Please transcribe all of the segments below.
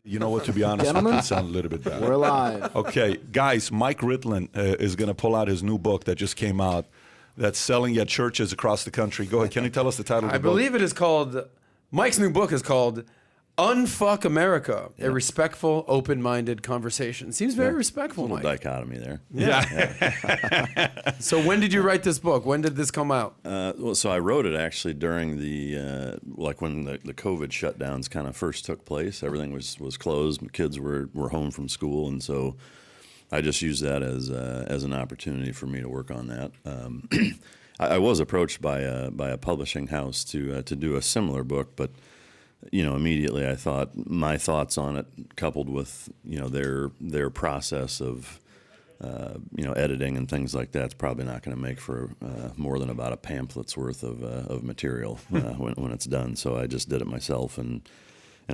You know what, to be honest, we can sound a little bit better. We're live. Okay, guys, Mike Ritland is going to pull out his new book that just came out that's selling at churches across the country. Go ahead, can you tell us the title of the book? I believe it is called, Mike's new book is called Unfuck America, a respectful, open-minded conversation. Seems very respectful, Mike. Dichotomy there. Yeah. So when did you write this book? When did this come out? Well, so I wrote it actually during the, like when the COVID shutdowns kind of first took place. Everything was closed. Kids were home from school. And so I just used that as an opportunity for me to work on that. I was approached by a publishing house to do a similar book, but immediately I thought my thoughts on it, coupled with their process of editing and things like that's probably not going to make for more than about a pamphlet's worth of material when it's done. So I just did it myself and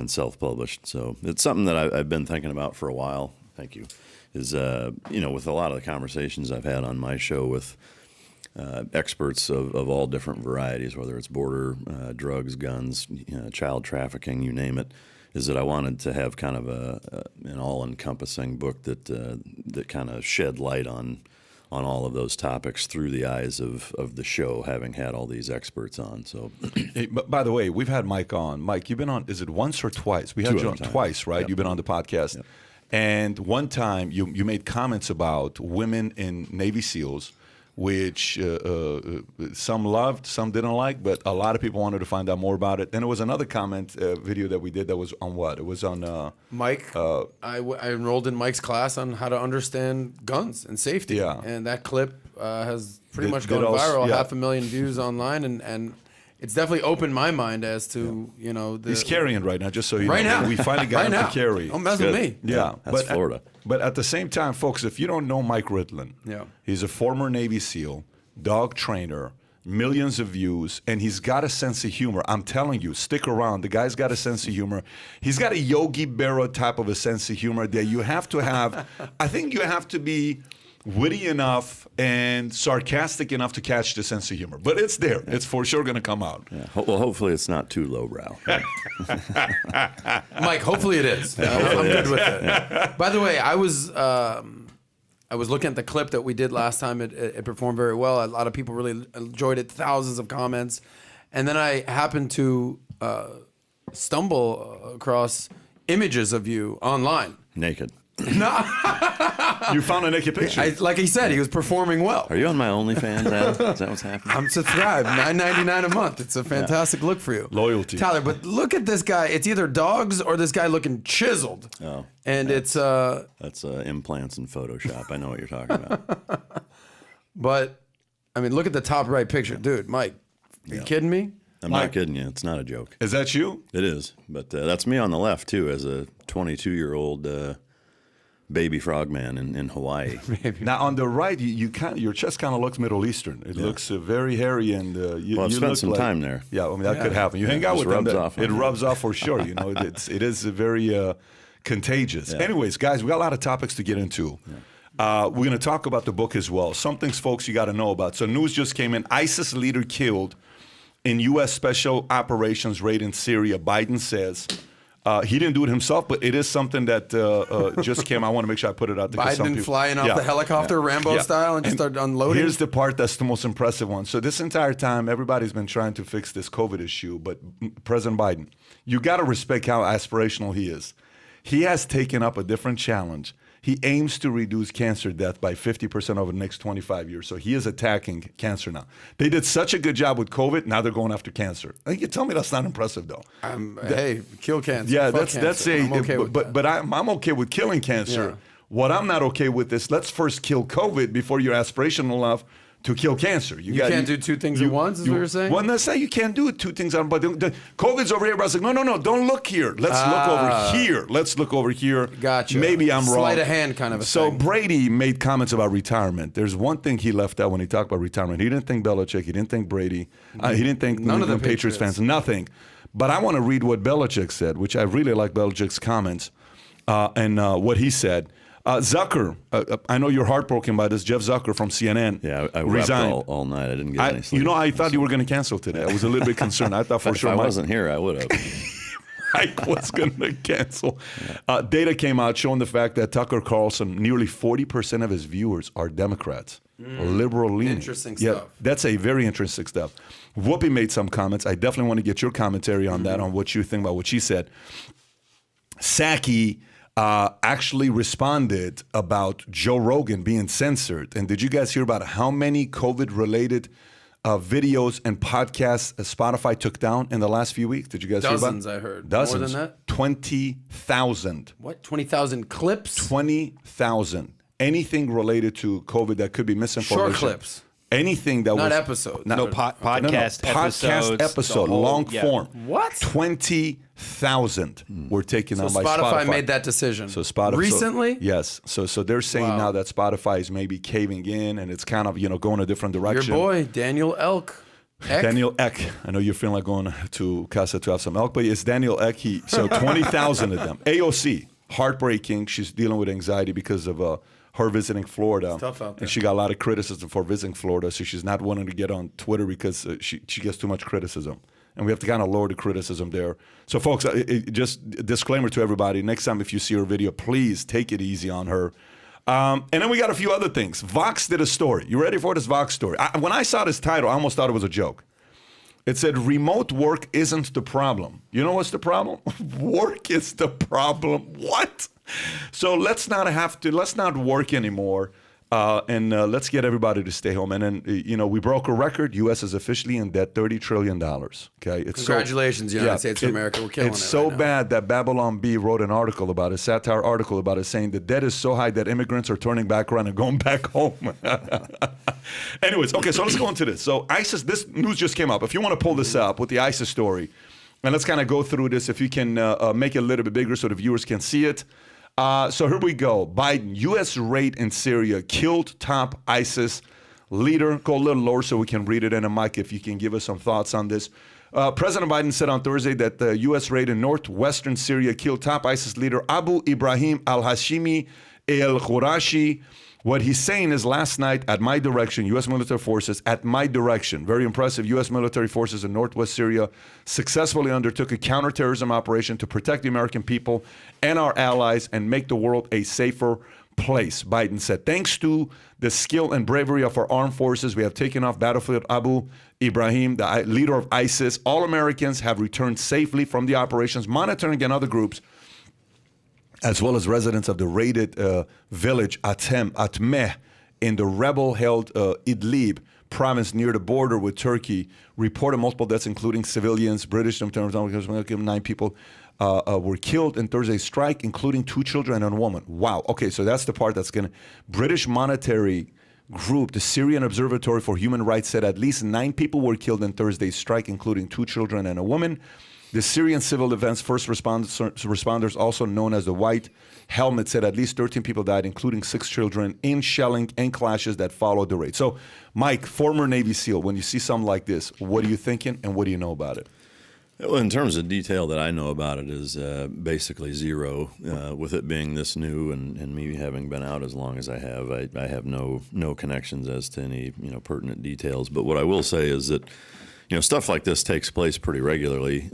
self-published. So it's something that I've been thinking about for a while. Thank you. Is with a lot of the conversations I've had on my show with experts of all different varieties, whether it's border, drugs, guns, child trafficking, you name it, is that I wanted to have kind of an all-encompassing book that kind of shed light on all of those topics through the eyes of the show, having had all these experts on. So, Hey, but by the way, we've had Mike on. Mike, you've been on, is it once or twice? We had you on twice, right? Yep. You've been on the podcast. Yep. And one time you made comments about women in Navy SEALs, which some loved, some didn't like, but a lot of people wanted to find out more about it. Then there was another comment video that we did that was on what? It was on... Mike, I enrolled in Mike's class on how to understand guns and safety. Yeah. And that clip has pretty much gone viral, 500,000 views online, and it's definitely opened my mind as to, He's carrying right now, just so you right know. Now. We finally got him to carry. Don't mess with me. Yeah. That's Florida. But at the same time, folks, if you don't know Mike Ritland, he's a former Navy SEAL, dog trainer, millions of views, and he's got a sense of humor. I'm telling you, stick around. The guy's got a sense of humor. He's got a Yogi Berra type of a sense of humor that you have to have. I think you have to be witty enough and sarcastic enough to catch the sense of humor. But it's there. It's for sure going to come out. Yeah. Well, hopefully it's not too lowbrow. Mike, hopefully it is. I'm good with it. By the way, I was looking at the clip that we did last time. It performed very well. A lot of people really enjoyed it. Thousands of comments. And then I happened to stumble across images of you online. Naked. No. You found a naked picture. Like he said, he was performing well. Are you on my OnlyFans, Adam? Is that what's happening? I'm subscribed. $9.99 a month. It's a fantastic look for you. Loyalty. Tyler, but look at this guy. It's either dogs or this guy looking chiseled. Oh. And that's implants in Photoshop. I know what you're talking about. But, I mean, look at the top right picture. Dude, Mike, are you kidding me? I'm not kidding you. It's not a joke. Is that you? It is. But that's me on the left, too, as a 22-year-old baby frogman in Hawaii. Now on the right, your chest kind of looks Middle Eastern. It looks very hairy, and I've spent some time there. Yeah, I mean that could happen. You hang out with them, it rubs off for sure. It is very contagious. Yeah. Anyways, guys, we got a lot of topics to get into. Yeah. We're going to talk about the book as well. Some things, folks, you got to know about. So news just came in: ISIS leader killed in U.S. Special Operations raid in Syria. Biden says. He didn't do it himself, but it is something that just came. I want to make sure I put it out there. Biden flying off the helicopter, Rambo style, and just start unloading. Here's the part that's the most impressive one. So this entire time, everybody's been trying to fix this COVID issue, but President Biden, you got to respect how aspirational he is. He has taken up a different challenge. He aims to reduce cancer death by 50% over the next 25 years. So he is attacking cancer now. They did such a good job with COVID. Now they're going after cancer. I think you tell me that's not impressive, though. Hey, kill cancer. Yeah, that's I'm okay with that. But I'm okay with killing cancer. Yeah. What I'm not okay with is let's first kill COVID before you're aspirational enough to kill cancer. You can't do two things at once, is what you're saying? Well, let's say you can't do two things at once. But COVID's over here. But I was like, no, don't look here. Let's look over here. Let's look over here. Gotcha. Maybe I'm wrong. Sleight of hand kind of a thing. So Brady made comments about retirement. There's one thing he left out when he talked about retirement. He didn't think Belichick. He didn't think Brady. He didn't think none of the Patriots fans. Nothing. But I want to read what Belichick said, which I really like Belichick's comments and what he said. Zucker, I know you're heartbroken by this. Jeff Zucker from CNN. Yeah, I resigned all night. I didn't get any sleep. I thought you were going to cancel today. I was a little bit concerned. I thought for sure. If I wasn't here, I would have. Mike was going to cancel. Data came out showing the fact that Tucker Carlson, nearly 40% of his viewers are Democrats, liberal leaning. Interesting stuff. That's a very interesting stuff. Whoopi made some comments. I definitely want to get your commentary on that, on what you think about what she said. Psaki actually responded about Joe Rogan being censored. And did you guys hear about how many COVID-related videos and podcasts Spotify took down in the last few weeks? Did you guys hear about it? Dozens, I heard. Dozens. More than that? 20,000. What? 20,000 clips? 20,000. Anything related to COVID that could be misinformation. Short clips. Anything that Not was... episodes. Podcast episode, whole, long yeah. form. What? 20,000 were taken So down by Spotify made that decision. So Spotify recently? Yes. So they're saying now that Spotify is maybe caving in and it's kind of, going a different direction. Your boy, Daniel Elk. Daniel Eck. I know you're feeling like going to Casa to have some elk, but it's Daniel Eck. So 20,000 of them. AOC, heartbreaking. She's dealing with anxiety because of her visiting Florida. It's tough out there. And she got a lot of criticism for visiting Florida, so she's not wanting to get on Twitter because she gets too much criticism. And we have to kind of lower the criticism there. So, folks, just disclaimer to everybody. Next time if you see her video, please take it easy on her. And then we got a few other things. Vox did a story. You ready for this Vox story? When I saw this title, I almost thought it was a joke. It said, remote work isn't the problem. You know what's the problem? Work is the problem. What? So let's not work anymore. And let's get everybody to stay home. And then, we broke a record. U.S. is officially in debt, $30 trillion. Okay, Congratulations, United States of America. We're killing it. It's so right bad that Babylon Bee wrote an article about it, a satire article about it, saying the debt is so high that immigrants are turning back around and going back home. Anyways, okay, so let's go into this. So ISIS, this news just came up. If you want to pull this up with the ISIS story, and let's kind of go through this, if you can make it a little bit bigger so the viewers can see it. So here we go. Biden, U.S. raid in Syria killed top ISIS leader. Go a little lower so we can read it. And Mike, if you can give us some thoughts on this. President Biden said on Thursday that the U.S. raid in northwestern Syria killed top ISIS leader Abu Ibrahim al-Hashimi al-Khurashi. What he's saying is last night at my direction, U.S. military forces, at my direction, very impressive, U.S. military forces in northwest Syria successfully undertook a counterterrorism operation to protect the American people and our allies and make the world a safer place, Biden said. Thanks to the skill and bravery of our armed forces, we have taken off battlefield Abu Ibrahim, the leader of ISIS. All Americans have returned safely from the operations, monitoring and other groups, as well as residents of the raided village Atmeh in the rebel-held Idlib province near the border with Turkey, reported multiple deaths, including civilians. British, 9 people were killed in Thursday's strike, including 2 children and a woman. Wow. Okay, so that's the part that's going to... British monetary group, the Syrian Observatory for Human Rights, said at least 9 people were killed in Thursday's strike, including 2 children and a woman. The Syrian Civil Defense First Responders, also known as the White Helmet, said at least 13 people died, including 6 children, in shelling and clashes that followed the raid. So, Mike, former Navy SEAL, when you see something like this, what are you thinking and what do you know about it? Well, in terms of detail that I know about it is basically zero. With it being this new and me having been out as long as I have no connections as to any pertinent details. But what I will say is that stuff like this takes place pretty regularly.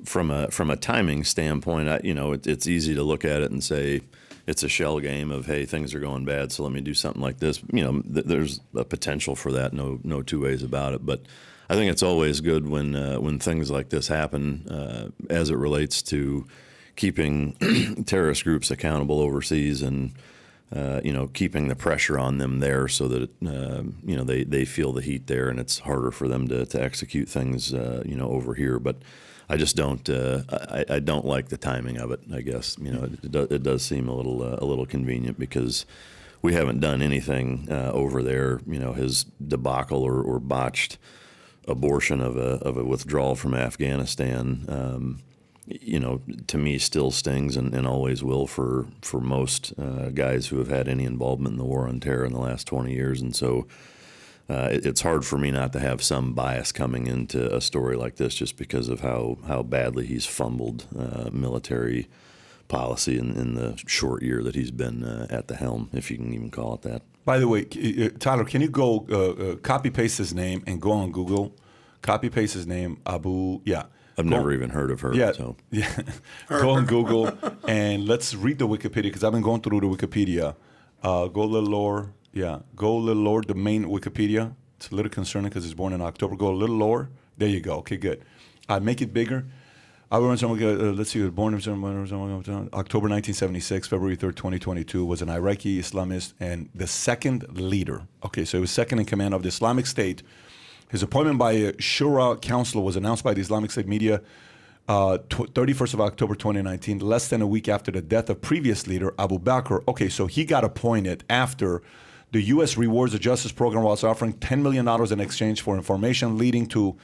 From a timing standpoint, it's easy to look at it and say it's a shell game of, hey, things are going bad, so let me do something like this. There's a potential for that, no two ways about it. But I think it's always good when things like this happen, as it relates to keeping terrorist groups accountable overseas and keeping the pressure on them there so that they feel the heat there and it's harder for them to execute things over here. But I just don't I don't like the timing of it. I guess it does seem a little convenient because we haven't done anything over there. His debacle or botched abortion of a withdrawal from Afghanistan. To me still stings and always will for most guys who have had any involvement in the war on terror in the last 20 years. And so it's hard for me not to have some bias coming into a story like this just because of how badly he's fumbled military policy in the short year that he's been at the helm, if you can even call it that. By the way, Tyler, can you go copy-paste his name and go on Google, copy-paste his name, I've never even heard of her. Yeah, So. yeah. Go on Google and let's read the Wikipedia, because I've been going through the Wikipedia. Go a little lower. Yeah, go a little lower. The main Wikipedia. It's a little concerning because he's born in October. Go a little lower. There you go. Okay, good. Make it bigger. Let's see. He was born in October 1976, February 3rd, 2022. Was an Iraqi Islamist and the second leader. Okay, so he was second in command of the Islamic State. His appointment by a Shura council was announced by the Islamic State media 31st of October 2019, less than a week after the death of previous leader Abu Bakr. Okay, so he got appointed after the U.S. Rewards the Justice Program was offering $10 million in exchange for information leading to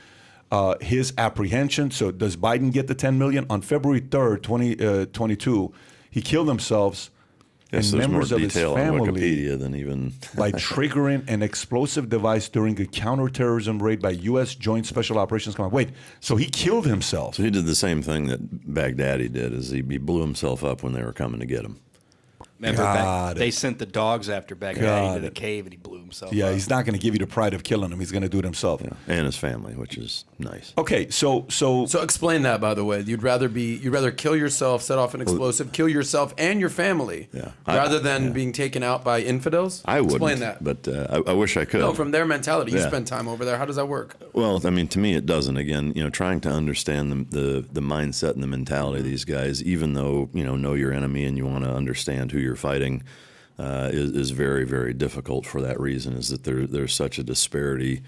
his apprehension. So does Biden get the $10 million? On February 3rd, 2022, he killed himself and members of his family on Wikipedia than even by triggering an explosive device during a counterterrorism raid by U.S. Joint Special Operations Command. Wait, so he killed himself? So he did the same thing that Baghdadi did, is he blew himself up when they were coming to get him. Remember, they sent the dogs after Baghdadi into the cave, and he blew himself up. He's not going to give you the pride of killing him. He's going to do it himself. Yeah. And his family, which is nice. Okay, so explain that, by the way. You'd rather kill yourself, set off an explosive, kill yourself and your family, rather than being taken out by infidels? I wouldn't. Explain that. But I wish I could. No, from their mentality. You spend time over there. How does that work? Well, I mean, to me, it doesn't. Again, trying to understand the mindset and the mentality of these guys, even though, know your enemy and you want to understand who you're fighting, is very, very difficult for that reason, is that there's such a disparity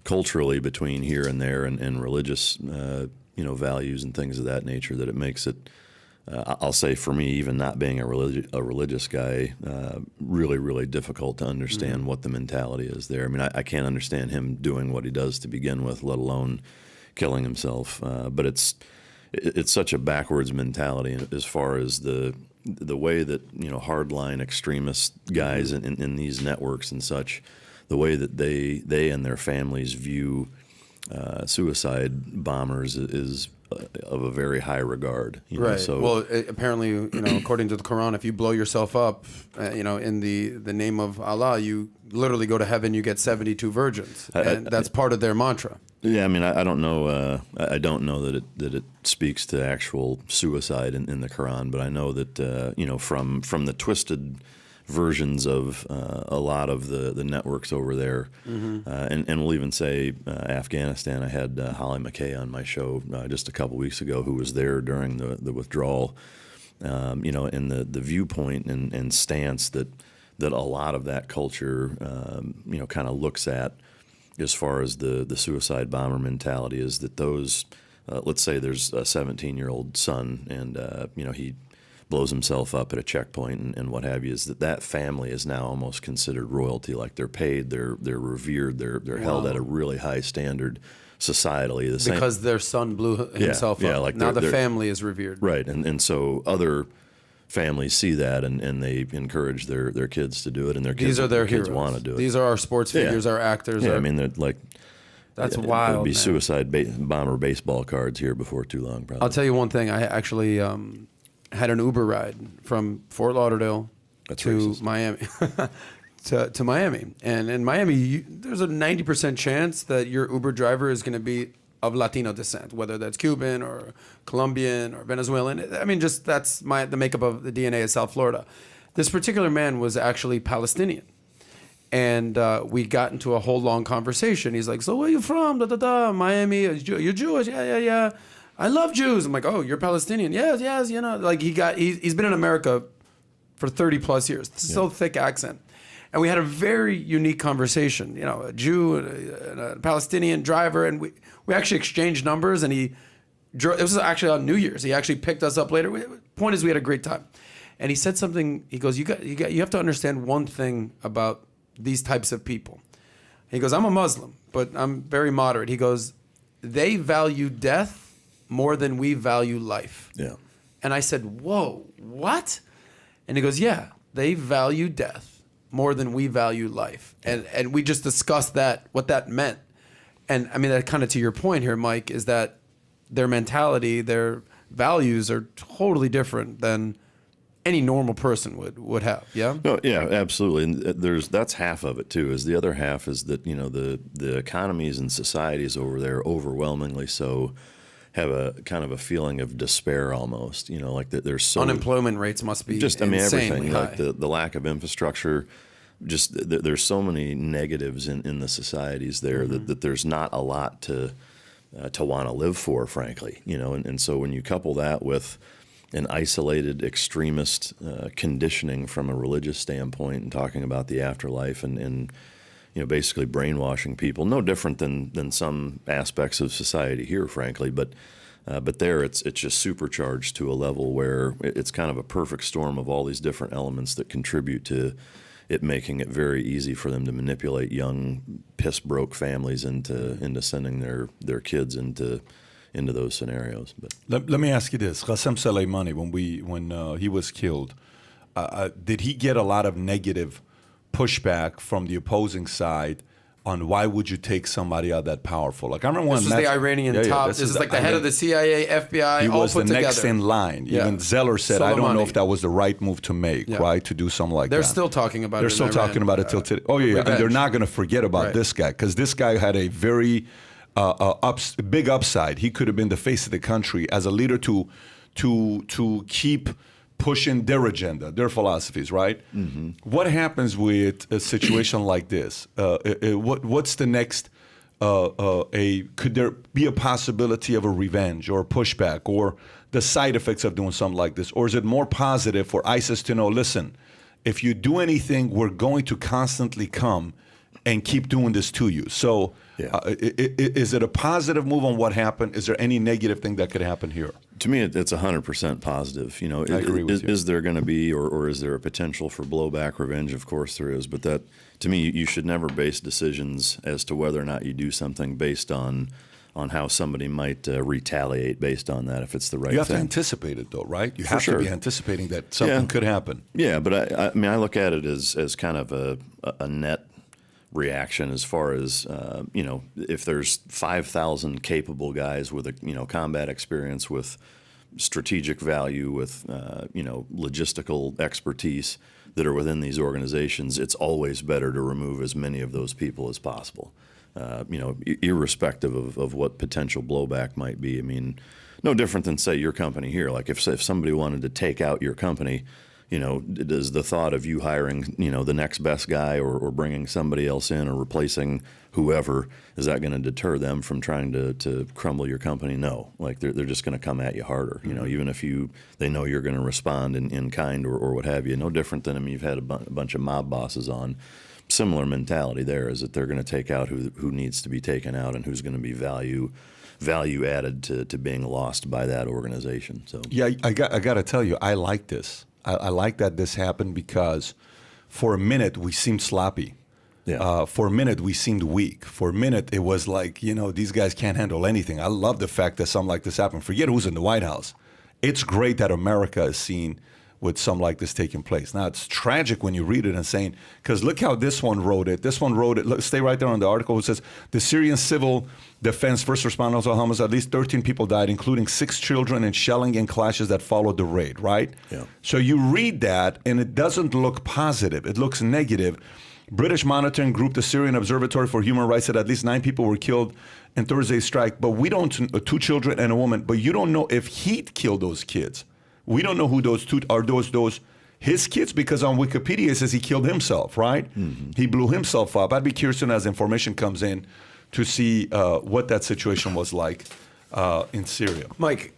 culturally between here and there and religious, values and things of that nature, that it makes it, I'll say for me, even not being a religious guy, really, really difficult to understand what the mentality is there. I mean, I can't understand him doing what he does to begin with, let alone killing himself. But it's such a backwards mentality as far as the way that hardline extremist guys in these networks and such, the way that they and their families view suicide bombers is of a very high regard. Right. So, well, apparently, according to the Quran, if you blow yourself up, in the name of Allah, you literally go to heaven. You get 72 virgins, and that's part of their mantra. Yeah, I mean, I don't know. I don't know that it speaks to actual suicide in the Quran, but I know that from the twisted versions of a lot of the networks over there, and we'll even say Afghanistan. I had Holly McKay on my show just a couple weeks ago, who was there during the withdrawal. And the viewpoint and stance that a lot of that culture, kind of looks at, as far as the suicide bomber mentality, is that those, let's say there's a 17-year-old son and, he blows himself up at a checkpoint and what have you, is that family is now almost considered royalty. Like they're paid, they're revered, they're held at a really high standard societally. Because their son blew himself up. Like now the family is revered. Right, and so other families see that and they encourage their kids to do it, and their kids, these are their kids heroes. want to do it. These are our sports figures, our actors. Yeah, I mean, they're like, that's wild. There'd be man. suicide bomber baseball cards here before too long, probably. I'll tell you one thing. I actually had an Uber ride from Fort Lauderdale to racist. Miami. to Miami. And in Miami, there's a 90% chance that your Uber driver is going to be of Latino descent, whether that's Cuban or Colombian or Venezuelan. I mean, just that's the makeup of the DNA of South Florida. This particular man was actually Palestinian. And we got into a whole long conversation. He's like, so where are you from? Miami. You're Jewish? Yeah. I love Jews. I'm like, oh, you're Palestinian? Yes. Like he's been in America for 30 plus years. So thick accent. And we had a very unique conversation, a Jew and a Palestinian driver, and we actually exchanged numbers, and it was actually on New Year's. He actually picked us up later. Point is, we had a great time. And he said something, he goes, you have to understand one thing about these types of people. He goes, I'm a Muslim, but I'm very moderate. He goes, they value death more than we value life. Yeah. And I said, whoa, what? And he goes, yeah, they value death more than we value life. And we just discussed what that meant. And I mean, that kind of to your point here, Mike, is that their mentality, their values are totally different than any normal person would have. Yeah. No, yeah, absolutely. And that's half of it too. Is the other half is that the economies and societies over there, overwhelmingly so, have a kind of a feeling of despair almost. You know, like that there's so unemployment rates must be just everything high. like the lack of infrastructure. Just there's so many negatives in the societies there that there's not a lot to want to live for, frankly. You know, and so when you couple that with an isolated extremist conditioning from a religious standpoint and talking about the afterlife and you know, basically brainwashing people, no different than some aspects of society here, frankly, but there it's just supercharged to a level where it's kind of a perfect storm of all these different elements that contribute to it making it very easy for them to manipulate young, piss-broke families into sending their kids into those scenarios. But let me ask you this: Qasem Soleimani, when he was killed, did he get a lot of negative pushback from the opposing side on why would you take somebody out that powerful? Like I remember when this is the Iranian top. This is like the head of the CIA, FBI. He all was put the together. next in line. Yeah. Even Zeller said, "I don't know if that was the right move to make, right? To do something like They're that." still talking about it. They're still talking about it till today. Oh yeah, and they're not going to forget about this guy because this guy had a very big upside. He could have been the face of the country as a leader to keep pushing their agenda, their philosophies, right? Mm-hmm. What happens with a situation like this? What's the next? Could there be a possibility of a revenge or pushback or the side effects of doing something like this? Or is it more positive for ISIS to know, listen, if you do anything, we're going to constantly come and keep doing this to you. So is it a positive move on what happened? Is there any negative thing that could happen here? To me, it's 100% positive. You know, I agree with you. Is there going to be, or is there a potential for blowback, revenge? Of course there is. But that, to me, you should never base decisions as to whether or not you do something based on how somebody might retaliate based on that, if it's the right thing. You have to anticipate it, though, right? You have to be anticipating that something could happen. Yeah, but I mean, I look at it as kind of a net reaction as far as, you know, if there's 5,000 capable guys with combat experience, with strategic value, with, logistical expertise that are within these organizations, it's always better to remove as many of those people as possible. Irrespective of what potential blowback might be. I mean, no different than, say, your company here. Like if somebody wanted to take out your company, you know, does the thought of you hiring, you know, the next best guy or bringing somebody else in or replacing whoever, is that going to deter them from trying to crumble your company? No. Like they're just going to come at you harder, you know, even if they know you're going to respond in kind or what have you. No different than, I mean, you've had a bunch of mob bosses on. Similar mentality there is that they're going to take out who needs to be taken out and who's going to be value added to being lost by that organization. So yeah, I got to tell you, I like this. I like that this happened because for a minute we seemed sloppy. Yeah. For a minute we seemed weak. For a minute it was like, you know, these guys can't handle anything. I love the fact that something like this happened. Forget who's in the White House. It's great that America is seen with something like this taking place. Now, it's tragic when you read it and saying, because look how this one wrote it. This one wrote it. Look, stay right there on the article. It says, the Syrian civil defense first responders of Hamas, at least 13 people died, including 6 children in shelling and clashes that followed the raid, right? Yeah. So you read that, and it doesn't look positive. It looks negative. British monitoring group, the Syrian Observatory for Human Rights, said at least 9 people were killed in Thursday's strike, but we don't, 2 children and a woman, but you don't know if he'd killed those kids. We don't know who those 2 are. Those his kids, because on Wikipedia it says he killed himself, right? Mm-hmm. He blew himself up. I'd be curious as information comes in to see what that situation was like in Syria. Mike,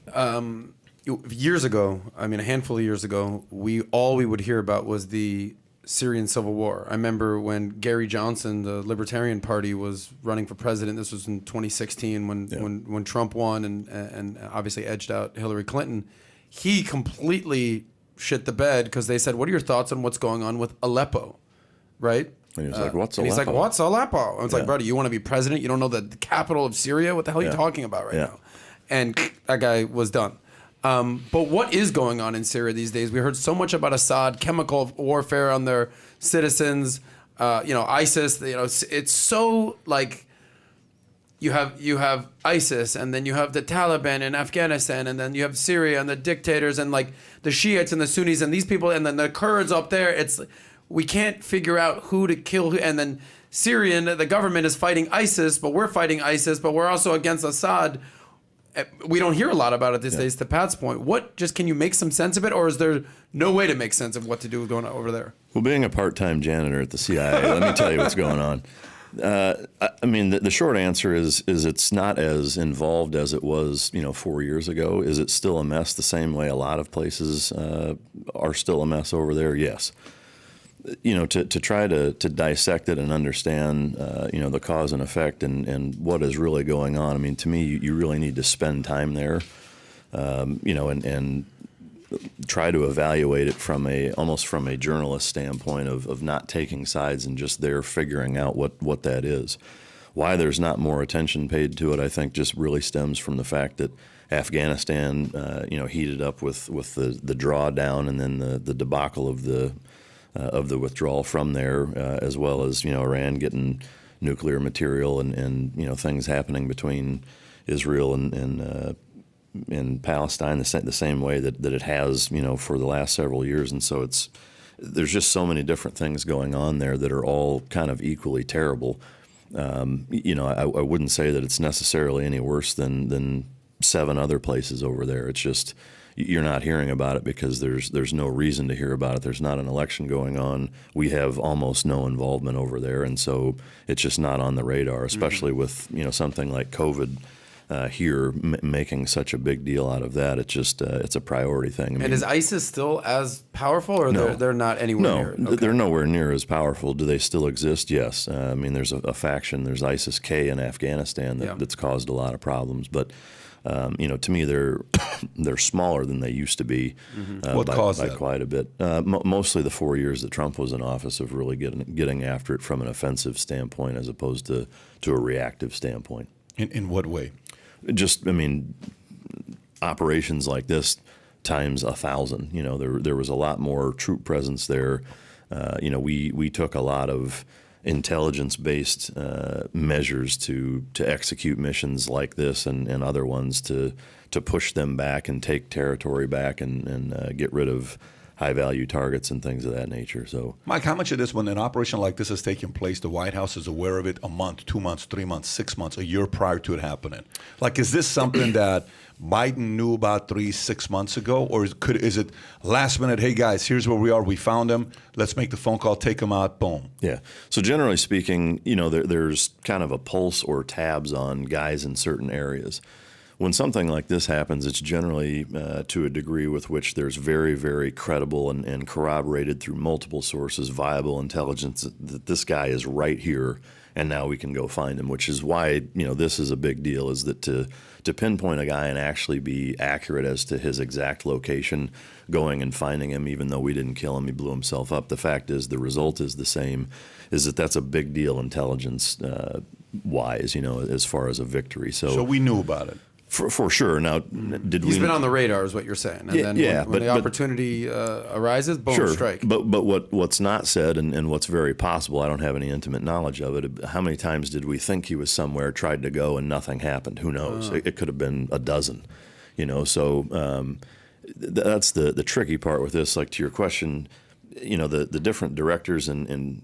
years ago, I mean a handful of years ago, we would hear about was the Syrian civil war. I remember when Gary Johnson, the Libertarian Party, was running for president. This was in 2016 when Trump won and obviously edged out Hillary Clinton. He completely shit the bed because they said, what are your thoughts on what's going on with Aleppo, right? And he was like, what's Aleppo? And he's like, what's Aleppo? I was like, brother, you want to be president? You don't know the capital of Syria? What the hell are you talking about right now? And that guy was done. But what is going on in Syria these days? We heard so much about Assad, chemical warfare on their citizens, ISIS. You know, it's so like... You have ISIS, and then you have the Taliban in Afghanistan, and then you have Syria and the dictators and like the Shiites and the Sunnis and these people, and then the Kurds up there. It's we can't figure out who to kill who, and then the government is fighting ISIS, but we're fighting ISIS, but we're also against Assad. we don't hear a lot about it these days. To Pat's point, can you make some sense of it, or is there no way to make sense of what to do going over there? Well, being a part-time janitor at the CIA, let me tell you what's going on. I mean, the short answer is it's not as involved as it was, 4 years ago. Is it still a mess the same way a lot of places are still a mess over there? Yes. To try to dissect it and understand, the cause and effect and what is really going on. I mean, to me, you really need to spend time there, and try to evaluate it almost from a journalist standpoint of not taking sides and just there figuring out what that is. Why there's not more attention paid to it, I think, just really stems from the fact that Afghanistan, heated up with the drawdown and then the debacle of the withdrawal from there, as well as Iran getting nuclear material and things happening between Israel and Palestine the same way that it has for the last several years, and so there's just so many different things going on there that are all kind of equally terrible. I wouldn't say that it's necessarily any worse than 7 other places over there. It's just you're not hearing about it because there's no reason to hear about it. There's not an election going on. We have almost no involvement over there, and so it's just not on the radar, especially with something like COVID here making such a big deal out of that. It's just it's a priority thing. I mean, and is ISIS still as powerful, or no, they're not anywhere near? No, they're nowhere near as powerful. Do they still exist? Yes. I mean, there's a faction. There's ISIS-K in Afghanistan that's caused a lot of problems, but. To me, they're smaller than they used to be by quite a bit. Mostly the 4 years that Trump was in office of really getting after it from an offensive standpoint as opposed to a reactive standpoint. In what way? Just, I mean, operations like this times 1,000. There was a lot more troop presence there. We took a lot of intelligence-based measures to execute missions like this and other ones to push them back and take territory back and get rid of high-value targets and things of that nature. So, Mike, how much of this, when an operation like this is taking place, the White House is aware of it a month, 2 months, 3 months, 6 months, a year prior to it happening? Like, is this something that Biden knew about 3-6 months ago, or is it last minute? Hey guys, here's where we are. We found them. Let's make the phone call. Take them out. Boom. Yeah. So generally speaking, there's kind of a pulse or tabs on guys in certain areas. When something like this happens, it's generally to a degree with which there's very, very credible and corroborated through multiple sources, viable intelligence that this guy is right here, and now we can go find him, which is why this is a big deal, is that to pinpoint a guy and actually be accurate as to his exact location, going and finding him, even though we didn't kill him, he blew himself up. The fact is the result is the same, is that's a big deal intelligence wise, as far as a victory. So we knew about it. For sure. Now, He's been on the radar, is what you're saying. And then when the opportunity arises, boom, sure. strike. But what's not said, and what's very possible, I don't have any intimate knowledge of it. How many times did we think he was somewhere, tried to go, and nothing happened? Who knows? It could have been a dozen. So that's the tricky part with this. Like, to your question, the different directors and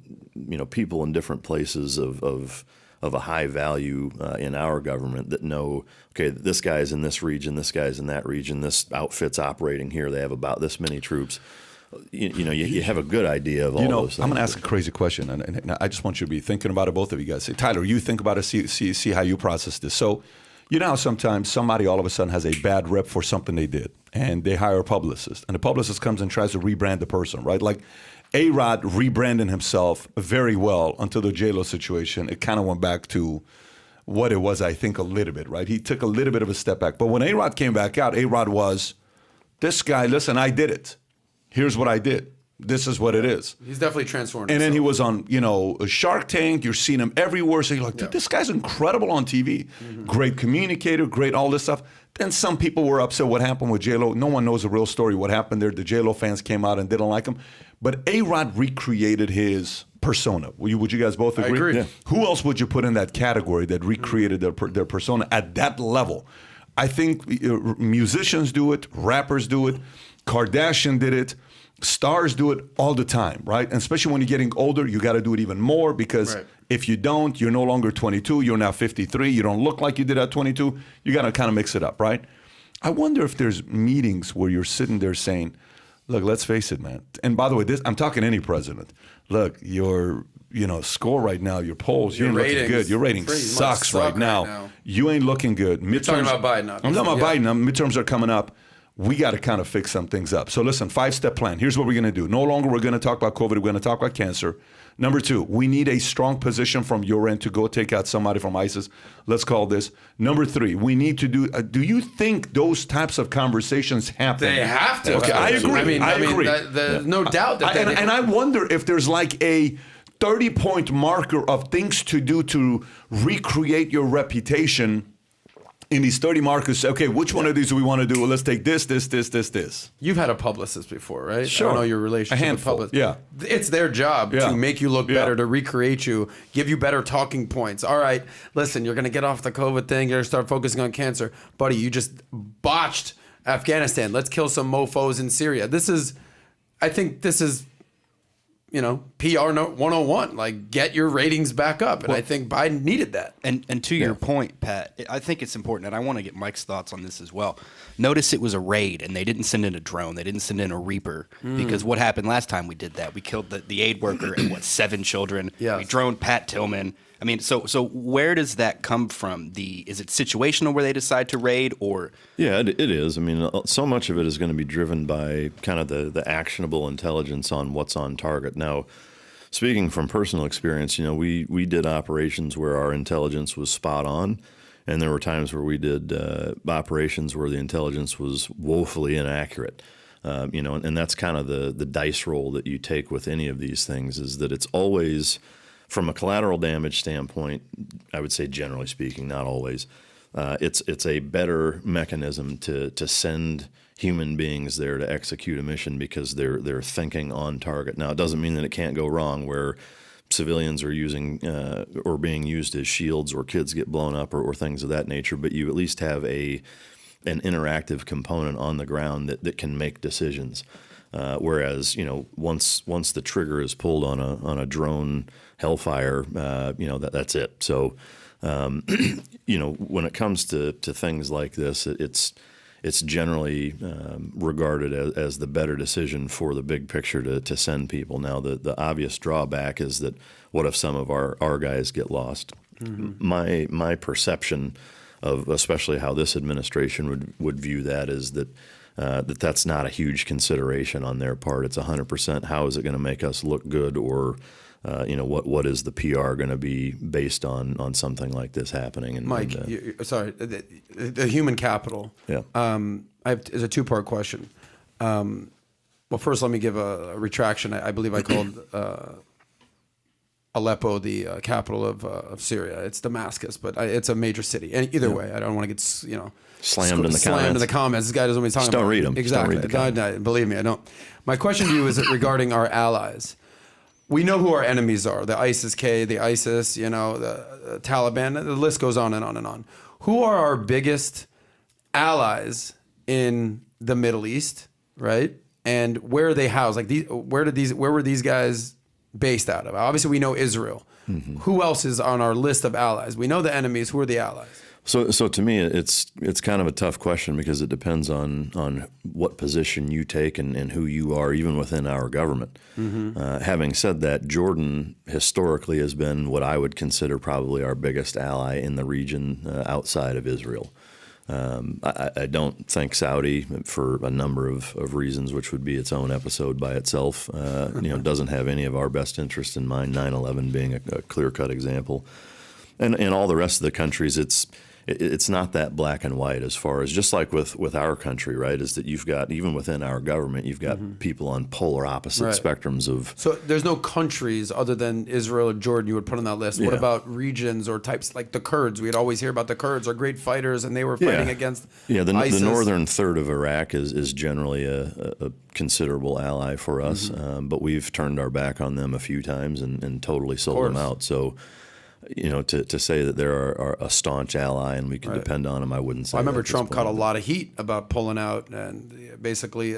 people in different places of a high value in our government that know, okay, this guy's in this region, this guy's in that region, this outfit's operating here, they have about this many troops. You have a good idea of all those things. I'm going to ask a crazy question, and I just want you to be thinking about it, both of you guys. Tyler, you think about it, see how you process this. So, how sometimes somebody all of a sudden has a bad rep for something they did, and they hire a publicist, and the publicist comes and tries to rebrand the person, right? Like, A-Rod rebranded himself very well until the J-Lo situation. It kind of went back to what it was, I think, a little bit, right? He took a little bit of a step back. But when A-Rod came back out, A-Rod was, this guy, listen, I did it. Here's what I did. This is what it is. He's definitely transformed himself. And then he was on, a Shark Tank. You're seeing him everywhere. So you're like, dude, this guy's incredible on TV. Mm-hmm. Great communicator, great all this stuff. Then some people were upset what happened with J-Lo. No one knows the real story, what happened there. The J-Lo fans came out and didn't like him. But A-Rod recreated his persona. Would you guys both agree? I agree. Yeah. Who else would you put in that category that recreated their persona at that level? I think musicians do it, rappers do it, Kardashian did it, stars do it all the time, right? And especially when you're getting older, you got to do it even more because If you don't, you're no longer 22, you're now 53, you don't look like you did at 22, you got to kind of mix it up, right? I wonder if there's meetings where you're sitting there saying, look, let's face it, man. And by the way, I'm talking any president. Look, your score right now, your polls, you ain't looking good. Your rating sucks right now. You ain't looking good. You're talking about Biden, obviously. I'm talking about Biden. Midterms are coming up. We got to kind of fix some things up. So listen, 5-step plan. Here's what we're going to do. No longer we're going to talk about COVID. We're going to talk about cancer. Number 2, we need a strong position from your end to go take out somebody from ISIS. Let's call this. Number 3, we need to do you think those types of conversations happen? They have to. Okay, I agree. I agree. There's no doubt that and I wonder if there's like a 30-point marker of things to do to recreate your reputation. In these 30 markers, okay, which one of these do we want to do? Well, let's take this. You've had a publicist before, right? Sure. I don't know your relationship with publicists. Yeah. It's their job to make you look better, to recreate you, give you better talking points. All right, listen, you're going to get off the COVID thing. You're going to start focusing on cancer. Buddy, you just botched Afghanistan. Let's kill some mofos in Syria. I think this is, PR 101, like get your ratings back up. And I think Biden needed that. And to your point, Pat, I think it's important, and I want to get Mike's thoughts on this as well. Notice it was a raid, and they didn't send in a drone. They didn't send in a Reaper, because what happened last time we did that? We killed the aid worker and 7 children. Yes. We droned Pat Tillman. I mean, so where does that come from? Is it situational where they decide to raid, or? Yeah, it is. I mean, so much of it is going to be driven by kind of the actionable intelligence on what's on target. Now, speaking from personal experience, we did operations where our intelligence was spot on, and there were times where we did operations where the intelligence was woefully inaccurate. And that's kind of the dice roll that you take with any of these things, is that it's always, from a collateral damage standpoint, I would say generally speaking, not always, it's a better mechanism to send human beings there to execute a mission because they're thinking on target. Now, it doesn't mean that it can't go wrong where civilians are using or being used as shields, or kids get blown up, or things of that nature, but you at least have an interactive component on the ground that can make decisions. Whereas, once the trigger is pulled on a drone hellfire, that's it. So, when it comes to things like this, it's generally regarded as the better decision for the big picture to send people. Now, the obvious drawback is that what if some of our guys get lost? Mm-hmm. My perception of especially how this administration would view that is that that's not a huge consideration on their part. It's 100% how is it going to make us look good, or what is the PR going to be based on something like this happening? And Mike, the human capital. Yeah. Is a 2-part question. Well, first let me give a retraction. I believe I called Aleppo the capital of Syria. It's Damascus, but it's a major city. And either way, I don't want to get slammed in the comments. This guy doesn't know what he's talking about. Don't read them. Exactly. Believe me, I don't. My question to you is regarding our allies. We know who our enemies are: the ISIS-K, the ISIS, the Taliban. The list goes on and on and on. Who are our biggest allies in the Middle East, right? And where are they housed? Like where were these guys based out of? Obviously, we know Israel. Mm-hmm. Who else is on our list of allies? We know the enemies. Who are the allies? So to me, it's kind of a tough question because it depends on what position you take and who you are, even within our government. Mm-hmm. Having said that, Jordan historically has been what I would consider probably our biggest ally in the region outside of Israel. I don't think Saudi, for a number of reasons, which would be its own episode by itself, doesn't have any of our best interests in mind, 9/11 being a clear-cut example. And all the rest of the countries, it's not that black and white as far as, just like with our country, right, is that you've got, even within our government, you've got mm-hmm. people on polar opposite spectrums of. So there's no countries other than Israel or Jordan you would put on that list. Yeah. What about regions or types like the Kurds? We'd always hear about the Kurds are great fighters and they were fighting against ISIS. The northern third of Iraq is generally a considerable ally for us, mm-hmm. But we've turned our back on them a few times and totally sold them out. So, to say that they're a staunch ally and we can depend on them, I wouldn't say. I remember Trump caught a lot of heat about pulling out and basically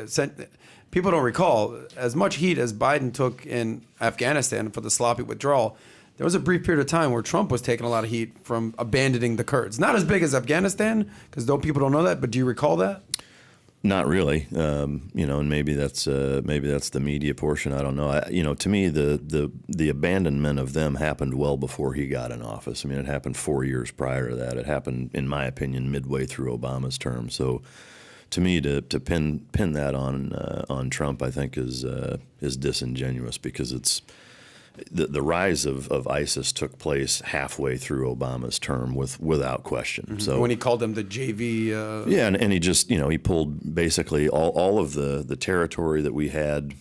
people don't recall as much heat as Biden took in Afghanistan for the sloppy withdrawal. there was a brief period of time where Trump was taking a lot of heat from abandoning the Kurds. Not as big as Afghanistan, because people don't know that. But do you recall that? Not really, and maybe that's the media portion. I don't know. To me, the abandonment of them happened well before he got in office. I mean, it happened 4 years prior to that. It happened, in my opinion, midway through Obama's term. So, to me, to pin that on Trump, I think is disingenuous, because it's. The rise of ISIS took place halfway through Obama's term without question. Mm-hmm. So when he called them the JV, and he just he pulled basically all of the territory that we had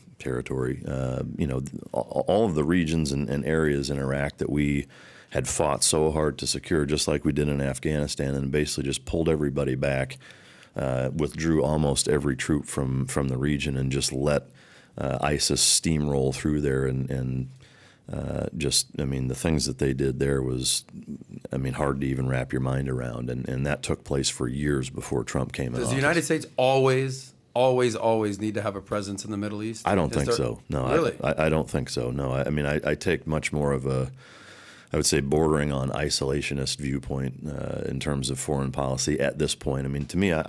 all of the regions and areas in Iraq that we had fought so hard to secure, just like we did in Afghanistan, and basically just pulled everybody back, withdrew almost every troop from the region, and just let ISIS steamroll through there and the things that they did there was, hard to even wrap your mind around. And that took place for years before Trump came in office. Does the United States always need to have a presence in the Middle East? I don't think so. No, really? I don't think so. No, I take much more of I would say bordering on isolationist viewpoint in terms of foreign policy at this point. To me, I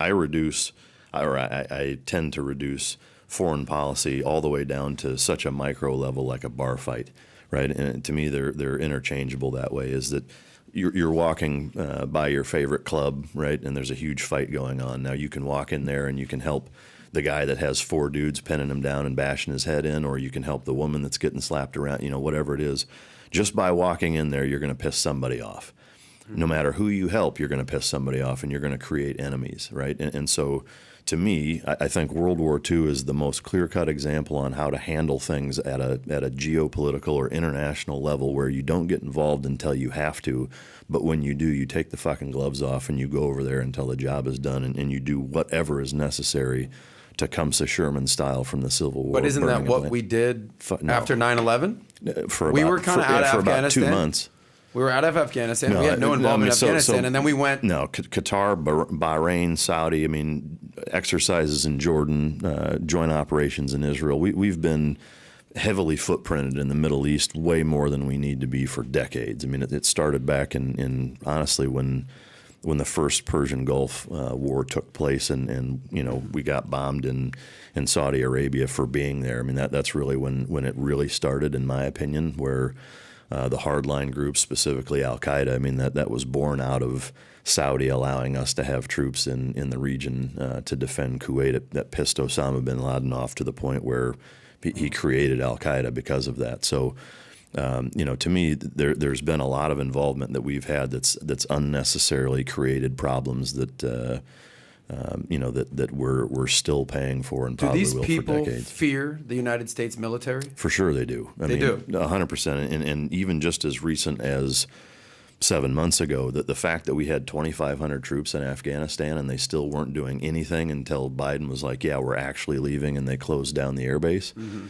tend to reduce foreign policy all the way down to such a micro level, like a bar fight. Right, and to me, they're interchangeable that way. Is that you're walking by your favorite club, right, and there's a huge fight going on. Now you can walk in there and you can help the guy that has 4 dudes pinning him down and bashing his head in, or you can help the woman that's getting slapped around. Whatever it is, just by walking in there, you're going to piss somebody off. No matter who you help, you're going to piss somebody off, and you're going to create enemies, right? And so, to me, I think World War II is the most clear-cut example on how to handle things at a geopolitical or international level, where you don't get involved until you have to, but when you do, you take the fucking gloves off and you go over there until the job is done, and you do whatever is necessary Tecumseh Sherman style from the Civil War. But isn't that what we did after 9/11? We were kind of out of Afghanistan. About 2 months. We were out of Afghanistan. We had no involvement in Afghanistan, and then we went. No, Qatar, Bahrain, Saudi. Exercises in Jordan, joint operations in Israel. We've been heavily footprinted in the Middle East way more than we need to be for decades. It started back in honestly when the first Persian Gulf War took place, and we got bombed in Saudi Arabia for being there. That's really when it really started, in my opinion, where the hardline groups, specifically Al Qaeda, that was born out of Saudi allowing us to have troops in the region to defend Kuwait. That pissed Osama bin Laden off to the point where he created Al Qaeda because of that. So, to me, there's been a lot of involvement that we've had that's unnecessarily created problems that we're still paying for and probably will for decades. Do these people fear the United States military? For sure they do. They do. 100%. And even just as recent as 7 months ago, that the fact that we had 2,500 troops in Afghanistan and they still weren't doing anything until Biden was like, yeah, we're actually leaving, and they closed down the airbase. Mm-hmm.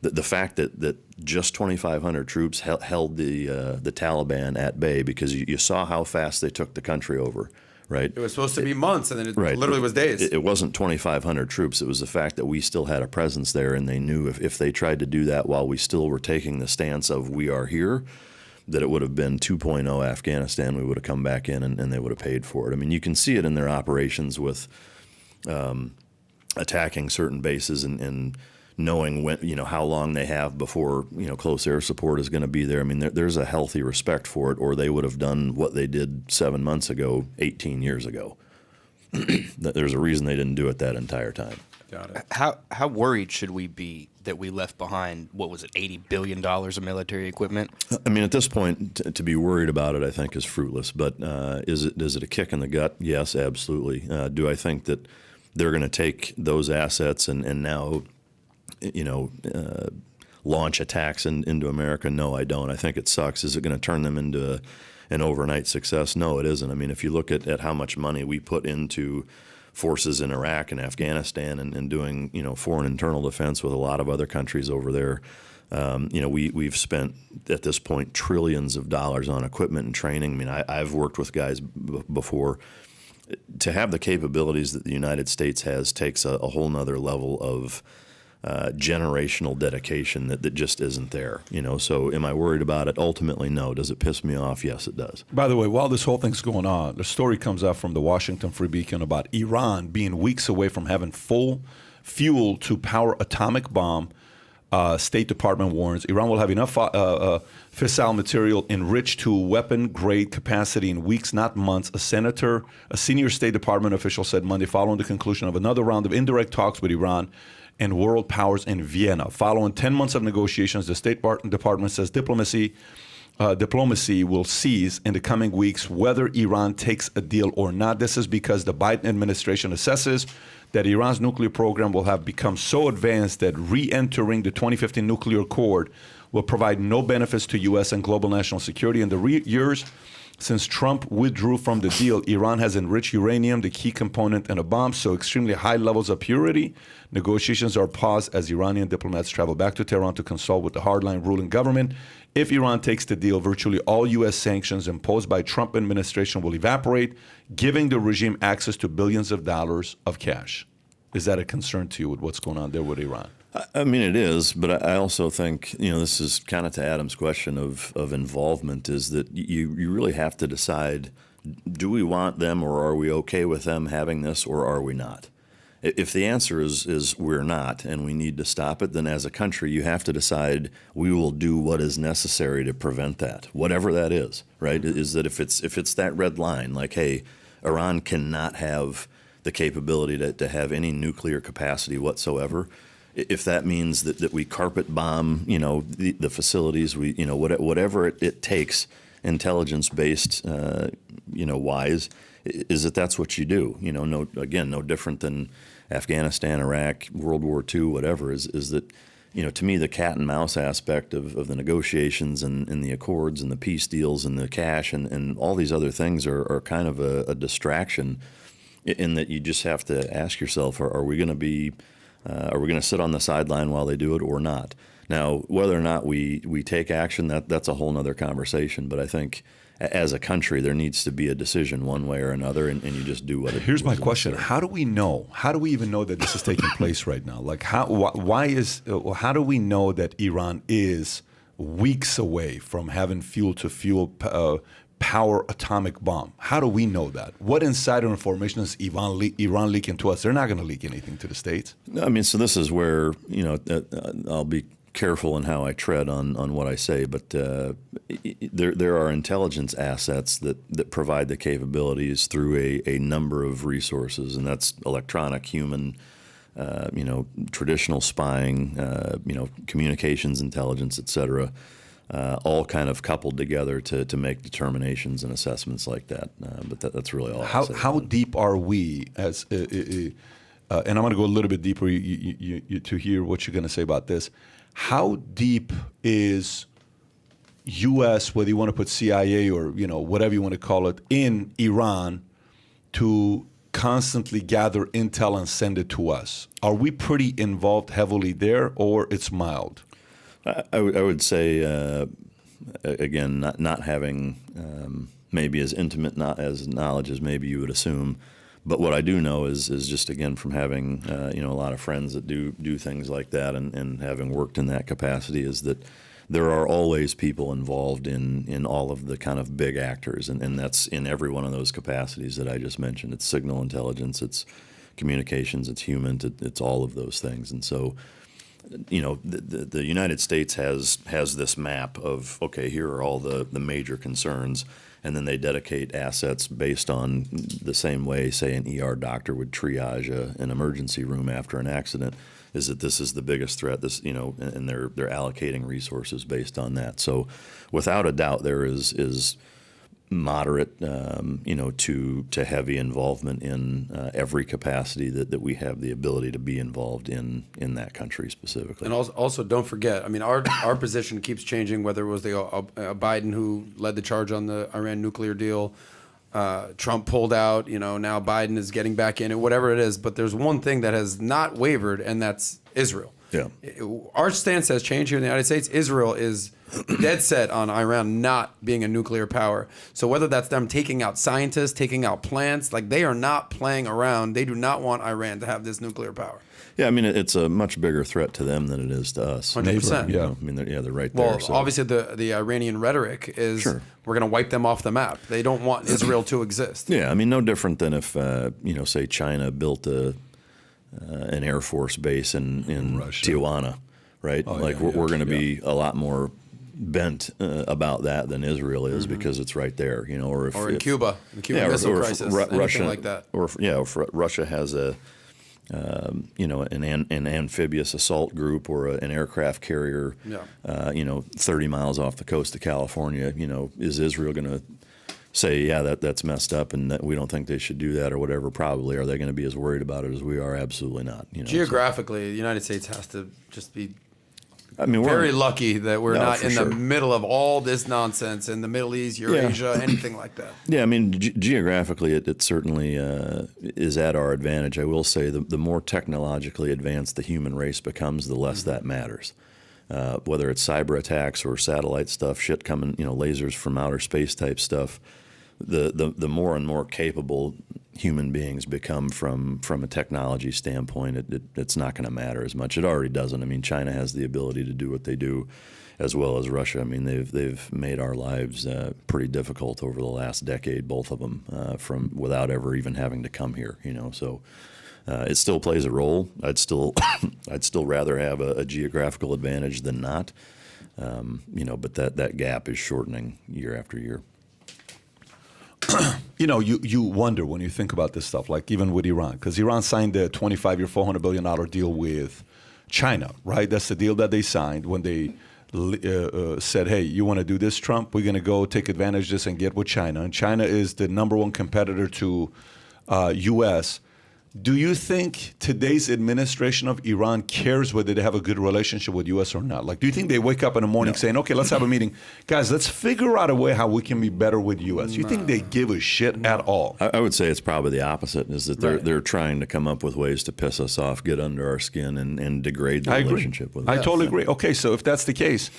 The fact that just 2,500 troops held the Taliban at bay, because you saw how fast they took the country over. Right. It was supposed to be months, and then it literally was days. It wasn't 2,500 troops. It was the fact that we still had a presence there, and they knew if they tried to do that while we still were taking the stance of we are here, that it would have been 2.0 Afghanistan. We would have come back in, and they would have paid for it. You can see it in their operations with attacking certain bases and knowing when, how long they have before, close air support is going to be there. There's a healthy respect for it, or they would have done what they did 7 months ago, 18 years ago. There's a reason they didn't do it that entire time. Got it. How worried should we be that we left behind, what was it, $80 billion of military equipment? At this point, to be worried about it, I think, is fruitless. But is it a kick in the gut? Yes, absolutely. Do I think that they're going to take those assets and now launch attacks into America? No, I don't. I think it sucks. Is it going to turn them into an overnight success? No, it isn't. If you look at how much money we put into forces in Iraq and Afghanistan and doing, foreign internal defense with a lot of other countries over there, we've spent at this point trillions of dollars on equipment and training. I've worked with guys before. To have the capabilities that the United States has takes a whole nother level of generational dedication that just isn't there. So am I worried about it? Ultimately, no. Does it piss me off? Yes, it does. By the way, while this whole thing's going on, the story comes out from the Washington Free Beacon about Iran being weeks away from having full fuel to power atomic bomb. State Department warns Iran will have enough fissile material enriched to weapon-grade capacity in weeks, not months. A senior State Department official said Monday, following the conclusion of another round of indirect talks with Iran and world powers in Vienna. Following 10 months of negotiations, the State Department says diplomacy will cease in the coming weeks whether Iran takes a deal or not. This is because the Biden administration assesses that Iran's nuclear program will have become so advanced that re-entering the 2015 nuclear accord will provide no benefits to U.S. and global national security. In the years since Trump withdrew from the deal, Iran has enriched uranium, the key component in a bomb, so extremely high levels of purity. Negotiations are paused as Iranian diplomats travel back to Tehran to consult with the hardline ruling government. If Iran takes the deal, virtually all U.S. sanctions imposed by Trump administration will evaporate, giving the regime access to billions of dollars of cash. Is that a concern to you with what's going on there with Iran? I mean, it is, but I also think, this is kind of to Adam's question of involvement, is that you really have to decide, do we want them or are we okay with them having this or are we not? If the answer is we're not and we need to stop it, then as a country you have to decide we will do what is necessary to prevent that, whatever that is, right? Is that if it's that red line, like, hey, Iran cannot have the capability to have any nuclear capacity whatsoever. If that means that we carpet bomb, the facilities, whatever it takes, intelligence-based, wise, is that's what you do. No different than Afghanistan, Iraq, World War II, whatever. Is that, to me, the cat and mouse aspect of the negotiations and the accords and the peace deals and the cash and all these other things are kind of a distraction. In that you just have to ask yourself, are we going to sit on the sideline while they do it or not? Now, whether or not we take action, that's a whole nother conversation. But I think as a country, there needs to be a decision one way or another, and you just do what it is. Here's my question. How do we know? How do we even know that this is taking place right now? Like, how do we know that Iran is weeks away from having fuel to fuel power atomic bomb? How do we know that? What insider information is Iran leaking to us? They're not going to leak anything to the States. I mean, so this is where, I'll be careful in how I tread on what I say, but there are intelligence assets that provide the capabilities through a number of resources, and that's electronic, human, traditional spying, communications intelligence, et cetera. All kind of coupled together to make determinations and assessments like that. But that's really all. How deep are we as? And I'm going to go a little bit deeper to hear what you're going to say about this. How deep is U.S., whether you want to put CIA or whatever you want to call it, in Iran to constantly gather intel and send it to us? Are we pretty involved heavily there, or it's mild? I would say, again, not having maybe as intimate as knowledge as maybe you would assume, but what I do know is just, again, from having a lot of friends that do things like that and having worked in that capacity, is that there are always people involved in all of the kind of big actors, and that's in every one of those capacities that I just mentioned. It's signal intelligence, it's communications, it's human, it's all of those things, and so. The United States has this map of, okay, here are all the major concerns, and then they dedicate assets based on the same way, say, an ER doctor would triage an emergency room after an accident, is that this is the biggest threat, and they're allocating resources based on that. So without a doubt, there is moderate, to heavy involvement in every capacity that we have the ability to be involved in that country specifically. And also don't forget, I mean, our position keeps changing, whether it was the Biden who led the charge on the Iran nuclear deal, Trump pulled out, now Biden is getting back in it, whatever it is. But there's one thing that has not wavered, and that's Israel. Yeah. Our stance has changed here in the United States. Israel is dead set on Iran not being a nuclear power. So whether that's them taking out scientists, taking out plants, like they are not playing around. They do not want Iran to have this nuclear power. Yeah, I mean, it's a much bigger threat to them than it is to us. 100%. Yeah, I mean, they're right well, there. So. obviously, the Iranian rhetoric is Sure. we're going to wipe them off the map. They don't want Israel to exist. Yeah, I mean, no different than if say China built an Air Force base in Russia. Tijuana, right? We're going to be a lot more bent about that than Israel is because it's right there, or in Cuba, the Cuban Missile Crisis, Russia, like that. Or if Russia has an amphibious assault group or an aircraft carrier, 30 miles off the coast of California, is Israel going to say, yeah, that's messed up and that we don't think they should do that or whatever? Probably. Are they going to be as worried about it as we are? Absolutely not. Geographically, the United States has to just be we're very lucky that we're not in sure. the middle of all this nonsense in the Middle East, Eurasia, anything like that. Yeah, I mean, geographically, it certainly is at our advantage. I will say the more technologically advanced the human race becomes, the less that matters. Whether it's cyber attacks or satellite stuff, shit coming, lasers from outer space type stuff, the more and more capable human beings become from a technology standpoint, it's not going to matter as much. It already doesn't. I mean, China has the ability to do what they do, as well as Russia. I mean, they've made our lives pretty difficult over the last decade, both of them, from without ever even having to come here. So it still plays a role. I'd still rather have a geographical advantage than not. But that gap is shortening year after year. You wonder when you think about this stuff, like even with Iran, because Iran signed a 25-year, $400 billion deal with China, right? That's the deal that they signed when they said, hey, you want to do this, Trump? We're going to go take advantage of this and get with China. And China is the number one competitor to U.S. Do you think today's administration of Iran cares whether they have a good relationship with U.S. or not? Like, do you think they wake up in the morning saying, okay, let's have a meeting. Guys, let's figure out a way how we can be better with U.S. You think they give a shit at all? I would say it's probably the opposite, is that they're trying to come up with ways to piss us off, get under our skin, and degrade the relationship with us. I totally agree. Okay, so if that's the case,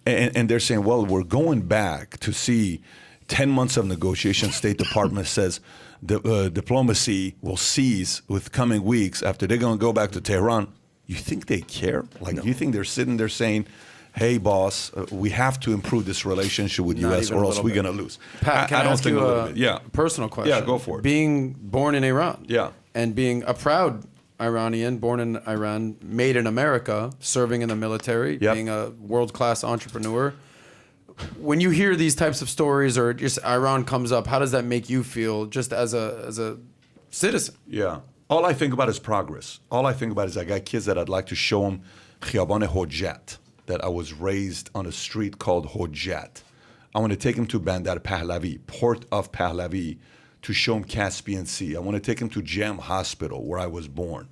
and they're saying, well, we're going back to see 10 months of negotiation, State Department says, the diplomacy will cease with coming weeks after they're going to go back to Tehran. You think they care? Like, you think they're sitting there saying, hey, boss, we have to improve this relationship with U.S. or else we're going to lose? Pat, can I ask you a personal question? Yeah, go for it. Being born in Iran and being a proud Iranian, born in Iran, made in America, serving in the military, being a world-class entrepreneur, when you hear these types of stories or just Iran comes up, how does that make you feel just as a citizen? Yeah. All I think about is progress. All I think about is I got kids that I'd like to show them Khiyaban Hojat, that I was raised on a street called Hojat. I want to take them to Bandar Pahlavi, Port of Pahlavi, to show them Caspian Sea. I want to take them to Jam Hospital, where I was born.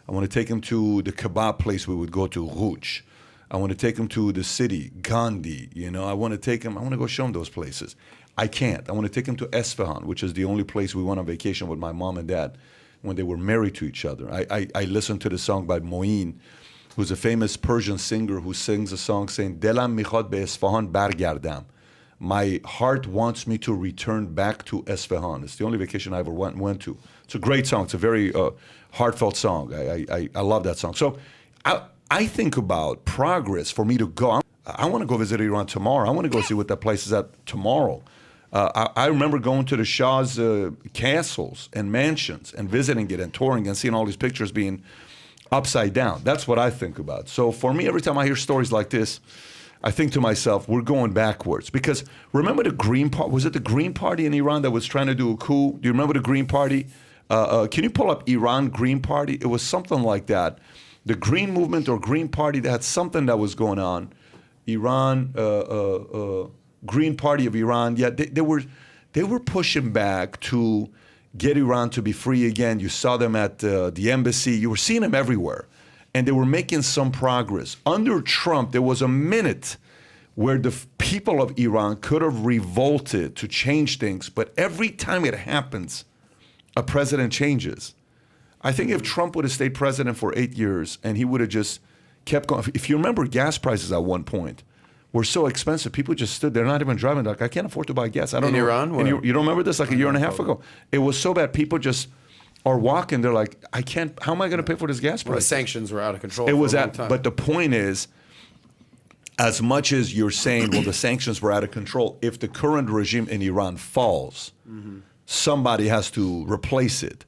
I want to take them to the kebab place we would go to, Rouch. I want to take them to the city, Gandhi. I want to go show them those places. I can't. I want to take them to Esfahan, which is the only place we went on vacation with my mom and dad when they were married to each other. I listened to the song by Moin, who's a famous Persian singer who sings a song saying, Delam mikhad be Esfahan bargardam. My heart wants me to return back to Esfahan. It's the only vacation I ever went to. It's a great song. It's a very heartfelt song. I love that song. So I think about progress for me to go. I want to go visit Iran tomorrow. I want to go see what that place is at tomorrow. I remember going to the Shah's castles and mansions and visiting it and touring and seeing all these pictures being upside down. That's what I think about. So for me, every time I hear stories like this, I think to myself, we're going backwards. Because remember the Green Party? Was it the Green Party in Iran that was trying to do a coup? Do you remember the Green Party? Can you pull up Iran Green Party? It was something like that. The Green Movement or Green Party, that had something that was going on. Iran, Green Party of Iran. Yeah, they were pushing back to get Iran to be free again. You saw them at the embassy. You were seeing them everywhere. And they were making some progress. Under Trump, there was a minute where the people of Iran could have revolted to change things. But every time it happens, a president changes. I think if Trump would have stayed president for 8 years and he would have just kept going. If you remember, gas prices at one point were so expensive, people just stood there, not even driving. Like, I can't afford to buy gas. I don't know. Iran? And you don't remember this? Like a year and a half ago. It was so bad. People just are walking. They're like, I can't. How am I going to pay for this gas price? The sanctions were out of control. It was for a long time. but the point is, as much as you're saying, well, the sanctions were out of control, if the current regime in Iran falls, somebody has to replace it.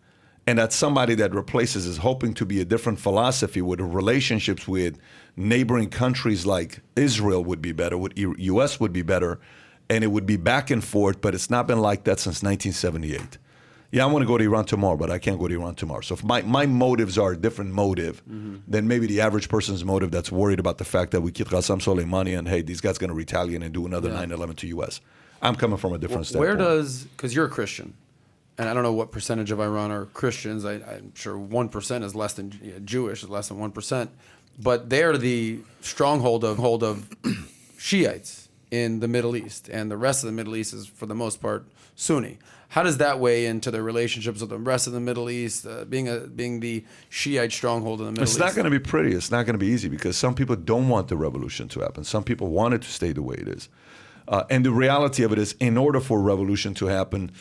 And that somebody that replaces is hoping to be a different philosophy where the relationships with neighboring countries like Israel would be better, with U.S. would be better, and it would be back and forth, but it's not been like that since 1978. Yeah, I want to go to Iran tomorrow, but I can't go to Iran tomorrow. So if my motives are a different motive than maybe the average person's motive that's worried about the fact that we killed Qasem Soleimani and, hey, these guys going to retaliate and do another 9/11 to U.S. I'm coming from a different standpoint. Because you're a Christian, and I don't know what percentage of Iran are Christians. I'm sure 1% is less than Jewish, is less than 1%. But they're the stronghold of Shiites in the Middle East, and the rest of the Middle East is, for the most part, Sunni. How does that weigh into the relationships with the rest of the Middle East, being the Shiite stronghold in the Middle East? It's not going to be pretty. It's not going to be easy because some people don't want the revolution to happen. Some people want it to stay the way it is. And the reality of it is, in order for a revolution to happen,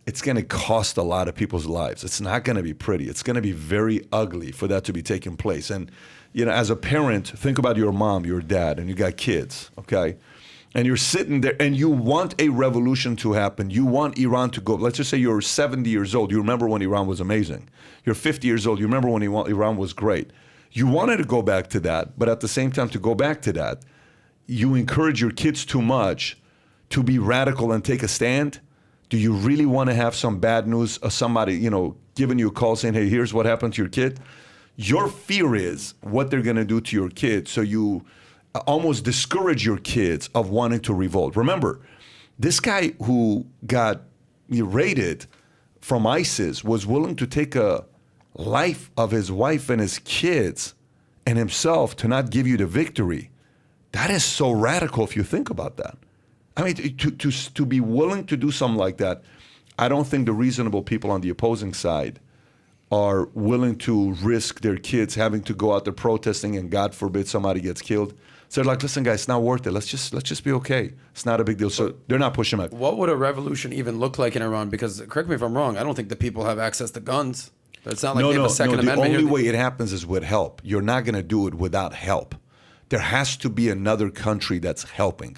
it's going to cost a lot of people's lives. It's not going to be pretty. It's going to be very ugly for that to be taking place. And, as a parent, think about your mom, your dad, and you got kids, okay? And you're sitting there and you want a revolution to happen. You want Iran to go. Let's just say you're 70 years old. You remember when Iran was amazing. You're 50 years old. You remember when Iran was great. You wanted to go back to that, but at the same time, to go back to that, you encourage your kids too much to be radical and take a stand. Do you really want to have some bad news of somebody, giving you a call saying, hey, here's what happened to your kid? Your fear is what they're going to do to your kid. So you almost discourage your kids of wanting to revolt. Remember, this guy who got raided from ISIS was willing to take a life of his wife and his kids and himself to not give you the victory. That is so radical if you think about that. I mean, to be willing to do something like that, I don't think the reasonable people on the opposing side are willing to risk their kids having to go out there protesting and God forbid somebody gets killed. So they're like, listen, guys, it's not worth it. Let's just be okay. It's not a big deal. So they're not pushing back. What would a revolution even look like in Iran? Because, correct me if I'm wrong, I don't think the people have access to guns. It's not like they have a Second Amendment. The only way it happens is with help. You're not going to do it without help. There has to be another country that's helping.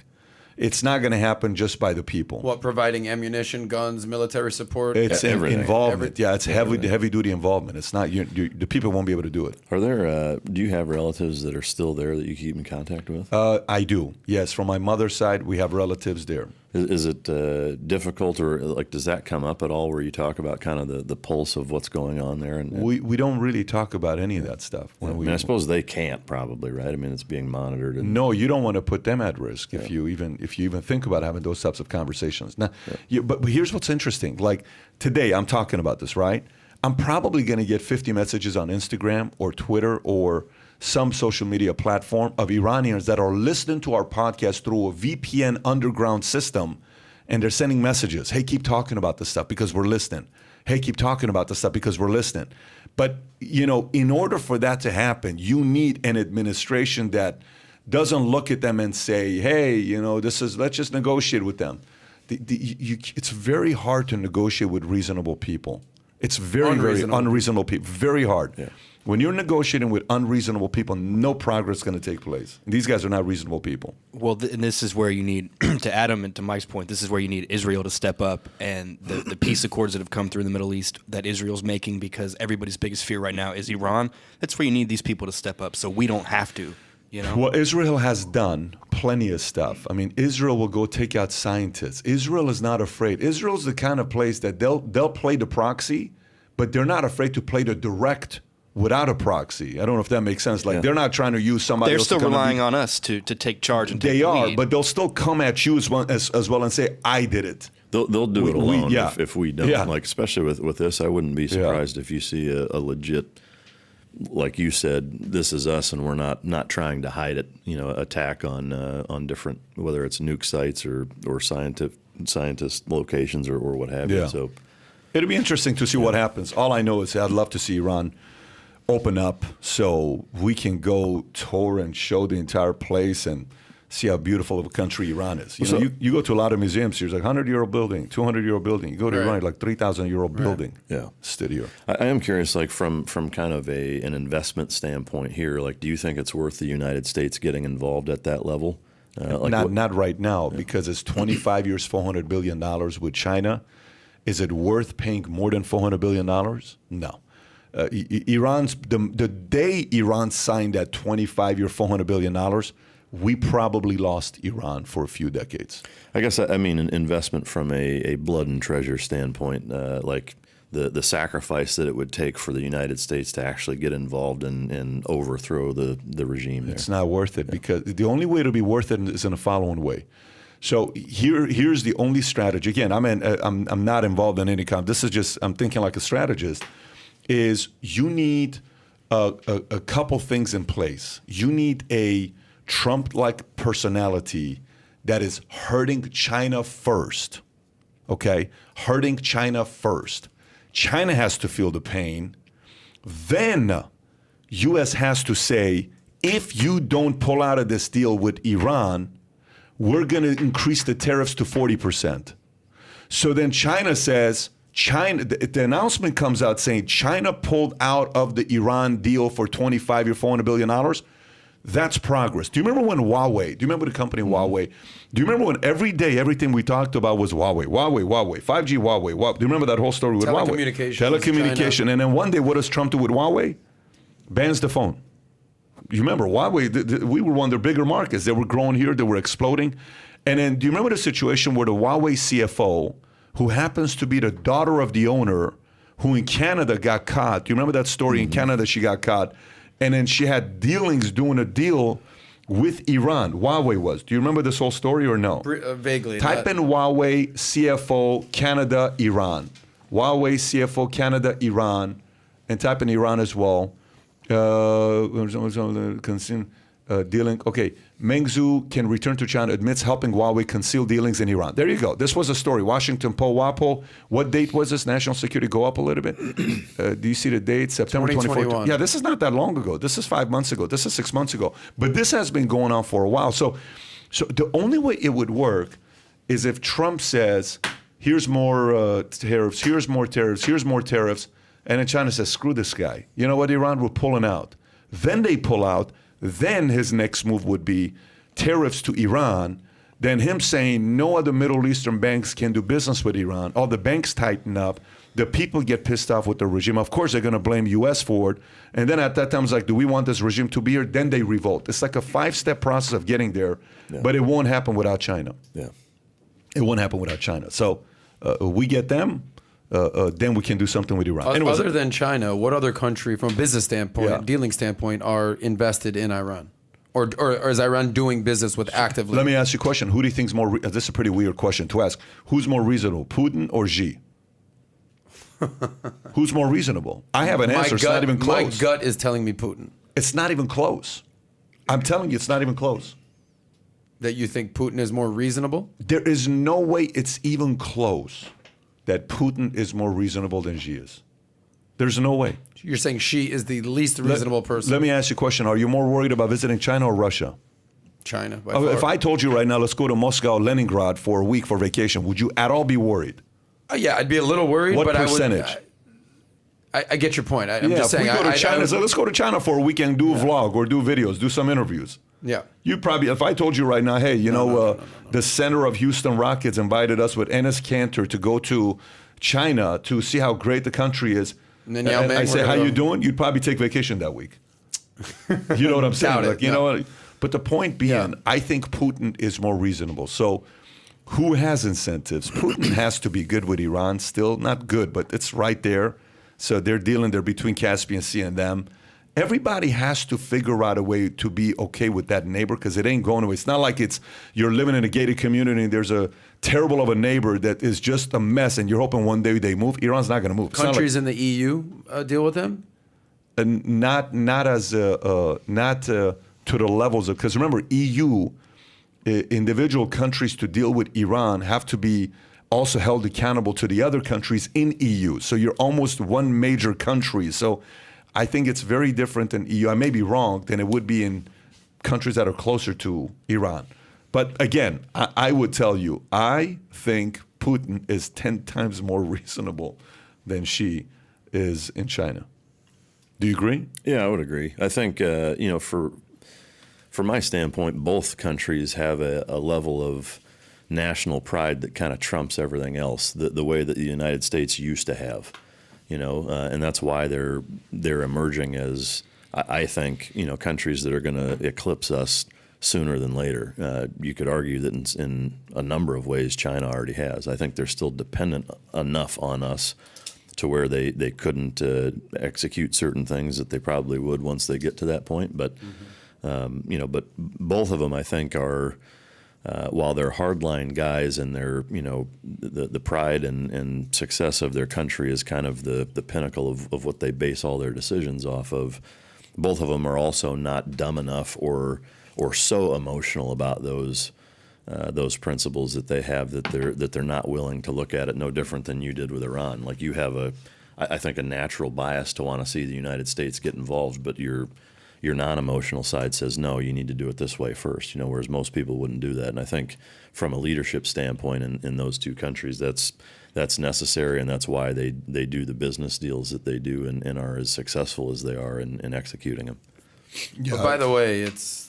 It's not going to happen just by the people. What, providing ammunition, guns, military support? It's involvement. Yeah, it's heavy duty involvement. It's not the people won't be able to do it. Are there? Do you have relatives that are still there that you keep in contact with? I do. Yes, from my mother's side, we have relatives there. Is it difficult, or does that come up at all, where you talk about kind of the pulse of what's going on there? And we don't really talk about any of that stuff. I suppose they can't probably, right? I mean, it's being monitored. No, you don't want to put them at risk if you even think about having those types of conversations. Now, but here's what's interesting. Like today, I'm talking about this, right? I'm probably going to get 50 messages on Instagram or Twitter or some social media platform of Iranians that are listening to our podcast through a VPN underground system, and they're sending messages. Hey, keep talking about this stuff because we're listening. Hey, keep talking about this stuff because we're listening. But, in order for that to happen, you need an administration that doesn't look at them and say, hey, let's just negotiate with them. It's very hard to negotiate with reasonable people. It's very unreasonable people. Very hard. Yeah. When you're negotiating with unreasonable people, no progress is going to take place. And these guys are not reasonable people. Well, and this is where you need, to Adam and to Mike's point, this is where you need Israel to step up, and the peace accords that have come through in the Middle East that Israel's making, because everybody's biggest fear right now is Iran. That's where you need these people to step up so we don't have to. Well, Israel has done plenty of stuff. I mean, Israel will go take out scientists. Israel is not afraid. Israel's the kind of place that they'll play the proxy, but they're not afraid to play the direct without a proxy. I don't know if that makes sense. They're not trying to use somebody else. They're still relying on us to take charge and take the lead. They are, but they'll still come at you as well and say, I did it. They'll do it alone if we don't. Yeah. Especially with this, I wouldn't be surprised if you see a legit, like you said, this is us, and we're not trying to hide it. Attack on different, whether it's nuke sites or scientist locations or what have you. So it'll be interesting to see what happens. All I know is I'd love to see Iran open up so we can go tour and show the entire place and see how beautiful of a country Iran is. You go to a lot of museums, there's like 100-year-old building, 200-year-old building. You go to Iran, like 3,000-year-old building. Yeah. Still here. I am curious, like from kind of an investment standpoint here, like do you think it's worth the United States getting involved at that level? Not right now, because it's 25 years, $400 billion with China. Is it worth paying more than $400 billion? No. The day Iran signed that 25-year, $400 billion, we probably lost Iran for a few decades. I guess I mean an investment from a blood and treasure standpoint, like the sacrifice that it would take for the United States to actually get involved and overthrow the regime there. It's not worth it, because the only way to be worth it is in the following way. So here's the only strategy. Again, I'm not involved in any kind. This is just, I'm thinking like a strategist, is you need a couple things in place. You need a Trump-like personality that is hurting China first, okay? Hurting China first. China has to feel the pain. Then U.S. has to say, if you don't pull out of this deal with Iran, we're going to increase the tariffs to 40%. So then China says, the announcement comes out saying China pulled out of the Iran deal for 25-year, $400 billion. That's progress. Do you remember when Huawei, do you remember the company Huawei? Do you remember when every day, everything we talked about was Huawei, 5G Huawei. Do you remember that whole story with Huawei? Telecommunication. China. And then one day, what does Trump do with Huawei? Bans the phone. You remember Huawei, we were one of their bigger markets. They were growing here, they were exploding. And then do you remember the situation where the Huawei CFO, who happens to be the daughter of the owner, who in Canada got caught? Do you remember that story? In Canada, she got caught. And then she had dealings doing a deal with Iran. Huawei was. Do you remember this whole story or no? Vaguely. Type in Huawei, CFO, Canada, Iran. Huawei, CFO, Canada, Iran. And type in Iran as well. Dealing. Okay. Meng Zhu can return to China, admits helping Huawei conceal dealings in Iran. There you go. This was a story. Washington Post, WAPO. What date was this? National security go up a little bit. Do you see the date? September 24th. Yeah, this is not that long ago. This is 5 months ago. This is 6 months ago. But this has been going on for a while. So the only way it would work is if Trump says, here's more tariffs, here's more tariffs, here's more tariffs. And then China says, screw this guy. You know what, Iran? We're pulling out. Then they pull out. Then his next move would be tariffs to Iran. Then him saying no other Middle Eastern banks can do business with Iran. All the banks tighten up. The people get pissed off with the regime. Of course, they're going to blame U.S. for it. And then at that time, it's like, do we want this regime to be here? Then they revolt. It's like a 5-step process of getting there. Yeah. But it won't happen without China. Yeah, it won't happen without China. So we get them. Then we can do something with Iran. Anyways, other than China, what other country, from a business standpoint, dealing standpoint, are invested in Iran? Or is Iran doing business with actively? Let me ask you a question. Who do you think is more, this is a pretty weird question to ask. Who's more reasonable, Putin or Xi? Who's more reasonable? I have an answer. It's not even close. My gut is telling me Putin. It's not even close. I'm telling you, it's not even close. That you think Putin is more reasonable? There is no way it's even close that Putin is more reasonable than Xi is. There's no way. You're saying Xi is the least reasonable person? Let me ask you a question. Are you more worried about visiting China or Russia? China. If I told you right now, let's go to Moscow, Leningrad for a week for vacation, would you at all be worried? Yeah, I'd be a little worried. What percentage? I get your point. I'm just saying. If we go to China, let's go to China for a weekend, do a vlog or do videos, do some interviews. Yeah. You probably, if I told you right now, hey, the center of Houston Rockets invited us with Enes Kanter to go to China to see how great the country is. And I say, how you doing? You'd probably take vacation that week. You know what I'm saying? Like, you know what? But the point being, I think Putin is more reasonable. So who has incentives? Putin has to be good with Iran still. Not good, but it's right there. So they're dealing there between Caspian Sea and them. Everybody has to figure out a way to be okay with that neighbor, because it ain't going away. It's not like you're living in a gated community and there's a terrible of a neighbor that is just a mess and you're hoping one day they move. Iran's not going to move. Countries in the EU deal with them? Not to the levels of, because remember, EU, individual countries to deal with Iran have to be also held accountable to the other countries in EU. So you're almost one major country. So I think it's very different in EU. I may be wrong than it would be in countries that are closer to Iran. But again, I would tell you, I think Putin is 10 times more reasonable than Xi is in China. Do you agree? Yeah, I would agree. I think, from my standpoint, both countries have a level of national pride that kind of trumps everything else, the way that the United States used to have, and that's why they're emerging as, I think, countries that are going to eclipse us sooner than later. You could argue that in a number of ways China already has. I think they're still dependent enough on us to where they couldn't execute certain things that they probably would once they get to that point. But but both of them, I think, are while they're hardline guys and they're the pride and success of their country is kind of the pinnacle of what they base all their decisions off of. Both of them are also not dumb enough or so emotional about those principles that they have that they're not willing to look at it. No different than you did with Iran. Like you have I think a natural bias to want to see the United States get involved, but your non-emotional side says no, you need to do it this way first. Whereas most people wouldn't do that. And I think from a leadership standpoint in those two countries, that's necessary, and that's why they do the business deals that they do and are as successful as they are in executing them. Yeah. But by the way, it's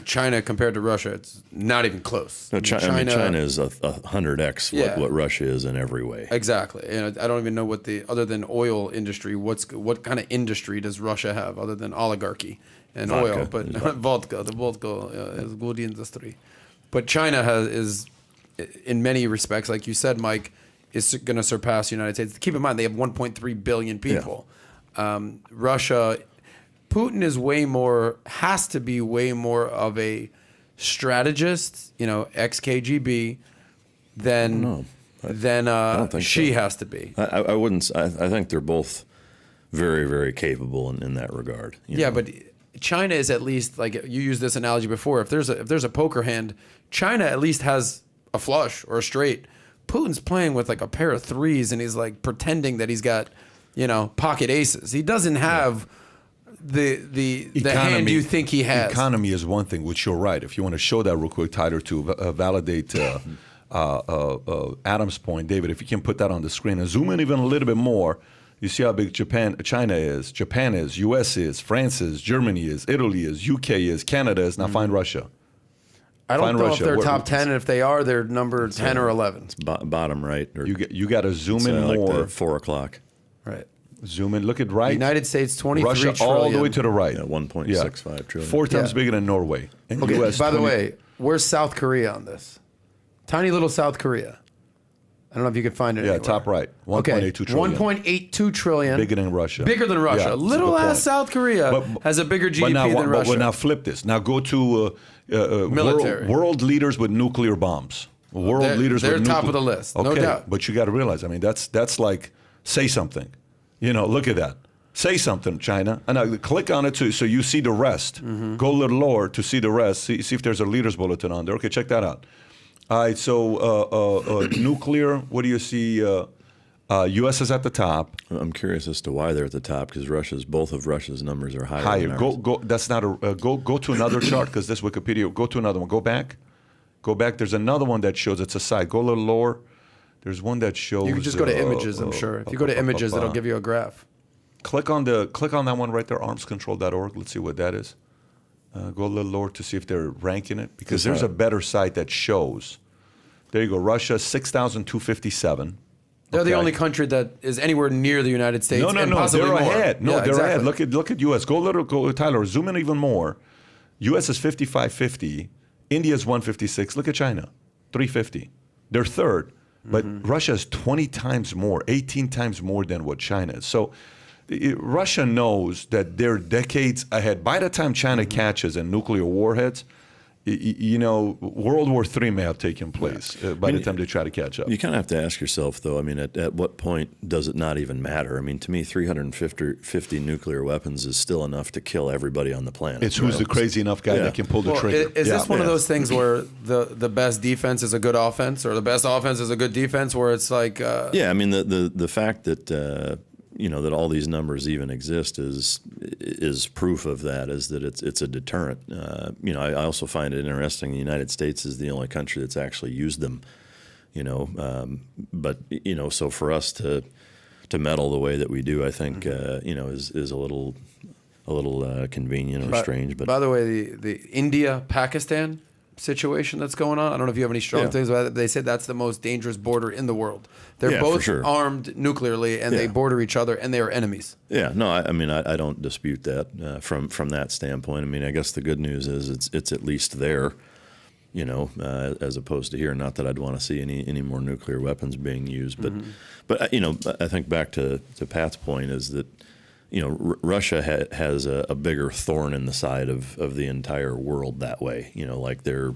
China compared to Russia, it's not even close. No, China is 100x what Russia is in every way. Exactly. And I don't even know other than oil industry, what kind of industry does Russia have other than oligarchy and vodka. Oil? But vodka, the vodka is good industry. But China is, in many respects, like you said, Mike, is going to surpass the United States. Keep in mind, they have 1.3 billion people. Yeah. Russia... Putin has to be way more of a strategist, ex-KGB, than Xi has to be. I wouldn't. I think they're both very, very capable in that regard. Yeah, but China is at least, like you used this analogy before. If there's a poker hand, China at least has a flush or a straight. Putin's playing with like a pair of threes, and he's like pretending that he's got, pocket aces. He doesn't have. The hand you think he has. Economy is one thing, which you're right. If you want to show that real quick, Tyler, to validate Adam's point, David, if you can put that on the screen and zoom in even a little bit more, you see how big China is, Japan is, U.S. is, France is, Germany is, Italy is, U.K. is, Canada is. Now find Russia. I don't know if they're top 10, and if they are, they're number 10 or 11. It's bottom right. You got to zoom in like more. 4 o'clock. Right. Zoom in. Look at right. United States, 23 Russia, trillion. all the way to the right. 1.65 trillion. 4 times bigger than Norway. And okay. US By the way, where's South Korea on this? Tiny little South Korea. I don't know if you could find it. Yeah, anywhere. top right. 1.82 trillion. 1.82 trillion. Bigger than Russia. Bigger than Russia. Yeah, little ass South Korea has a bigger GDP than Russia. But now flip this. Now go to military. World leaders with nuclear bombs. They're top of the list. Okay, no doubt. But you got to realize, that's like, say something. Look at that. Say something, China. And now click on it so you see the rest. Mm-hmm. Go a little lower to see the rest. See if there's a leaders bulletin on there. Okay, check that out. All right, so nuclear, what do you see? U.S. is at the top. I'm curious as to why they're at the top, because both of Russia's numbers are higher. Higher. Go. That's not a. Go to another chart, because this Wikipedia. Go to another one. Go back. There's another one that shows it's a side. Go a little lower. There's one that shows. You can just go to images. I'm sure. If you go to images, it'll give you a graph. Click on that one right there, armscontrol.org. Let's see what that is. Go a little lower to see if they're ranking it, because there's a better site that shows. There you go. Russia 6,257. They're the only country that is anywhere near the United States. No. They're ahead. No, they're ahead. Look at U.S. Go Tyler. Zoom in even more. U.S. is 5,550. India is 156. Look at China, 350. They're third, but Russia is 20 times more, 18 times more than what China is. So Russia knows that they're decades ahead. By the time China catches and nuclear warheads, World War III may have taken place by the time they try to catch up. You kind of have to ask yourself, though, at what point does it not even matter? To me, 350 nuclear weapons is still enough to kill everybody on the planet. It's who's the crazy enough guy that can pull the trigger. Is this one of those things where the best defense is a good offense, or the best offense is a good defense, where it's like... the fact that... that all these numbers even exist is proof of that. Is that it's a deterrent. I also find it interesting. The United States is the only country that's actually used them. But so for us to meddle the way that we do, I think is a little convenient or strange. But by the way, the India-Pakistan situation that's going on, I don't know if you have any strong things about it. They said that's the most dangerous border in the world. They're both armed nuclearly, and they border each other, and they are enemies. Yeah, no, I don't dispute that from that standpoint. I mean, I guess the good news is it's at least there, as opposed to here. Not that I'd want to see any more nuclear weapons being used, but I think back to Pat's point is that Russia has a bigger thorn in the side of the entire world that way. Like they're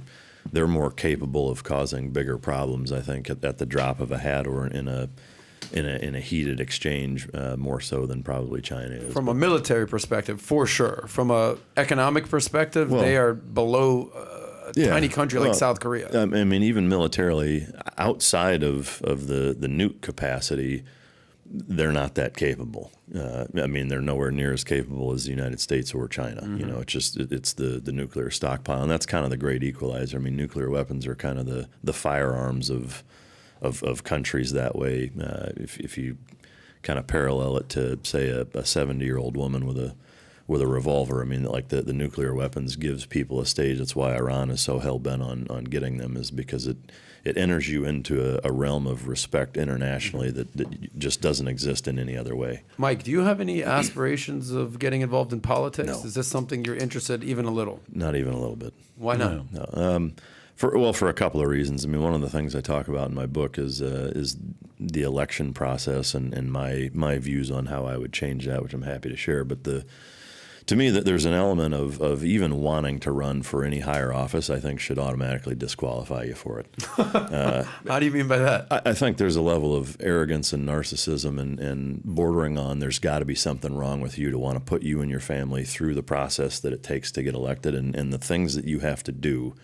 more capable of causing bigger problems, I think, at the drop of a hat or in a heated exchange, more so than probably China is. From a military perspective, for sure. From a economic perspective, they are below a tiny country like South Korea. I mean, even militarily, outside of the nuke capacity, they're not that capable. They're nowhere near as capable as the United States or China. It's the nuclear stockpile, and that's kind of the great equalizer. I mean, nuclear weapons are kind of the firearms of countries that way. If you kind of parallel it to, say, a 70-year-old woman with a revolver, I mean, like the nuclear weapons gives people a stage. That's why Iran is so hell-bent on getting them, is because it enters you into a realm of respect internationally that just doesn't exist in any other way. Mike, do you have any aspirations of getting involved in politics? No. Is this something you're interested even a little? Not even a little bit. Why not? No. For a couple of reasons. I mean, one of the things I talk about in my book is the election process and my views on how I would change that, which I'm happy to share. But to me, that there's an element of even wanting to run for any higher office, I think, should automatically disqualify you for it. How do you mean by that? I think there's a level of arrogance and narcissism and bordering on there's got to be something wrong with you to want to put you and your family through the process that it takes to get elected and the things that you have to do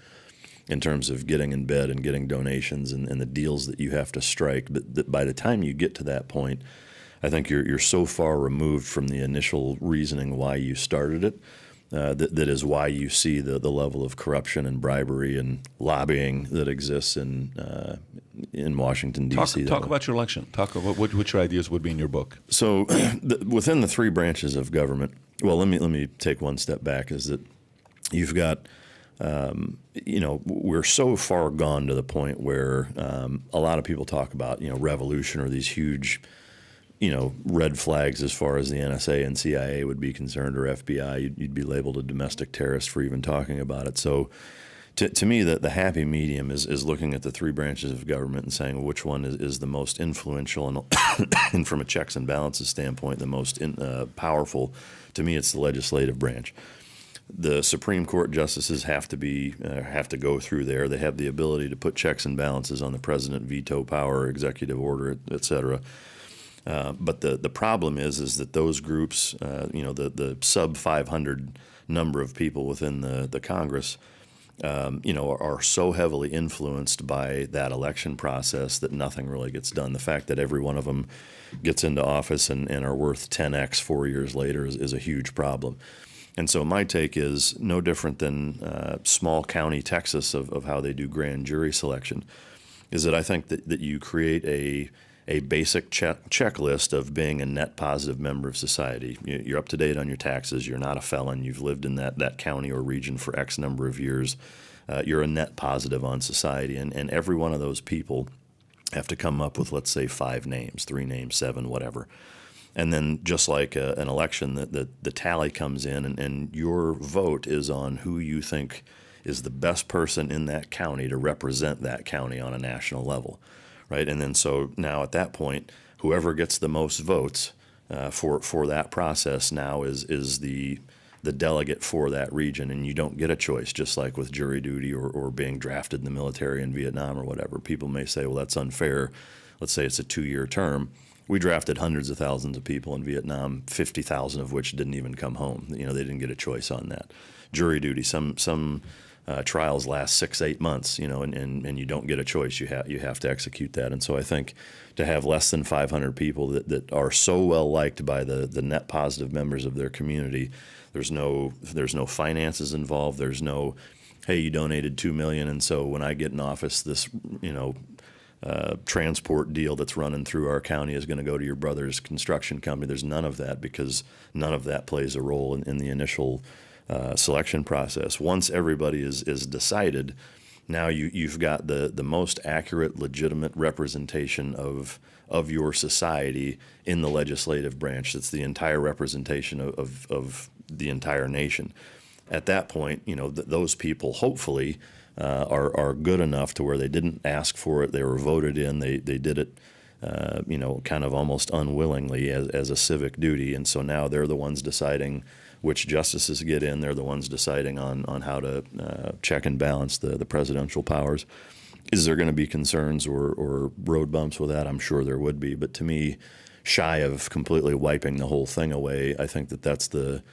in terms of getting in bed and getting donations and the deals that you have to strike. But by the time you get to that point, I think you're so far removed from the initial reasoning why you started it. That is why you see the level of corruption and bribery and lobbying that exists in Washington, D.C. Talk about your election. Talk about which your ideas would be in your book. So within the three branches of government, well, let me take one step back, is that you've got, we're so far gone to the point where a lot of people talk about, revolution or these huge red flags as far as the NSA and CIA would be concerned, or FBI. You'd be labeled a domestic terrorist for even talking about it. So to me, the happy medium is looking at the three branches of government and saying which one is the most influential and from a checks and balances standpoint, the most powerful. To me, it's the legislative branch. The Supreme Court justices have to go through there. They have the ability to put checks and balances on the president, veto power, executive order, et cetera. But the problem is that those groups, the sub 500 number of people within the Congress, are so heavily influenced by that election process that nothing really gets done. The fact that every one of them gets into office and are worth 10x 4 years later is a huge problem. And so my take is no different than small county Texas of how they do grand jury selection, is that I think that you create a basic checklist of being a net positive member of society. You're up to date on your taxes. You're not a felon. You've lived in that county or region for X number of years. You're a net positive on society. And every one of those people have to come up with, let's say, 5 names, 3 names, 7, whatever. And then just like an election, the tally comes in and your vote is on who you think is the best person in that county to represent that county on a national level. Right, and then so now at that point, whoever gets the most votes for that process now is the delegate for that region, and you don't get a choice. Just like with jury duty or being drafted in the military in Vietnam or whatever, people may say, well, that's unfair. Let's say it's a 2-year term. We drafted hundreds of thousands of people in Vietnam, 50,000 of which didn't even come home. They didn't get a choice on that. Jury duty, some trials last 6-8 months, and you don't get a choice. You have to execute that. And so I think to have less than 500 people that are so well liked by the net positive members of their community, there's no finances involved. There's no, hey, you donated $2 million, and so when I get in office, this transport deal that's running through our county is going to go to your brother's construction company. There's none of that, because none of that plays a role in the initial selection process. Once everybody is decided, now you've got the most accurate, legitimate representation of your society in the legislative branch. That's the entire representation of the entire nation. At that point, those people hopefully are good enough to where they didn't ask for it. They were voted in. They did it, kind of almost unwillingly as a civic duty. And so now they're the ones deciding which justices get in. They're the ones deciding on how to check and balance the presidential powers. Is there going to be concerns or road bumps with that? I'm sure there would be. But to me, shy of completely wiping the whole thing away, I think that's the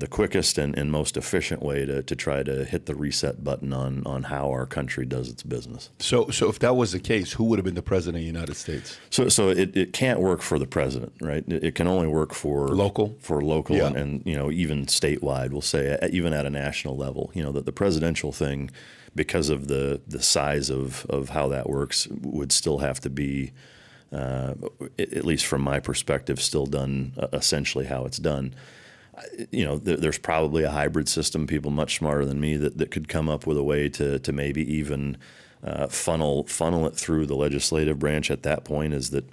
quickest and most efficient way to try to hit the reset button on how our country does its business. So if that was the case, who would have been the president of the United States? So it can't work for the president, right? It can only work for local, yeah. and even statewide. We'll say even at a national level. That the presidential thing, because of the size of how that works, would still have to be, at least from my perspective, still done essentially how it's done. There's probably a hybrid system, people much smarter than me that could come up with a way to maybe even funnel it through the legislative branch at that point, is that,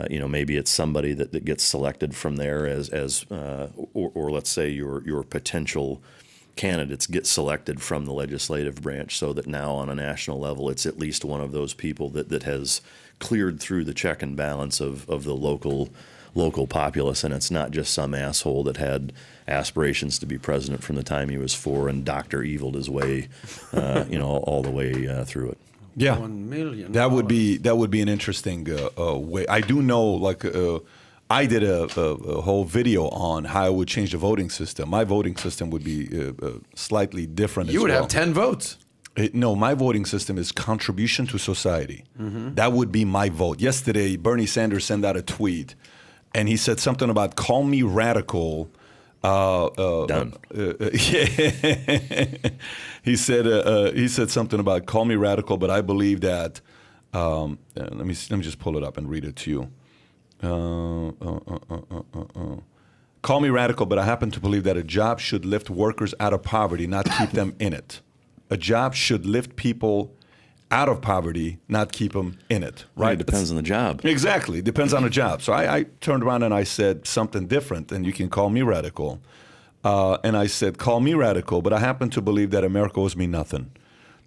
maybe it's somebody that gets selected from there or let's say your potential candidates get selected from the legislative branch, so that now on a national level, it's at least one of those people that has cleared through the check and balance of the local populace, and it's not just some asshole that had aspirations to be president from the time he was 4 and Dr. Evil'd his way, all the way through it. Yeah, $1 million. That would be an interesting way. I do know, I did a whole video on how I would change the voting system. My voting system would be slightly different. You would have 10 votes. No, my voting system is contribution to society. Mm-hmm. That would be my vote. Yesterday, Bernie Sanders sent out a tweet, and he said something about "call me radical." Done. He said something about "call me radical," but I believe that. Let me just pull it up and read it to you. Call me radical, but I happen to believe that a job should lift workers out of poverty, not keep them in it. A job should lift people out of poverty, not keep them in it. Right? It depends on the job. Exactly. Depends on the job. So I turned around and I said something different, and you can call me radical. And I said, call me radical, but I happen to believe that America owes me nothing.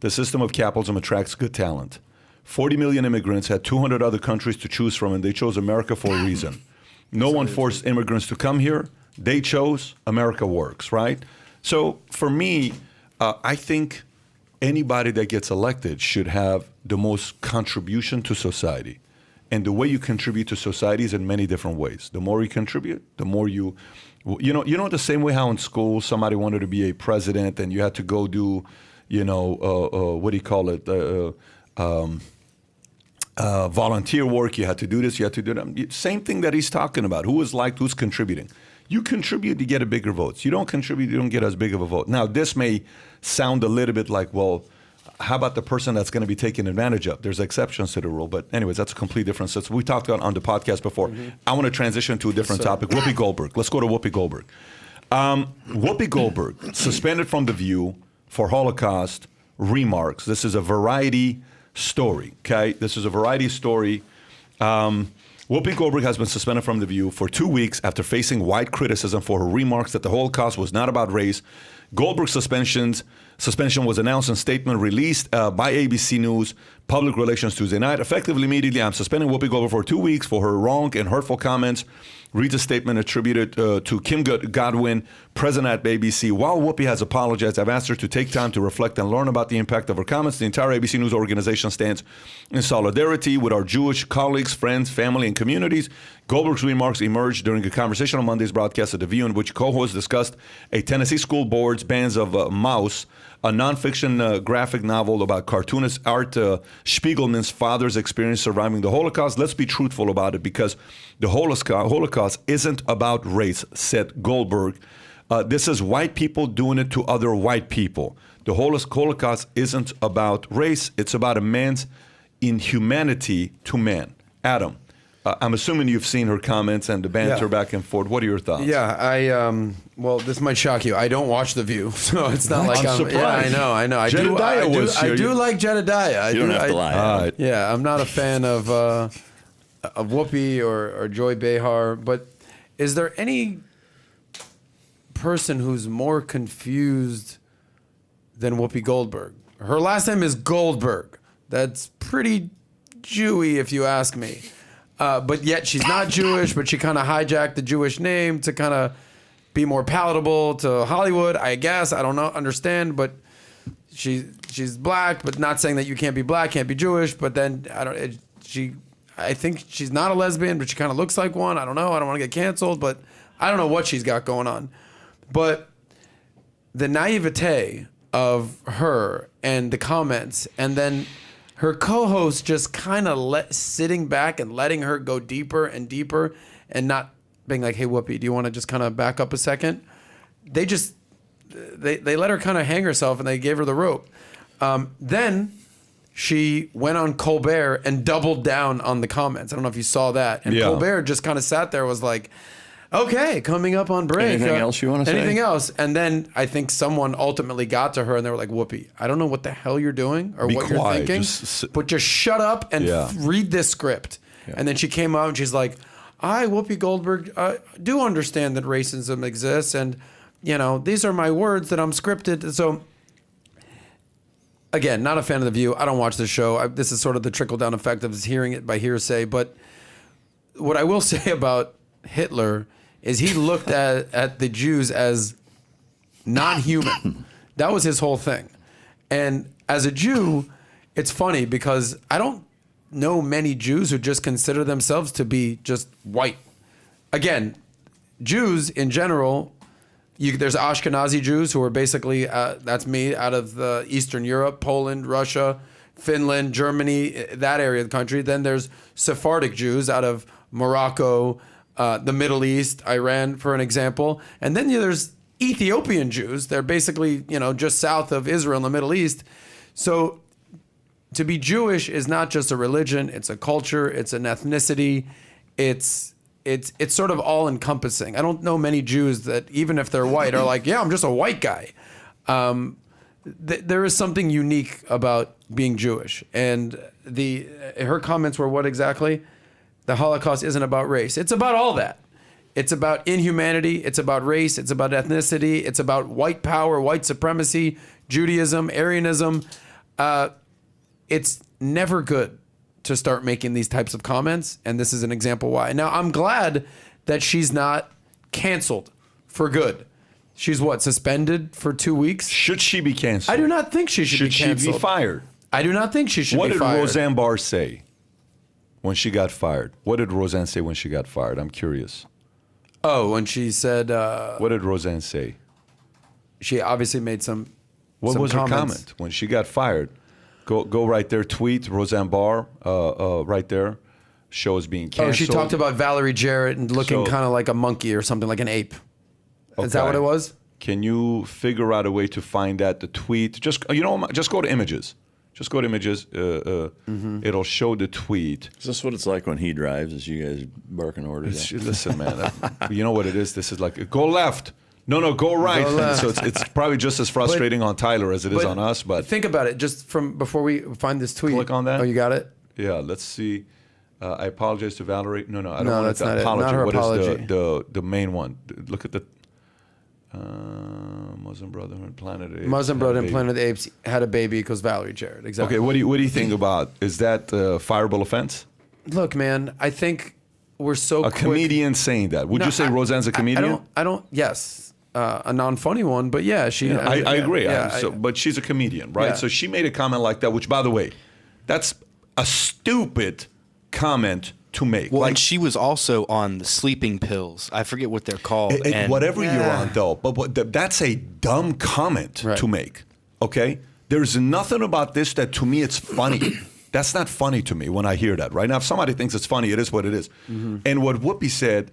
The system of capitalism attracts good talent. 40 million immigrants had 200 other countries to choose from, and they chose America for a reason. No one forced immigrants to come here. They chose. America works, right? So for me, I think anybody that gets elected should have the most contribution to society. And the way you contribute to society is in many different ways. The more you contribute, the more you know the same way how in school somebody wanted to be a president and you had to go do, what do you call it? Volunteer work. You had to do this, you had to do that. Same thing that he's talking about. Who is liked, who's contributing. You contribute, you get a bigger vote. You don't contribute, you don't get as big of a vote. Now, this may sound a little bit like, well, how about the person that's going to be taken advantage of? There's exceptions to the rule. But anyways, that's a complete different system. We talked about on the podcast before. Mm-hmm. I want to transition to a different topic. Whoopi Goldberg. Let's go to Whoopi Goldberg. Whoopi Goldberg, suspended from The View for Holocaust remarks. This is a Variety story, okay? This is a Variety story. Whoopi Goldberg has been suspended from The View for 2 weeks after facing wide criticism for her remarks that the Holocaust was not about race. Goldberg's suspension was announced in a statement released by ABC News Public Relations Tuesday night. Effectively, immediately, I'm suspending Whoopi Goldberg for 2 weeks for her wrong and hurtful comments. Reads a statement attributed to Kim Godwin, president at ABC. While Whoopi has apologized, I've asked her to take time to reflect and learn about the impact of her comments. The entire ABC News organization stands in solidarity with our Jewish colleagues, friends, family, and communities. Goldberg's remarks emerged during a conversation on Monday's broadcast at The View in which co-hosts discussed a Tennessee school board's bans of mouse a nonfiction graphic novel about cartoonist Art Spiegelman's father's experience surviving the Holocaust. Let's be truthful about it, because the Holocaust isn't about race, said Goldberg. This is white people doing it to other white people. The Holocaust isn't about race. It's about a man's inhumanity to man. Adam, I'm assuming you've seen her comments and the banter back and forth. What are your thoughts? Yeah, well, this might shock you. I don't watch The View, so it's not like I'm surprised. Yeah, I know. I do like Jedediah. You don't have to lie. Yeah, I'm not a fan of Whoopi or Joy Behar, but is there any person who's more confused than Whoopi Goldberg? Her last name is Goldberg. That's pretty Jewy, if you ask me. But yet she's not Jewish, but she kind of hijacked the Jewish name to kind of be more palatable to Hollywood, I guess. I don't know, understand, but she's black, but not saying that you can't be black, can't be Jewish. But then I think she's not a lesbian, but she kind of looks like one. I don't know. I don't want to get canceled, but I don't know what she's got going on. But the naivete of her and the comments, and then her co-host just kind of sitting back and letting her go deeper and deeper, and not being like, "Hey, Whoopi, do you want to just kind of back up a second?" They let her kind of hang herself, and they gave her the rope. Then she went on Colbert and doubled down on the comments. I don't know if you saw that. And Colbert just kind of sat there, was like, "Okay, coming up on break. Anything else you want to say?" Anything else? And then I think someone ultimately got to her, and they were like, "Whoopi, I don't know what the hell you're doing or what you're thinking, but just shut up and read this script." Yeah. And then she came out and she's like, "I, Whoopi Goldberg, do understand that racism exists, and these are my words that I'm scripted." So again, not a fan of The View. I don't watch the show. This is sort of the trickle-down effect of hearing it by hearsay. But what I will say about Hitler is he looked at the Jews as not human. That was his whole thing. And as a Jew, it's funny because I don't know many Jews who just consider themselves to be just white. Again, Jews in general, there's Ashkenazi Jews who are basically, that's me, out of Eastern Europe, Poland, Russia, Finland, Germany, that area of the country. Then there's Sephardic Jews out of Morocco, the Middle East, Iran, for an example. And then there's Ethiopian Jews. They're basically, just south of Israel in the Middle East. So to be Jewish is not just a religion, it's a culture, it's an ethnicity, it's sort of all encompassing. I don't know many Jews that, even if they're white, are like, "Yeah, I'm just a white guy." There is something unique about being Jewish. And her comments were what exactly? The Holocaust isn't about race. It's about all that. It's about inhumanity. It's about race. It's about ethnicity. It's about white power, white supremacy, Judaism, Aryanism. It's never good to start making these types of comments, and this is an example why. Now, I'm glad that she's not canceled for good. She's suspended for 2 weeks? Should she be canceled? I do not think she should be canceled. Should she be fired? I do not think she should be fired. What did Roseanne Barr say when she got fired? What did Roseanne say when she got fired? I'm curious. Oh, when she said... what did Roseanne say? She obviously made some What was comments. her comment when she got fired? Go right there, tweet Roseanne Barr, right there. Show is being canceled. Oh, she talked about Valerie Jarrett and looking kind of like a monkey or something, like an ape. Okay. Is that what it was? Can you figure out a way to find that, the tweet? Just go to images. Just go to images. It'll show the tweet. Is this what it's like when he drives? Is you guys barking orders? Listen, man. You know what it is? This is like, go left. No, go right. Go left. So it's probably just as frustrating on Tyler as it is on us. But think about it. Just before we find this tweet. Click on that. Oh, you got it? Yeah. Let's see. I apologize to Valerie. No, I don't want that's not apology. Not her what apology. is the main one? Look at the Muslim Brotherhood, Planet Apes. Muslim Brotherhood and Planet Apes had a baby because Valerie Jarrett. Exactly. Okay. What do you think about? Is that a fireable offense? Look, man. I think we're so a comedian saying that. Would you say Roseanne's a comedian? I don't. Yes. A non-funny one, but yeah, she. Yeah, I agree. But she's a comedian, right? Yeah. So she made a comment like that, which, by the way, that's a stupid comment to make. Well, and she was also on the sleeping pills. I forget what they're called. Whatever you're on, though, but that's a dumb comment to make. Okay? There's nothing about this that to me it's funny. That's not funny to me when I hear that. Right now, if somebody thinks it's funny, it is what it is. And what Whoopi said,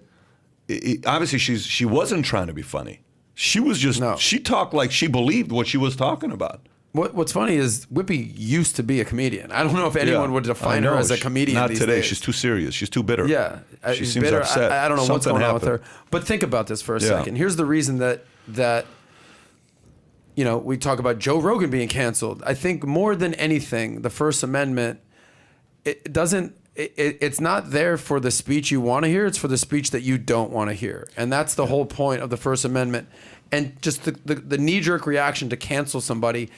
obviously she wasn't trying to be funny. She was just, she talked like she believed what she was talking about. What's funny is Whoopi used to be a comedian. I don't know if anyone would define her as a comedian. Not these today. days. She's too serious. She's too bitter. Yeah, she seems bitter. upset. I don't know what's going on with her. But think about this for a second. Here's the reason that we talk about Joe Rogan being canceled. I think more than anything, the First Amendment, it's not there for the speech you want to hear. It's for the speech that you don't want to hear, and that's the whole point of the First Amendment. And just the knee-jerk reaction to cancel somebody.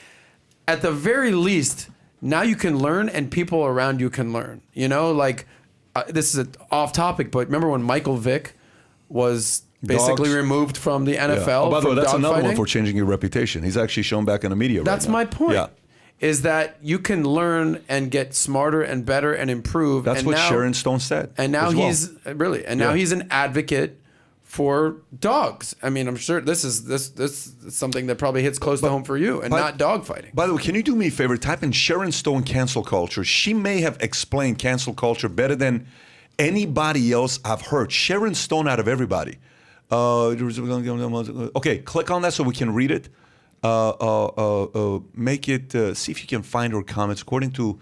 At the very least, now you can learn and people around you can learn. This is off topic, but remember when Michael Vick was basically removed from the NFL? Yeah. Oh, by the way, that's another one fighting? for changing your reputation. He's actually shown back in the media That's right now. my point. Yeah. Is that you can learn and get smarter and better and improve. That's what Sharon Stone said. And now he's an advocate for dogs. I mean, I'm sure this is something that probably hits close to home for you, and not dog fighting. By the way, can you do me a favor? Type in Sharon Stone cancel culture. She may have explained cancel culture better than anybody else I've heard. Sharon Stone out of everybody. Okay, click on that so we can read it. Make it. See if you can find her comments. According to,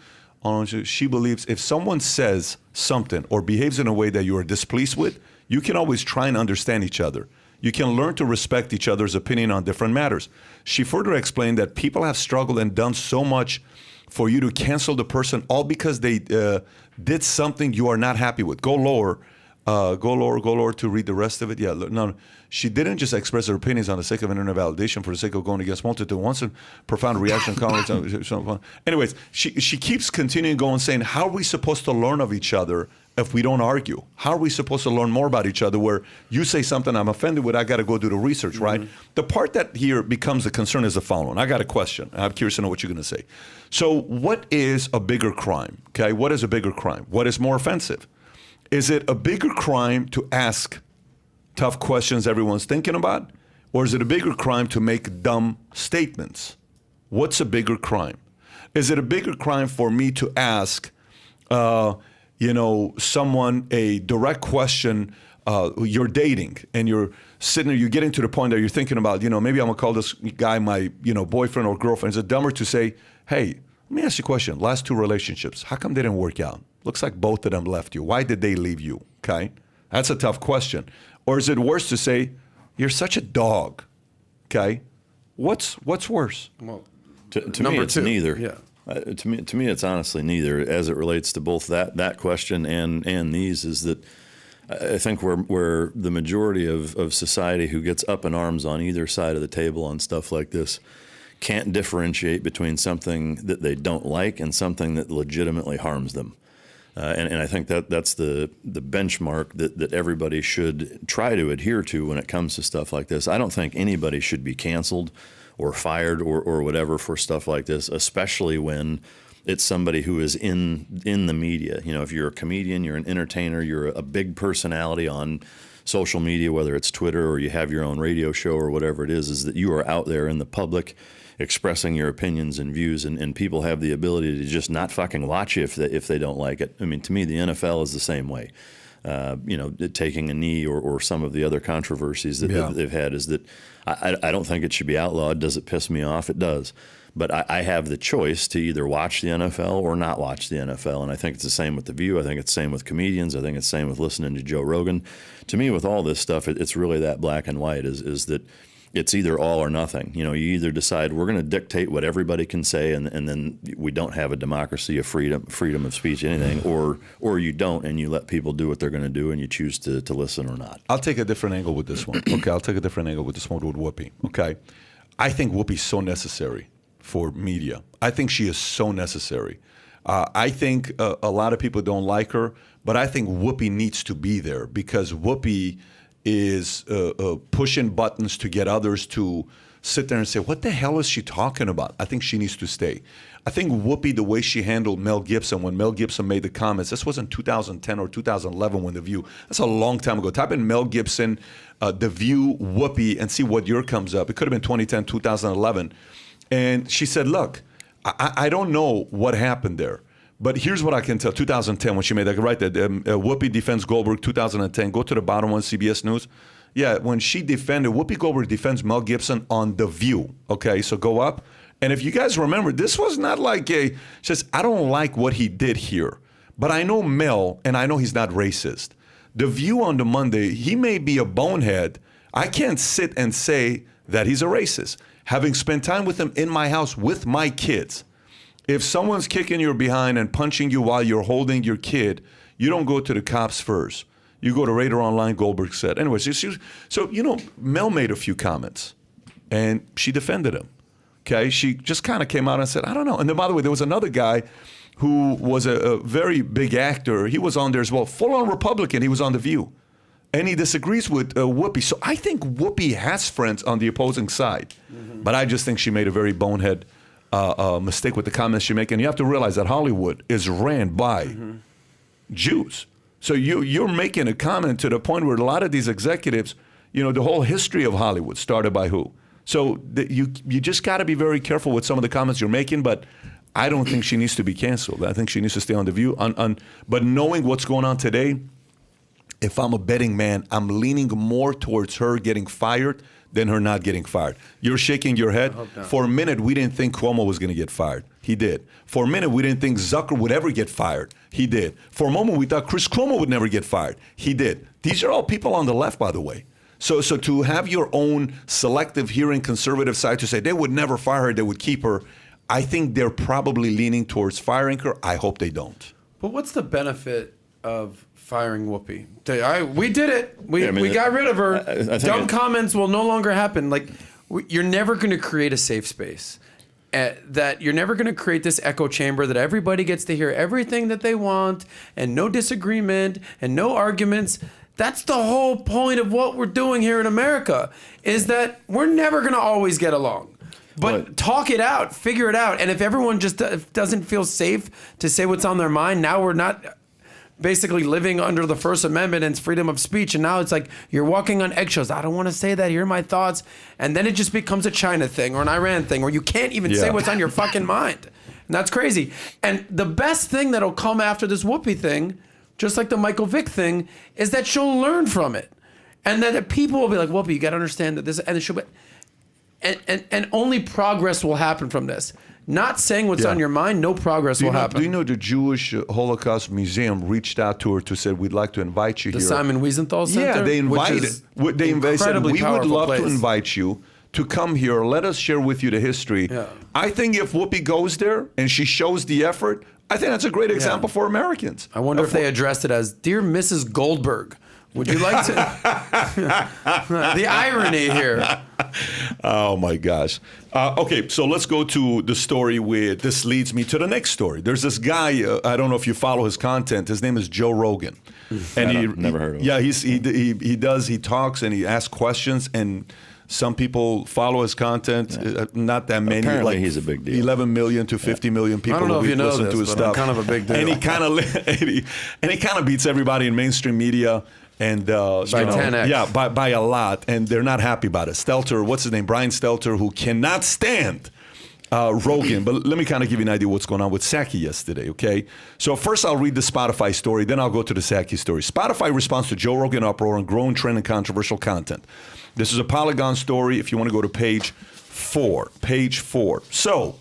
she believes if someone says something or behaves in a way that you are displeased with, you can always try and understand each other. You can learn to respect each other's opinion on different matters. She further explained that people have struggled and done so much for you to cancel the person all because they did something you are not happy with. Go lower to read the rest of it. Yeah, no, she didn't just express her opinions on the sake of internet validation for the sake of going against multitude. Once a profound reaction. Anyways, she keeps continuing going, saying, how are we supposed to learn of each other if we don't argue? How are we supposed to learn more about each other where you say something I'm offended with, I got to go do the research, right? The part that here becomes a concern is the following. I got a question. I'm curious to know what you're going to say. So what is a bigger crime? Okay, what is a bigger crime? What is more offensive? Is it a bigger crime to ask tough questions everyone's thinking about? Or is it a bigger crime to make dumb statements? What's a bigger crime? Is it a bigger crime for me to ask someone a direct question, you're dating and you're sitting there, you're getting to the point that you're thinking about, maybe I'm gonna call this guy my, boyfriend or girlfriend. Is it dumber to say, hey, let me ask you a question. Last 2 relationships, how come they didn't work out? Looks like both of them left you. Why did they leave you? Okay, that's a tough question. Or is it worse to say, you're such a dog? Okay, what's worse? Well, to me, it's neither. Yeah. To me, it's honestly neither. As it relates to both that question and these, is that I think where the majority of society who gets up in arms on either side of the table on stuff like this can't differentiate between something that they don't like and something that legitimately harms them. And I think that's the benchmark that everybody should try to adhere to when it comes to stuff like this. I don't think anybody should be canceled or fired or whatever for stuff like this, especially when it's somebody who is in the media. If you're a comedian, you're an entertainer, you're a big personality on social media, whether it's Twitter or you have your own radio show or whatever it is that you are out there in the public expressing your opinions and views, and people have the ability to just not fucking watch you if they don't like it. I mean, to me, the NFL is the same way. Taking a knee or some of the other controversies that they've had is that I don't think it should be outlawed. Does it piss me off? It does. But I have the choice to either watch the NFL or not watch the NFL. And I think it's the same with The View. I think it's the same with comedians. I think it's the same with listening to Joe Rogan. To me, with all this stuff, it's really that black and white is that it's either all or nothing. You either decide we're going to dictate what everybody can say, and then we don't have a democracy of freedom of speech, anything, or you don't, and you let people do what they're going to do, and you choose to listen or not. I'll take a different angle with this one. Okay, I'll take a different angle with this one with Whoopi. Okay, I think Whoopi's so necessary for media. I think she is so necessary. I think a lot of people don't like her, but I think Whoopi needs to be there because Whoopi is pushing buttons to get others to sit there and say, what the hell is she talking about? I think she needs to stay. I think Whoopi, the way she handled Mel Gibson, when Mel Gibson made the comments, this wasn't 2010 or 2011 when The View, that's a long time ago. Type in Mel Gibson, The View, Whoopi, and see what year comes up. It could have been 2010, 2011. And she said, look, I don't know what happened there. But here's what I can tell. 2010, when she made that, right there, Whoopi defends Goldberg, 2010. Go to the bottom one, CBS News. Yeah, when she defended, Whoopi Goldberg defends Mel Gibson on The View. Okay, so go up. And if you guys remember, this was not like she says, I don't like what he did here. But I know Mel, and I know he's not racist. The View on the Monday, he may be a bonehead. I can't sit and say that he's a racist. Having spent time with him in my house with my kids, if someone's kicking your behind and punching you while you're holding your kid, you don't go to the cops first. You go to Radar Online, Goldberg said. Anyways, so, Mel made a few comments, and she defended him. Okay, she just kind of came out and said, I don't know. And then, by the way, there was another guy who was a very big actor. He was on there as well, full-on Republican. He was on The View. And he disagrees with Whoopi. So I think Whoopi has friends on the opposing side. Mm-hmm. But I just think she made a very bonehead mistake with the comments she made. And you have to realize that Hollywood is ran by Jews. So you're making a comment to the point where a lot of these executives, the whole history of Hollywood started by who? So you just got to be very careful with some of the comments you're making. But I don't think she needs to be canceled. I think she needs to stay on The View. But knowing what's going on today, if I'm a betting man, I'm leaning more towards her getting fired than her not getting fired. You're shaking your head. For a minute, we didn't think Cuomo was going to get fired. He did. For a minute, we didn't think Zucker would ever get fired. He did. For a moment, we thought Chris Cuomo would never get fired. He did. These are all people on the left, by the way. So to have your own selective hearing conservative side to say they would never fire her, they would keep her, I think they're probably leaning towards firing her. I hope they don't. But what's the benefit of firing Whoopi? We did it. We got rid of her. Dumb comments will no longer happen. Like, you're never going to create a safe space. That you're never going to create this echo chamber that everybody gets to hear everything that they want and no disagreement and no arguments. That's the whole point of what we're doing here in America, is that we're never going to always get along. But talk it out, figure it out. And if everyone just doesn't feel safe to say what's on their mind, now we're not basically living under the First Amendment and freedom of speech. And now it's like you're walking on eggshells. I don't want to say that. Here are my thoughts. And then it just becomes a China thing or an Iran thing where you can't even say what's on your fucking mind. And that's crazy. And the best thing that'll come after this Whoopi thing, just like the Michael Vick thing, is that she'll learn from it. And then people will be like, Whoopi, you got to understand that this, and she'll be, and only progress will happen from this. Not saying what's on your mind, no progress will happen. Do you know the Jewish Holocaust Museum reached out to her to say, we'd like to invite you here. The Simon Wiesenthal Center? Yeah, they invited. They said, we would love to invite you to come here. Let us share with you the history. Yeah. I think if Whoopi goes there and she shows the effort, I think that's a great example for Americans. I wonder if they addressed it as, Dear Mrs. Goldberg, would you like to? The irony here. Oh, my gosh. Okay, so let's go to the story where this leads me to the next story. There's this guy, I don't know if you follow his content. His name is Joe Rogan. And never heard of him. Yeah, he talks and he asks questions, and some people follow his content. Not that many. Apparently, he's a big deal. 11 million to 50 million people I don't know if you know listen this, to his but stuff. I'm kind of a big deal. And he kind of beats everybody in mainstream media. And by 10x. Yeah, by a lot, and they're not happy about it. Stelter, what's his name? Brian Stelter, who cannot stand Rogan. But let me kind of give you an idea what's going on with Psaki yesterday, okay? So first I'll read the Spotify story, then I'll go to the Psaki story. Spotify responds to Joe Rogan uproar and growing trend and controversial content. This is a Polygon story if you want to go to page 4. Page 4. So,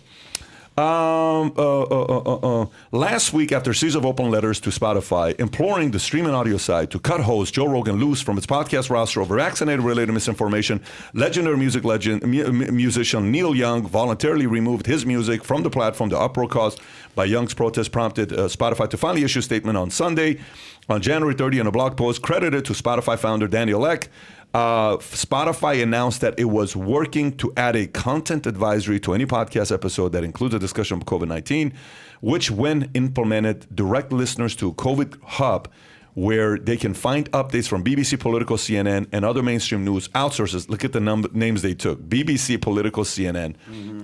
last week, after a series of open letters to Spotify imploring the streaming audio site to cut host Joe Rogan loose from its podcast roster over vaccinated-related misinformation, legendary musician Neil Young voluntarily removed his music from the platform. The uproar caused by Young's protest prompted Spotify to finally issue a statement on Sunday, on January 30, in a blog post credited to Spotify founder Daniel Ek. Spotify announced that it was working to add a content advisory to any podcast episode that includes a discussion of COVID-19, which, when implemented, direct listeners to a COVID hub where they can find updates from BBC, Political, CNN, and other mainstream news outsources. Look at the names they took. BBC, Political, CNN,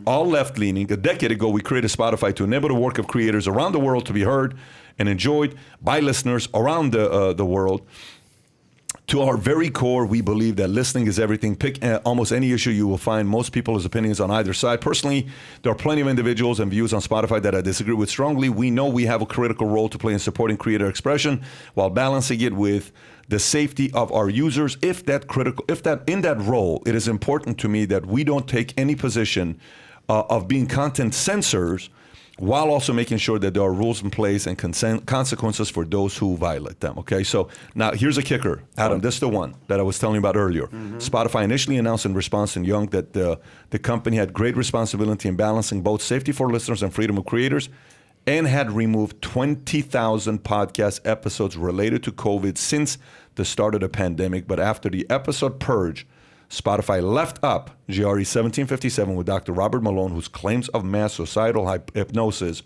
all left-leaning. A decade ago, we created Spotify to enable the work of creators around the world to be heard and enjoyed by listeners around the world. To our very core, we believe that listening is everything. Pick almost any issue, you will find most people's opinions on either side. Personally, there are plenty of individuals and views on Spotify that I disagree with strongly. We know we have a critical role to play in supporting creator expression while balancing it with the safety of our users. In that role, it is important to me that we don't take any position of being content censors, while also making sure that there are rules in place and consequences for those who violate them, okay? So now here's a kicker. Adam, this is the one that I was telling you about earlier. Spotify initially announced in response to Young that the company had great responsibility in balancing both safety for listeners and freedom of creators, and had removed 20,000 podcast episodes related to COVID since the start of the pandemic. But after the episode purge, Spotify left up GRE 1757 with Dr. Robert Malone, whose claims of mass societal hypnosis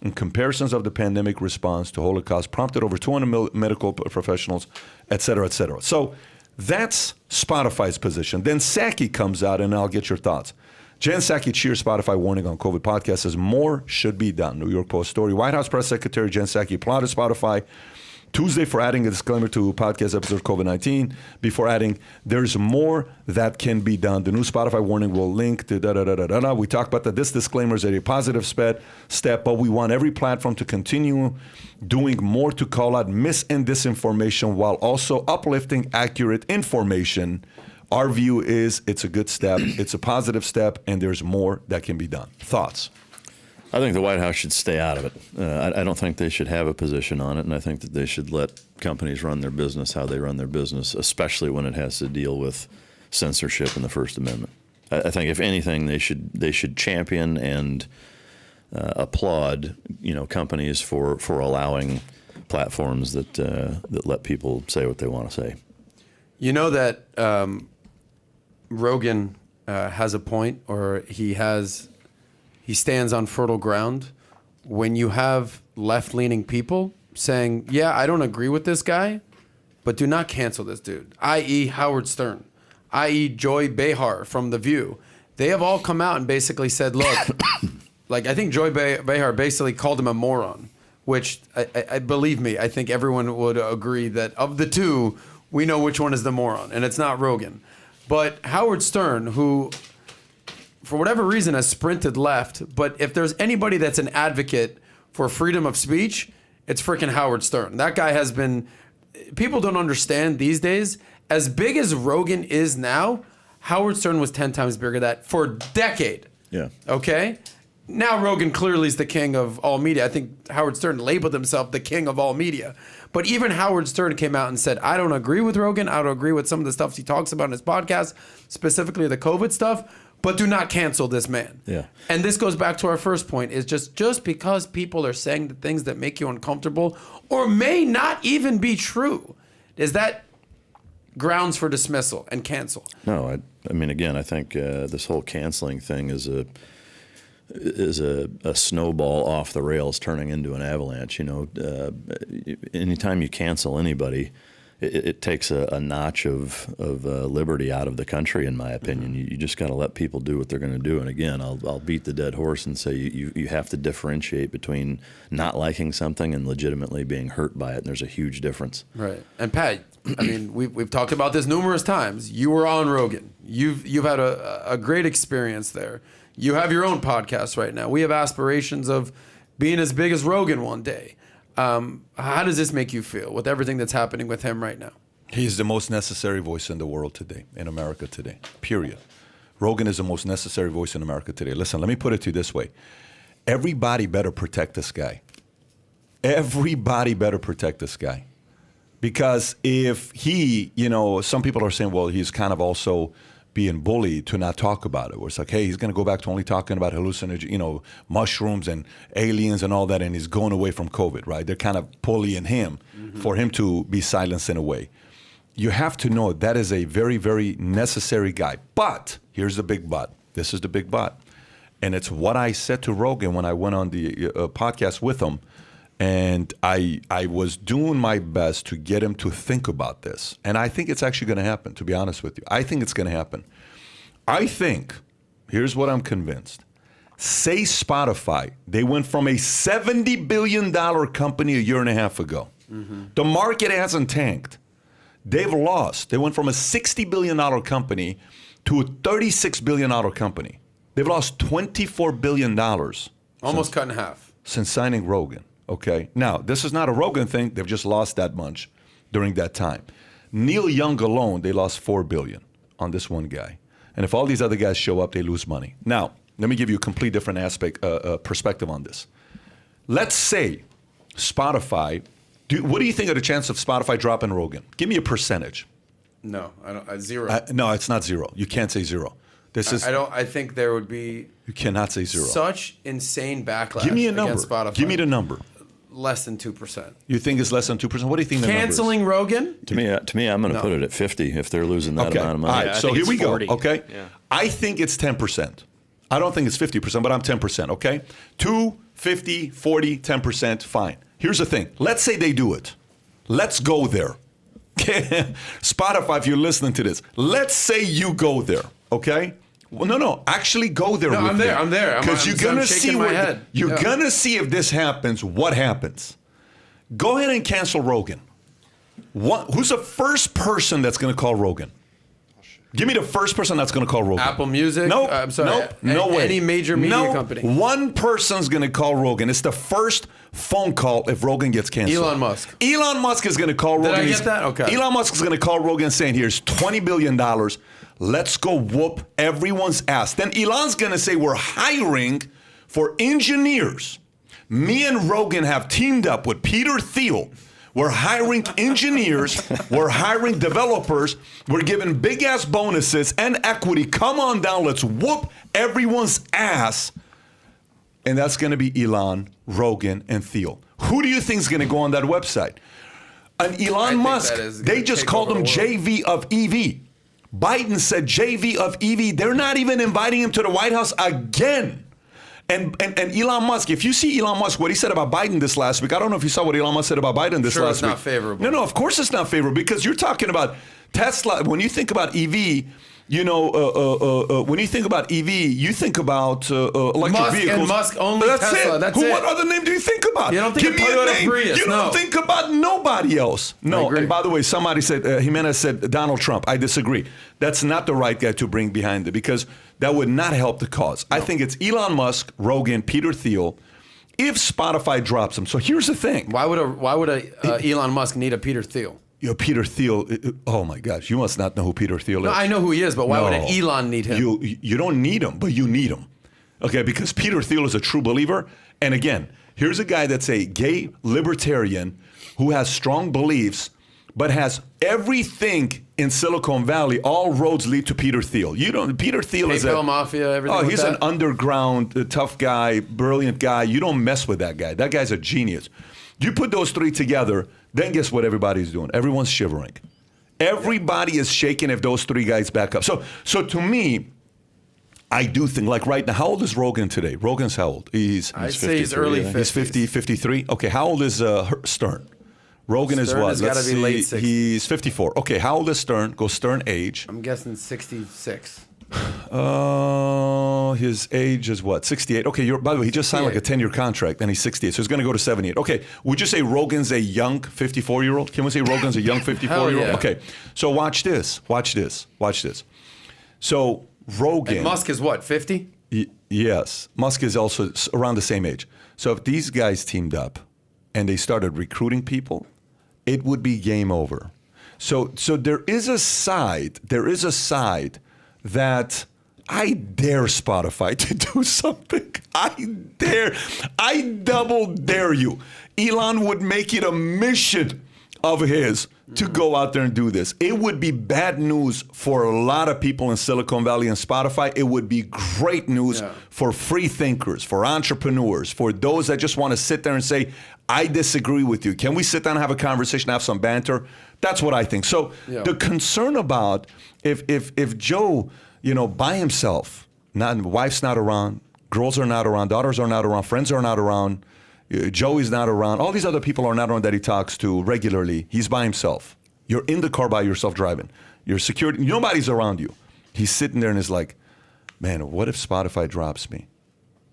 and comparisons of the pandemic response to Holocaust prompted over 200 medical professionals, et cetera, et cetera. So that's Spotify's position. Then Psaki comes out, and I'll get your thoughts. Jen Psaki cheers Spotify warning on COVID podcast, says more should be done. New York Post story. White House Press Secretary Jen Psaki applauded Spotify Tuesday for adding a disclaimer to podcast episode COVID-19 before adding, there's more that can be done. The new Spotify warning will link to da-da-da-da-da. We talked about that. This disclaimer is a positive step, but we want every platform to continue doing more to call out mis and disinformation while also uplifting accurate information. Our view is it's a good step, it's a positive step, and there's more that can be done. Thoughts? I think the White House should stay out of it. I don't think they should have a position on it, and I think that they should let companies run their business how they run their business, especially when it has to deal with censorship and the First Amendment. I think, if anything, they should champion and applaud, companies for allowing platforms that let people say what they want to say. You know that Rogan has a point, or he stands on fertile ground when you have left-leaning people saying, yeah, I don't agree with this guy, but do not cancel this dude, i.e. Howard Stern, i.e. Joy Behar from The View. They have all come out and basically said, look, like, I think Joy Behar basically called him a moron, which, I believe me, I think everyone would agree that of the two, we know which one is the moron, and it's not Rogan. But Howard Stern, who, for whatever reason, has sprinted left, but if there's anybody that's an advocate for freedom of speech, it's freaking Howard Stern. That guy has been, people don't understand these days, as big as Rogan is now, Howard Stern was 10 times bigger than that for a decade. Yeah. Okay? Now Rogan clearly is the king of all media. I think Howard Stern labeled himself the king of all media. But even Howard Stern came out and said, I don't agree with Rogan. I don't agree with some of the stuff he talks about in his podcast, specifically the COVID stuff, but do not cancel this man. Yeah. And this goes back to our first point, is just because people are saying the things that make you uncomfortable or may not even be true, is that grounds for dismissal and cancel? No, I mean, again, I think this whole canceling thing is a snowball off the rails turning into an avalanche. Anytime you cancel anybody, it takes a notch of liberty out of the country, in my opinion. You just got to let people do what they're going to do. And again, I'll beat the dead horse and say you have to differentiate between not liking something and legitimately being hurt by it. And there's a huge difference. Right. And Pat, I mean, we've talked about this numerous times. You were on Rogan. You've had a great experience there. You have your own podcast right now. We have aspirations of being as big as Rogan one day. How does this make you feel with everything that's happening with him right now? He's the most necessary voice in the world today, in America today, period. Rogan is the most necessary voice in America today. Listen, let me put it to you this way. Everybody better protect this guy. Everybody better protect this guy. Because if he, some people are saying, well, he's kind of also being bullied to not talk about it. Where it's like, hey, he's going to go back to only talking about hallucinogens, mushrooms and aliens and all that, and he's going away from COVID, right? They're kind of bullying him for him to be silenced in a way. You have to know that is a very, very necessary guy. But here's the big but. This is the big but. And it's what I said to Rogan when I went on the podcast with him. And I was doing my best to get him to think about this. And I think it's actually going to happen, to be honest with you. I think it's going to happen. I think, here's what I'm convinced. Say Spotify, they went from a $70 billion company a year and a half ago. The market hasn't tanked. They've lost. They went from a $60 billion company to a $36 billion company. They've lost $24 billion. Almost cut in half. Since signing Rogan, okay? Now, this is not a Rogan thing. They've just lost that much during that time. Neil Young alone, they lost $4 billion on this one guy. And if all these other guys show up, they lose money. Now, let me give you a complete different perspective on this. Let's say Spotify, what do you think of the chance of Spotify dropping Rogan? Give me a percentage. No, I don't. Zero. No, it's not zero. You can't say zero. I think there would be. You cannot say zero. Such insane backlash. Give me a number. Against Spotify. Give me the number. Less than 2%. You think it's less than 2%? What do you think the number is? Canceling Rogan? To me, I'm going to put it at 50 if they're losing that amount of money. All right, so here we 40. go. Okay, I think it's 10%. I don't think it's 50%, but I'm 10%. Okay, 2, 50, 40, 10%. Fine. Here's the thing. Let's say they do it. Let's go there. Spotify, if you're listening to this, let's say you go there. Okay. Well, no. Actually, go there. No, with I'm there. Because you're gonna see my head. You're gonna see if this happens. What happens? Go ahead and cancel Rogan. Who's the first person that's gonna call Rogan? Give me the first person that's gonna call Rogan. Apple Music. Nope. I'm sorry. Nope. No way. Any major media company. One person's gonna call Rogan. It's the first phone call if Rogan gets canceled. Elon Musk. Elon Musk is gonna call Rogan. Did I get that? Okay. Elon Musk is gonna call Rogan saying, "Here's $20 billion. Let's go whoop everyone's ass." Then Elon's gonna say, "We're hiring for engineers. Me and Rogan have teamed up with Peter Thiel. We're hiring engineers. We're hiring developers. We're giving big ass bonuses and equity. Come on down. Let's whoop everyone's ass." And that's going to be Elon, Rogan, and Thiel. Who do you think is going to go on that website? And Elon Musk, they just called him JV of EV. Biden said JV of EV. They're not even inviting him to the White House again. And Elon Musk, if you see Elon Musk, what he said about Biden this last week, I don't know if you saw what Elon Musk said about Biden this last week. It's not favorable. No, of course it's not favorable because you're talking about Tesla. When you think about EV, when you think about EV, you think about electric vehicles. And Musk only That's Tesla. it. That's it. What other name do you think about? You don't think of Toyota Prius. You don't think about nobody else. No. And by the way, somebody said Jimenez said Donald Trump. I disagree. That's not the right guy to bring behind it because that would not help the cause. No. I think it's Elon Musk, Rogan, Peter Thiel. If Spotify drops them, so here's the thing. Why would Elon Musk need a Peter Thiel? Peter Thiel, oh my gosh, you must not know who Peter Thiel is. No, I know who he is, but why would Elon need him? You don't need him, but you need him. Okay, because Peter Thiel is a true believer. And again, here's a guy that's a gay libertarian who has strong beliefs, but has everything in Silicon Valley. All roads lead to Peter Thiel. Peter Thiel is PayPal Mafia, everything. Oh, he's an underground, tough guy, brilliant guy. You don't mess with that guy. That guy's a genius. You put those three together, then guess what everybody's doing? Everyone's shivering. Everybody is shaking if those three guys back up. So to me, I do think, like right now, how old is Rogan today? Rogan's how old? I'd say he's early 50s. He's 50, 53? Okay, how old is Stern? Rogan is what? Stern has got to be late 60s. He's 54. Okay, how old is Stern? Go Stern age. I'm guessing 66. His age is what? 68. Okay, by the way, he just signed like a 10-year contract and he's 68, so he's going to go to 78. Okay, would you say Rogan's a young 54-year-old? Can we say Rogan's a young 54-year-old? Yeah. Okay, so watch this. So Rogan. And Musk is what, 50? Yes, Musk is also around the same age. So if these guys teamed up and they started recruiting people, it would be game over. So there is a side that I dare Spotify to do something. I double dare you. Elon would make it a mission of his to go out there and do this. It would be bad news for a lot of people in Silicon Valley and Spotify. It would be great news for free thinkers, for entrepreneurs, for those that just want to sit there and say, I disagree with you. Can we sit down and have a conversation, have some banter? That's what I think. So the concern about if Joe, by himself, wife's not around, girls are not around, daughters are not around, friends are not around, Joey's not around, all these other people are not around that he talks to regularly. He's by himself. You're in the car by yourself driving. You're secured. Nobody's around you. He's sitting there and is like, man, what if Spotify drops me?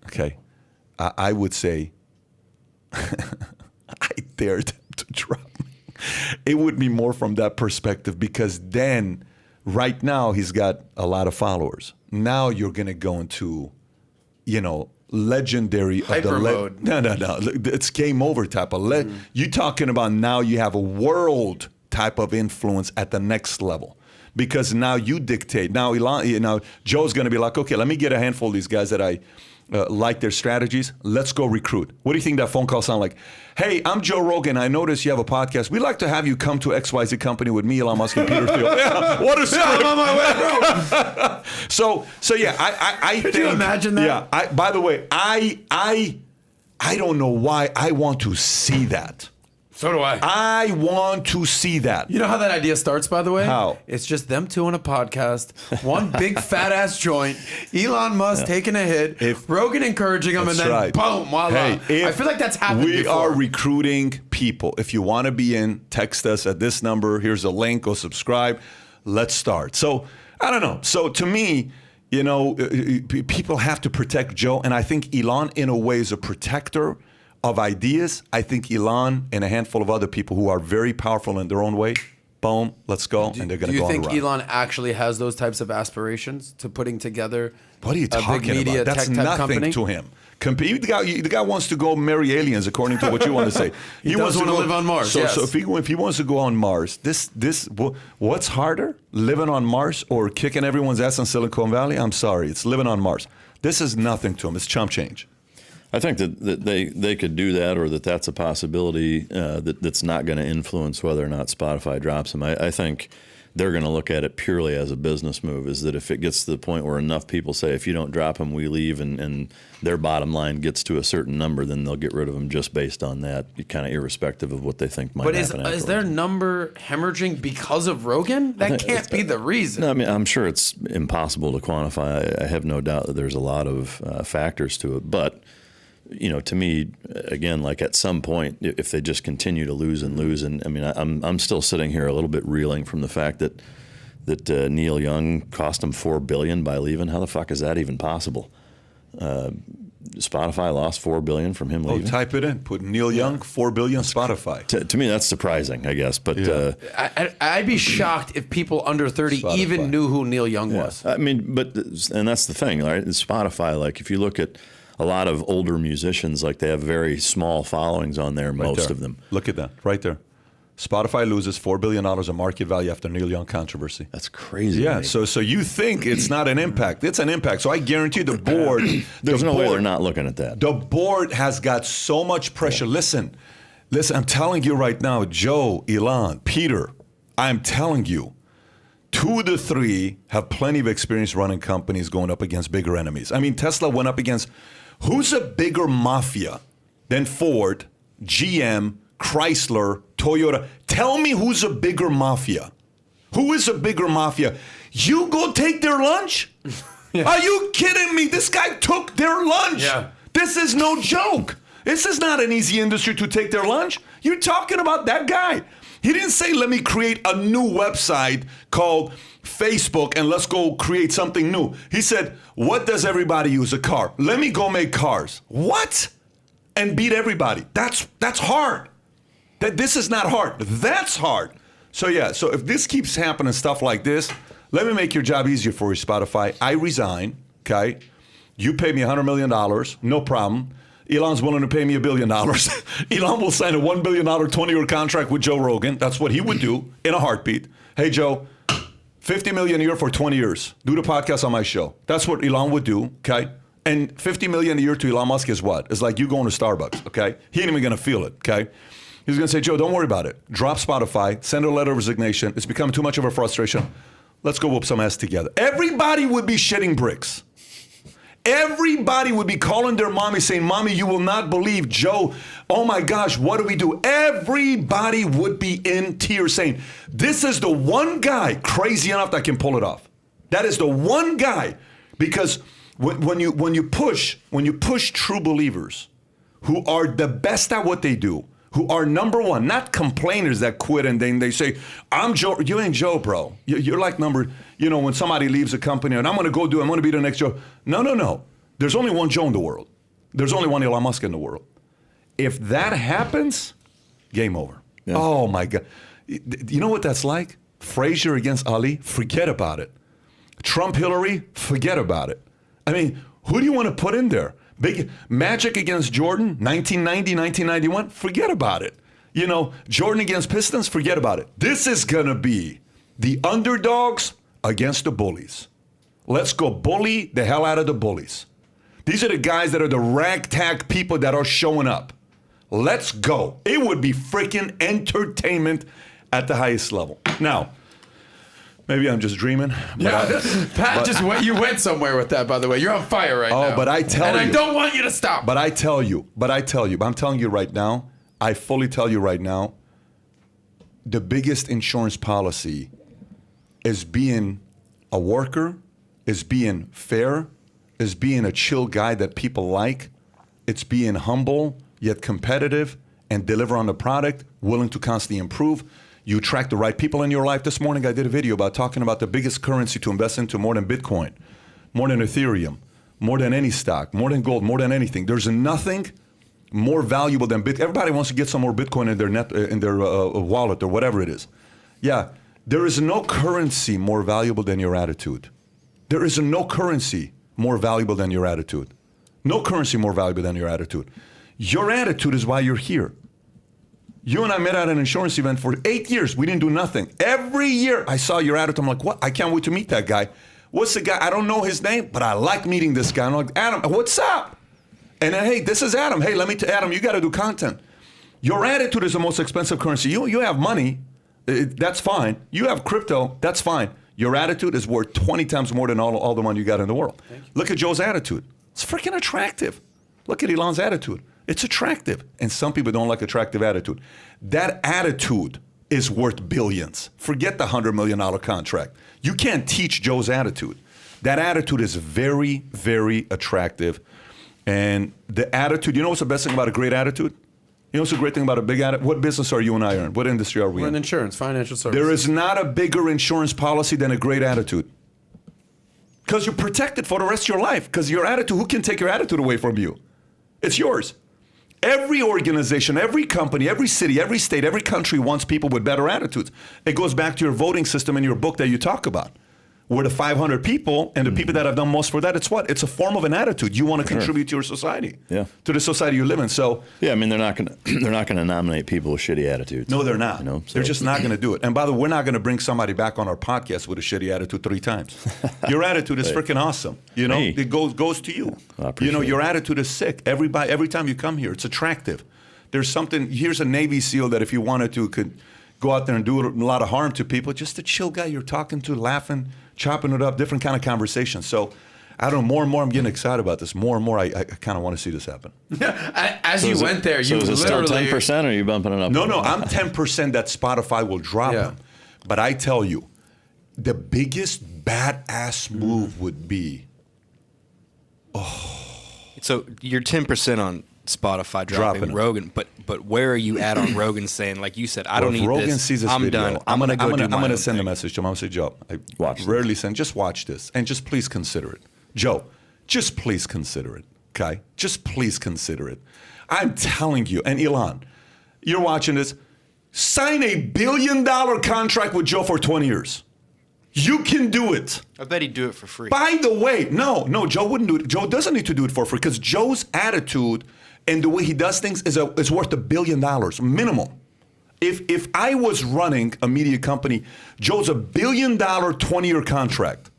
Okay. I would say, I dare them to drop me. it would be more from that perspective, because then right now he's got a lot of followers. Now you're going to go into, legendary hyper mode. No. It's game over type of You're talking about now you have a world type of influence at the next level, because now you dictate. Now Elon, Joe's going to be like, okay, let me get a handful of these guys that I like their strategies. Let's go recruit. What do you think that phone call sound like? Hey, I'm Joe Rogan. I noticed you have a podcast. We'd like to have you come to XYZ company with me, Elon Musk, and Peter Thiel. Yeah, what a script. I'm on my way, bro. So yeah, I Could think. you imagine that? Yeah. By the way, I don't know why I want to see that. So do I. I want to see that. You know how that idea starts, by the way? How? It's just them two on a podcast, one big fat ass joint, Elon Musk taking a hit, Rogan encouraging him, and then boom, voila. Hey, I feel like that's happened we before. are recruiting people. If you want to be in, text us at this number. Here's a link. Go subscribe. Let's start. So, I don't know. So, to me, people have to protect Joe. And I think Elon, in a way, is a protector of ideas. I think Elon and a handful of other people who are very powerful in their own way, boom, let's go, and they're going to go on Do the you think Elon actually has those types of aspirations to putting together What are you talking a big media about? That's tech type nothing company? to him. The guy wants to go marry aliens, according to what you want to say. He does want to live on Mars, So, yes. so if he wants to go on Mars, what's harder, living on Mars or kicking everyone's ass in Silicon Valley? I'm sorry, it's living on Mars. This is nothing to him. It's chump change. I think that they could do that, or that's a possibility that's not going to influence whether or not Spotify drops them. I think they're going to look at it purely as a business move, is that if it gets to the point where enough people say, if you don't drop them, we leave, and their bottom line gets to a certain number, then they'll get rid of them just based on that, kind of irrespective of what they think might happen. But is their number hemorrhaging because of Rogan? That can't be the reason. No, I mean, I'm sure it's impossible to quantify. I have no doubt that there's a lot of factors to it, but to me, again, like at some point, if they just continue to lose, and I mean, I'm still sitting here a little bit reeling from the fact that Neil Young cost him $4 billion by leaving. How the fuck is that even possible? Spotify lost $4 billion from him leaving. Type it in. Put Neil Young, $4 billion Spotify. To me, that's surprising, I guess. But I'd be shocked if people under 30 Spotify. even knew who Neil Young was. I mean, and that's the thing, right? It's Spotify. Like, if you look at a lot of older musicians, like, they have very small followings on there, most of them. Look at that, right there. Spotify loses $4 billion in market value after Neil Young controversy. That's crazy. Yeah, so you think it's not an impact. It's an impact. So I guarantee the board... There's no way they're not looking at that. The board has got so much pressure. Listen, I'm telling you right now, Joe, Elon, Peter, I'm telling you, 2 to 3 have plenty of experience running companies going up against bigger enemies. I mean, Tesla went up against... Who's a bigger mafia than Ford, GM, Chrysler, Toyota? Tell me who's a bigger mafia. Who is a bigger mafia? You go take their lunch? Yeah. Are you kidding me? This guy took their lunch. Yeah. This is no joke. This is not an easy industry to take their lunch. You're talking about that guy. He didn't say, let me create a new website called Facebook and let's go create something new. He said, what does everybody use? A car. Let me go make cars. What? And beat everybody. That's hard. This is not hard. That's hard. So yeah, so if this keeps happening, stuff like this, let me make your job easier for you, Spotify. I resign, okay? You pay me $100 million, no problem. Elon's willing to pay me $1 billion. Elon will sign a $1 billion 20-year contract with Joe Rogan. That's what he would do in a heartbeat. Hey, Joe, $50 million a year for 20 years. Do the podcast on my show. That's what Elon would do, okay? And $50 million a year to Elon Musk is what? It's like you going to Starbucks, okay? He ain't even going to feel it, okay? He's going to say, Joe, don't worry about it. Drop Spotify. Send a letter of resignation. It's become too much of a frustration. Let's go whoop some ass together. Everybody would be shitting bricks. Everybody would be calling their mommy saying, Mommy, you will not believe Joe. Oh my gosh, what do we do? Everybody would be in tears saying, this is the one guy crazy enough that can pull it off. That is the one guy. Because when you push true believers who are the best at what they do, who are number one, not complainers that quit and then they say, I'm Joe. You ain't Joe, bro. You're like when somebody leaves a company and I'm going to be the next Joe. No. There's only one Joe in the world. There's only one Elon Musk in the world. If that happens, game over. Yeah. Oh my God. You know what that's like? Frazier against Ali, forget about it. Trump, Hillary, forget about it. I mean, who do you want to put in there? Big Magic against Jordan, 1990, 1991, forget about it. You know, Jordan against Pistons, forget about it. This is going to be the underdogs against the bullies. Let's go bully the hell out of the bullies. These are the guys that are the ragtag people that are showing up. Let's go. It would be freaking entertainment at the highest level. Now, maybe I'm just dreaming. Pat, you went somewhere with that, by the way. You're on fire right now. Oh, but I tell you. And I don't want you to stop. But I'm telling you right now, I fully tell you right now, the biggest insurance policy is being a worker, is being fair, is being a chill guy that people like. It's being humble, yet competitive, and deliver on the product, willing to constantly improve. You attract the right people in your life. This morning I did a video about talking about the biggest currency to invest into more than Bitcoin, more than Ethereum, more than any stock, more than gold, more than anything. There's nothing more valuable than Bitcoin. Everybody wants to get some more Bitcoin in their wallet or whatever it is. Yeah, there is no currency more valuable than your attitude. There is no currency more valuable than your attitude. No currency more valuable than your attitude. Your attitude is why you're here. You and I met at an insurance event for 8 years. We didn't do nothing. Every year I saw your attitude. I'm like, what? I can't wait to meet that guy. What's the guy? I don't know his name, but I like meeting this guy. I'm like, Adam, what's up? And then, hey, this is Adam. Hey, let me tell Adam, you got to do content. Your attitude is the most expensive currency. You have money. That's fine. You have crypto. That's fine. Your attitude is worth 20 times more than all the money you got in the world. Look at Joe's attitude. It's freaking attractive. Look at Elon's attitude. It's attractive. And some people don't like attractive attitude. That attitude is worth billions. Forget the $100 million contract. You can't teach Joe's attitude. That attitude is very, very attractive. And the attitude, you know what's the best thing about a great attitude? You know what's the great thing about a big attitude? What business are you and I in? What industry are we in? We're in insurance, financial services. There is not a bigger insurance policy than a great attitude. Because you're protected for the rest of your life. Because your attitude, who can take your attitude away from you? It's yours. Every organization, every company, every city, every state, every country wants people with better attitudes. It goes back to your voting system in your book that you talk about. We're the 500 people, and the people that have done most for that, it's what? It's a form of an attitude. You want to contribute to your society, to the society you live in. So yeah, I mean, they're not going to nominate people with shitty attitudes. No, they're not. You know, so. They're just not going to do it. And by the way, we're not going to bring somebody back on our podcast with a shitty attitude 3 times. Your attitude is freaking awesome. You know, it goes to you. You know, your attitude is sick. Every time you come here, it's attractive. There's something. Here's a Navy SEAL that if you wanted to could go out there and do a lot of harm to people. Just a chill guy you're talking to, laughing, chopping it up, different kind of conversation. So I don't know, more and more I'm getting excited about this. More and more I kind of want to see this happen. As you went there, you literally... So is it still 10% or are you bumping it up? No, I'm 10% that Spotify will drop them. But I tell you, the biggest badass move would be... So you're 10% on Spotify dropping Rogan, but where are you at on Rogan saying, like you said, I don't need Rogan this. Sees this I'm video, done. I'm gonna send a message to him. I'm gonna say, Joe, I rarely send. Just watch this and just please consider it. Joe, just please consider it. Okay, just please consider it. I'm telling you, and Elon, you're watching this. Sign $1 billion contract with Joe for 20 years. You can do it. I bet he'd do it for free. By the way, no, Joe wouldn't do it. Joe doesn't need to do it for free because Joe's attitude and the way he does things is worth $1 billion minimum. If I was running a media company, Joe's $1 billion 20-year contract.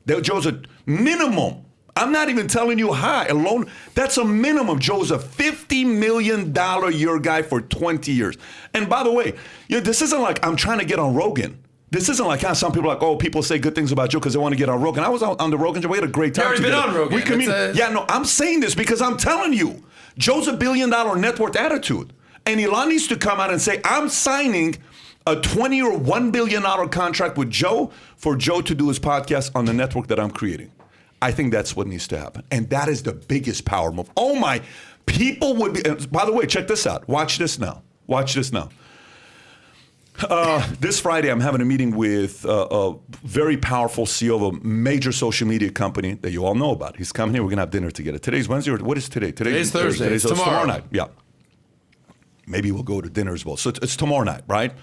Joe's a minimum. I'm not even telling you high alone. That's a minimum. Joe's a $50 million year guy for 20 years. And by the way, this isn't like I'm trying to get on Rogan. This isn't like how some people are like, oh, people say good things about Joe because they want to get on Rogan. I was on the Rogan show. We had a great time. You've already been on Rogan. Yeah, no, I'm saying this because I'm telling you, Joe's $1 billion net worth attitude. And Elon needs to come out and say, I'm signing a 20 or $1 billion contract with Joe for Joe to do his podcast on the network that I'm creating. I think that's what needs to happen. And that is the biggest power move. Oh my, people would be, by the way, check this out. Watch this now. This Friday, I'm having a meeting with a very powerful CEO of a major social media company that you all know about. He's coming here. We're going to have dinner together. Today's Wednesday. What is today? Today's Thursday. Today's tomorrow night. Yeah. Maybe we'll go to dinner as well. So it's tomorrow night, right?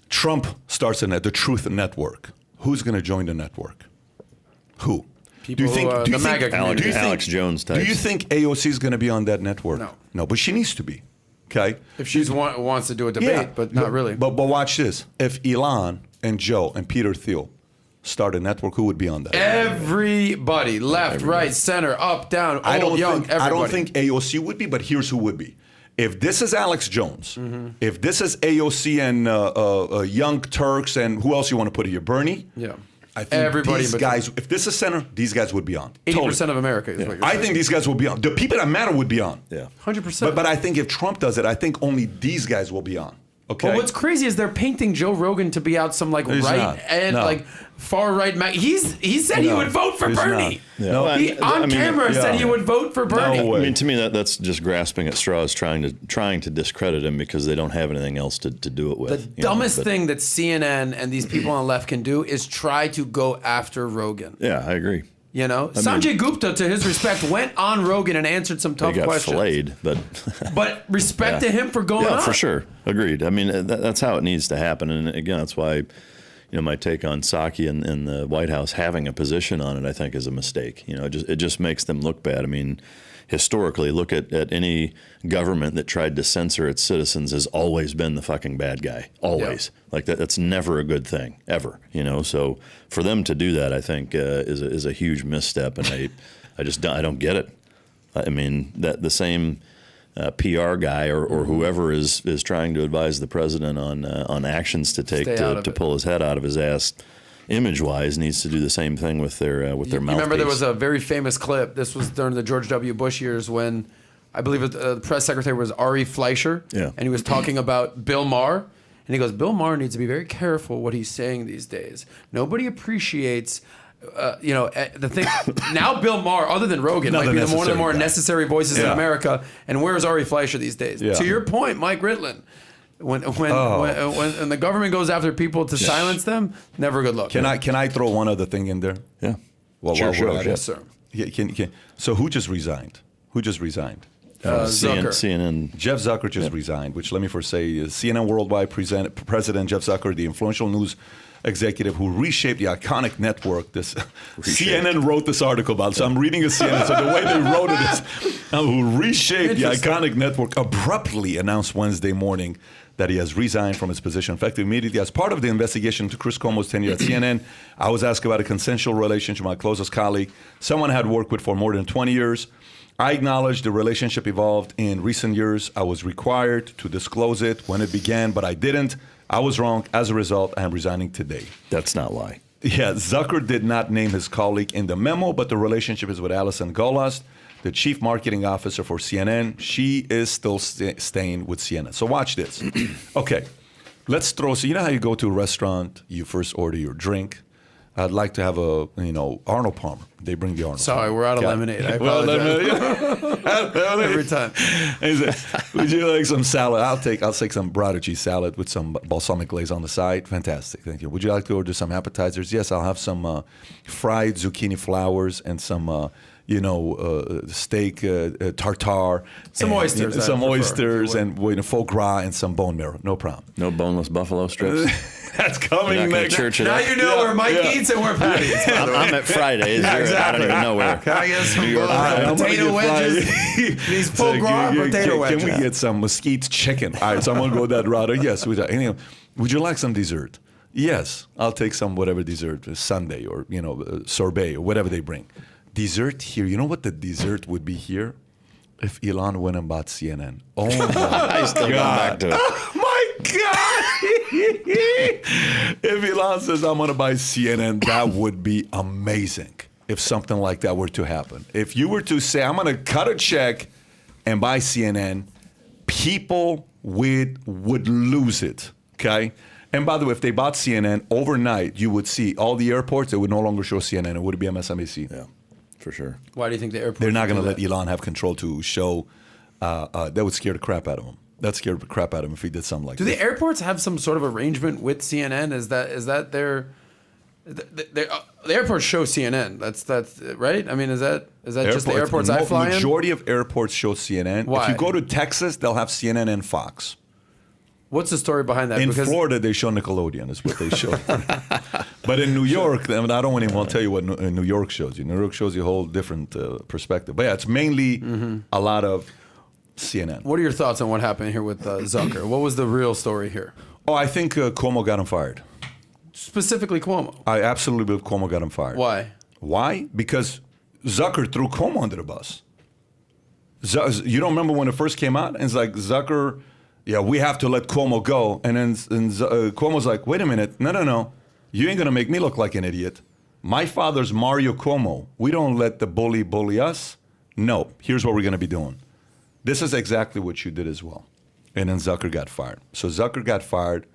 Trump starts the Truth Network. Who's going to join the network? Who? People, the MAGA community. Alex Jones types. Do you think AOC is going to be on that network? No. No, but she needs to be. Okay? If she wants to do a debate, but not really. But watch this. If Elon and Joe and Peter Thiel start a network, who would be on that? Everybody. Left, right, center, up, down, old, young, everybody. I don't think AOC would be, but here's who would be. If this is Alex Jones, if this is AOC and Young Turks and who else you want to put here? Bernie? Yeah. I think Everybody these guys, if this is center, these guys would be on. 80% of America is what you're saying. I think these guys will be on. The people that matter would be on. Yeah. 100%. But I think if Trump does it, I think only these guys will be on. Okay. But what's crazy is they're painting Joe Rogan to be out some like He's right not. and No. like far right. He said he No, would vote for he's Bernie. not. Yeah. No, He on camera said he would vote for Bernie. way. I mean, to me, that's just grasping at straws, trying to discredit him because they don't have anything else to do it with. The dumbest thing that CNN and these people on the left can do is try to go after Rogan. Yeah, I agree. You know, Sanjay Gupta, to his respect, went on Rogan and answered some tough He got questions. filleted, but But respect to him for going yeah, on. for sure, agreed. I mean, that's how it needs to happen. And again, that's why, my take on Psaki and the White House having a position on it, I think, is a mistake. It just makes them look bad. I mean, historically, look at any government that tried to censor its citizens has always been the fucking bad guy. Always. Yeah. Like that's never a good thing, ever. So for them to do that, I think is a huge misstep, and I don't get it. I mean, that the same PR guy or whoever is trying to advise the president on actions to take to pull his head out of his ass, image-wise, needs to do the same thing with their mouthpiece. Remember, there was a very famous clip. This was during the George W. Bush years when I believe the press secretary was Ari Fleischer, and he was talking about Bill Maher. And he goes, Bill Maher needs to be very careful what he's saying these days. Nobody appreciates, the thing. Now Bill Maher, other than Rogan, might be one of the more necessary voices in America. And where's Ari Fleischer these days? Yeah. To your point, Mike Ritland, when the government goes after people to silence them, never a good look. Can I throw one other thing in there? Yeah. Well, sure. Yes, sir. So who just resigned? Zucker. CNN. Jeff Zucker just resigned, which let me first say is CNN Worldwide President Jeff Zucker, the influential news executive who reshaped the iconic network. CNN wrote this article about, so I'm reading a CNN. So the way they wrote it is, who reshaped the iconic network abruptly announced Wednesday morning that he has resigned from his position effective immediately. As part of the investigation into Chris Cuomo's tenure at CNN, I was asked about a consensual relationship with my closest colleague, someone I had worked with for more than 20 years. I acknowledge the relationship evolved in recent years. I was required to disclose it when it began, but I didn't. I was wrong. As a result, I am resigning today. That's not lie. Yeah, Zucker did not name his colleague in the memo, but the relationship is with Alison Gollust, the chief marketing officer for CNN. She is still staying with CNN. So watch this. Okay, let's throw, so you know how you go to a restaurant, you first order your drink. I'd like to have Arnold Palmer. They bring the Arnold. Sorry, Palmer. we're out of lemonade. I apologize. Every time. He said, would you like some salad? I'll take some Brady cheese salad with some balsamic glaze on the side. Fantastic, thank you. Would you like to order some appetizers? Yes, I'll have some fried zucchini flowers and some steak tartare. Some oysters. Some oysters and foie gras and some bone marrow. No problem. No boneless buffalo strips. That's coming next. Now you know where Mike eats and where Pat eats. I'm at Fridays. Exactly. I don't even know where. Can I get some potato wedges? These foie gras potato wedges. Can we get some mesquite chicken? All right, so I'm going to go that route. Yes. Anyway, would you like some dessert? Yes. I'll take some whatever dessert, sundae or, sorbet or whatever they bring. Dessert here. You know what the dessert would be here? If Elon went and bought CNN. Oh, my I still go back to it. Oh, my God. If Elon says, I'm going to buy CNN, that would be amazing if something like that were to happen. If you were to say, I'm going to cut a check and buy CNN, people would lose it, okay? And by the way, if they bought CNN overnight, you would see all the airports, they would no longer show CNN. It would be MSNBC. Yeah. For sure. Why do you think the airport? They're not going to let Elon have control to show. That would scare the crap out of him. That scared the crap out of him if he did something like that. Do the airports have some sort of arrangement with CNN? Is that their? The airports show CNN. That's right. I mean, is that just the airports I fly in? Majority of airports show CNN. Why? If you go to Texas, they'll have CNN and Fox. What's the story behind that? In Florida, they show Nickelodeon, is what they show. But in New York, I don't even want to tell you what New York shows you. New York shows you a whole different perspective. But yeah, it's mainly a lot of CNN. What are your thoughts on what happened here with Zucker? What was the real story here? Oh, I think Cuomo got him fired. Specifically Cuomo. I absolutely believe Cuomo got him fired. Why? Why? Because Zucker threw Cuomo under the bus. You don't remember when it first came out? And it's like, Zucker, yeah, we have to let Cuomo go. And then Cuomo's like, wait a minute. No. You ain't going to make me look like an idiot. My father's Mario Cuomo. We don't let the bully us. No, here's what we're going to be doing. This is exactly what you did as well. And then Zucker got fired. So Zucker got fired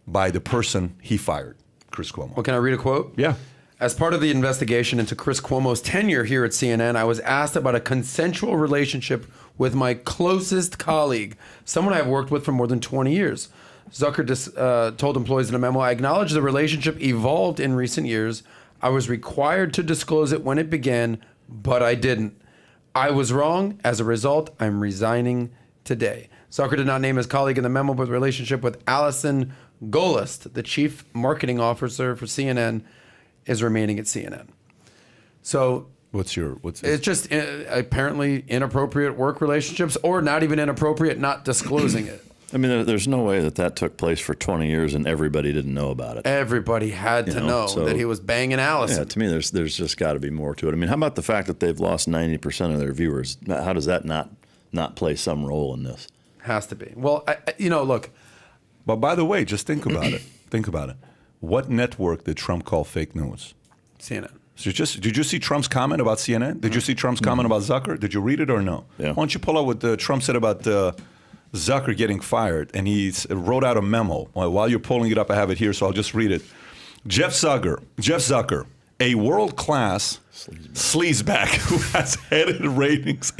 by the person he fired, Chris Cuomo. Well, can I read a quote? Yeah. As part of the investigation into Chris Cuomo's tenure here at CNN, I was asked about a consensual relationship with my closest colleague, someone I have worked with for more than 20 years. Zucker told employees in a memo, I acknowledge the relationship evolved in recent years. I was required to disclose it when it began, but I didn't. I was wrong. As a result, I'm resigning today. Zucker did not name his colleague in the memo, but the relationship with Allison Golast, the chief marketing officer for CNN, is remaining at CNN. So what's it's just apparently inappropriate work relationships, or not even inappropriate, not disclosing it. I mean, there's no way that took place for 20 years and everybody didn't know about it. Everybody had to know that he was banging Allison. Yeah, to me, there's just got to be more to it. I mean, how about the fact that they've lost 90% of their viewers? How does that not play some role in this? Has to be. Well, look. But by the way, just think about it. Think about it. What network did Trump call fake news? CNN. So did you see Trump's comment about CNN? Did you see Trump's comment about Zucker? Did you read it or no? Yeah. Why don't you pull out what Trump said about Zucker getting fired? And he wrote out a memo. While you're pulling it up, I have it here, so I'll just read it. Jeff Zucker, a world-class sleazeback who has headed ratings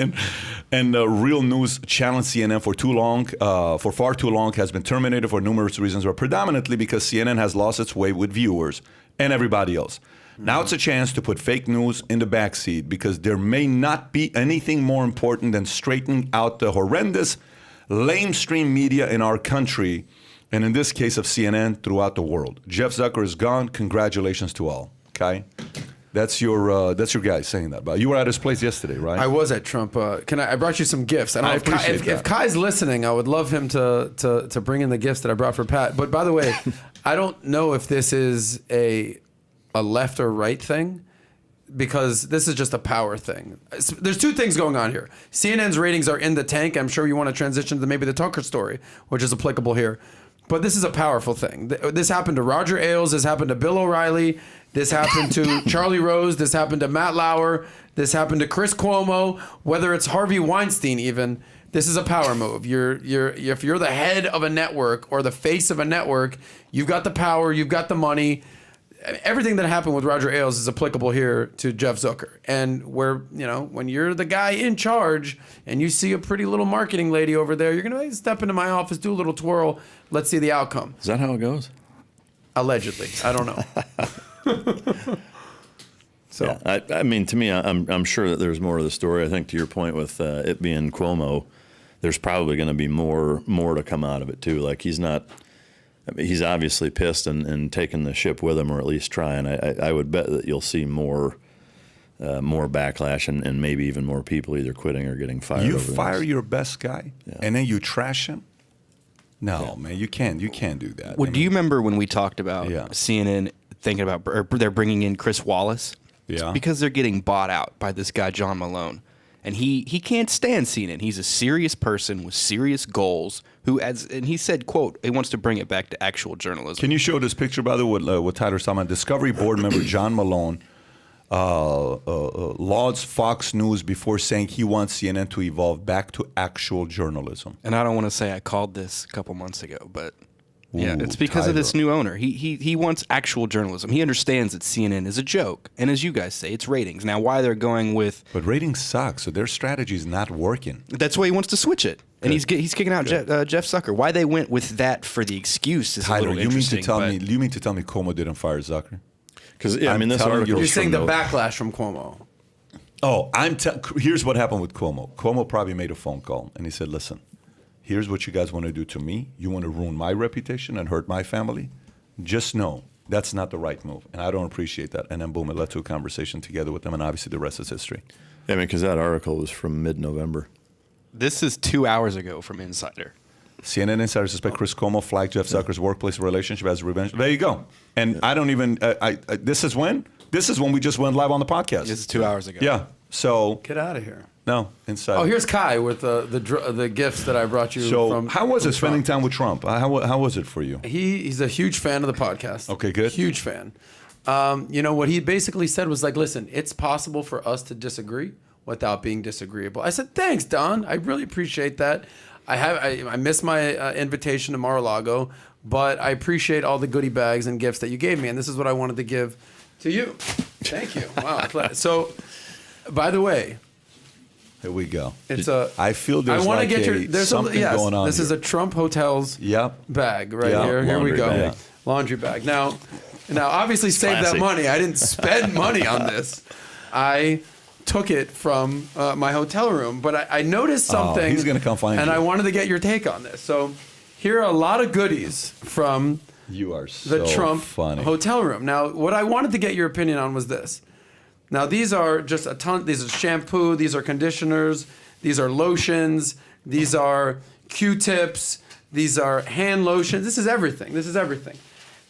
and real news challenge CNN for far too long, has been terminated for numerous reasons, but predominantly because CNN has lost its way with viewers and everybody else. Now it's a chance to put fake news in the backseat because there may not be anything more important than straightening out the horrendous lamestream media in our country, and in this case of CNN, throughout the world. Jeff Zucker is gone. Congratulations to all. Okay, that's your guy saying that. But you were at his place yesterday, right? I was at Trump. I brought you some gifts, and if Kai's listening, I would love him to bring in the gifts that I brought for Pat. But by the way, I don't know if this is a left or right thing, because this is just a power thing. There's two things going on here. CNN's ratings are in the tank. I'm sure you want to transition to maybe the Tucker story, which is applicable here. But this is a powerful thing. This happened to Roger Ailes. This happened to Bill O'Reilly. This happened to Charlie Rose. This happened to Matt Lauer. This happened to Chris Cuomo. Whether it's Harvey Weinstein even, this is a power move. If you're the head of a network or the face of a network, you've got the power, you've got the money. Everything that happened with Roger Ailes is applicable here to Jeff Zucker. And when you're the guy in charge and you see a pretty little marketing lady over there, you're going to step into my office, do a little twirl. Let's see the outcome. Is that how it goes? Allegedly. I don't know. So yeah, I mean, to me, I'm sure that there's more to the story. I think to your point with it being Cuomo, there's probably going to be more to come out of it too. Like he's obviously pissed and taking the ship with him, or at least trying. I would bet that you'll see more backlash and maybe even more people either quitting or getting fired. You fire your best guy, and then you trash him? No, man, you can't do that. Well, do you remember when we talked about CNN thinking about, or they're bringing in Chris Wallace? Yeah. It's because they're getting bought out by this guy, John Malone. And he can't stand CNN. He's a serious person with serious goals and he said, quote, he wants to bring it back to actual journalism. Can you show this picture, by the way, what Tyler's talking about? Discovery board member John Malone lauds Fox News before saying he wants CNN to evolve back to actual journalism. And I don't want to say I called this a couple months ago, but yeah, Ooh, it's because of this new owner. He wants actual journalism. He understands that CNN is a joke. And as you guys say, it's ratings. Now, why they're going with... But ratings suck, so their strategy is not working. That's why he wants to switch it. And he's kicking out Jeff Zucker. Why they went with that for the excuse is Tyler, a little interesting. You mean to tell me Cuomo didn't fire Zucker? Because I mean, this article. You're saying the backlash from Cuomo. Oh, here's what happened with Cuomo. Cuomo probably made a phone call and he said, "Listen." here's what you guys want to do to me. You want to ruin my reputation and hurt my family? Just know that's not the right move. And I don't appreciate that. And then boom, it led to a conversation together with them. And obviously the rest is history. I mean, because that article was from mid-November. This is 2 hours ago from Insider. CNN insiders suspect Chris Cuomo flagged Jeff Zucker's workplace relationship as revenge. There you go. And I don't even, this is when? This is when we just went live on the podcast. This is 2 hours ago. Yeah. So. Get out of here. No, inside. Oh, here's Kai with the gifts that I brought you. So how was it spending time with Trump? How was it for you? He's a huge fan of the podcast. Okay, good. Huge fan. What he basically said was like, listen, it's possible for us to disagree without being disagreeable. I said, thanks, Don. I really appreciate that. I missed my invitation to Mar-a-Lago, but I appreciate all the goodie bags and gifts that you gave me, and this is what I wanted to give to you. Thank you. Wow. So, by the way, here we go. I feel there's something going on. This is a Trump Hotels bag right here. Here we go. Bag. Laundry bag. Now, obviously, save that money. I didn't spend money on this. I took it from my hotel room, but I noticed something. He's gonna come find you. And I wanted to get your take on this. So here are a lot of goodies from the Trump hotel room. Now, what I wanted to get your opinion on was this. Now, these are just a ton. These are shampoo. These are conditioners. These are lotions. These are Q-tips. These are hand lotions. This is everything.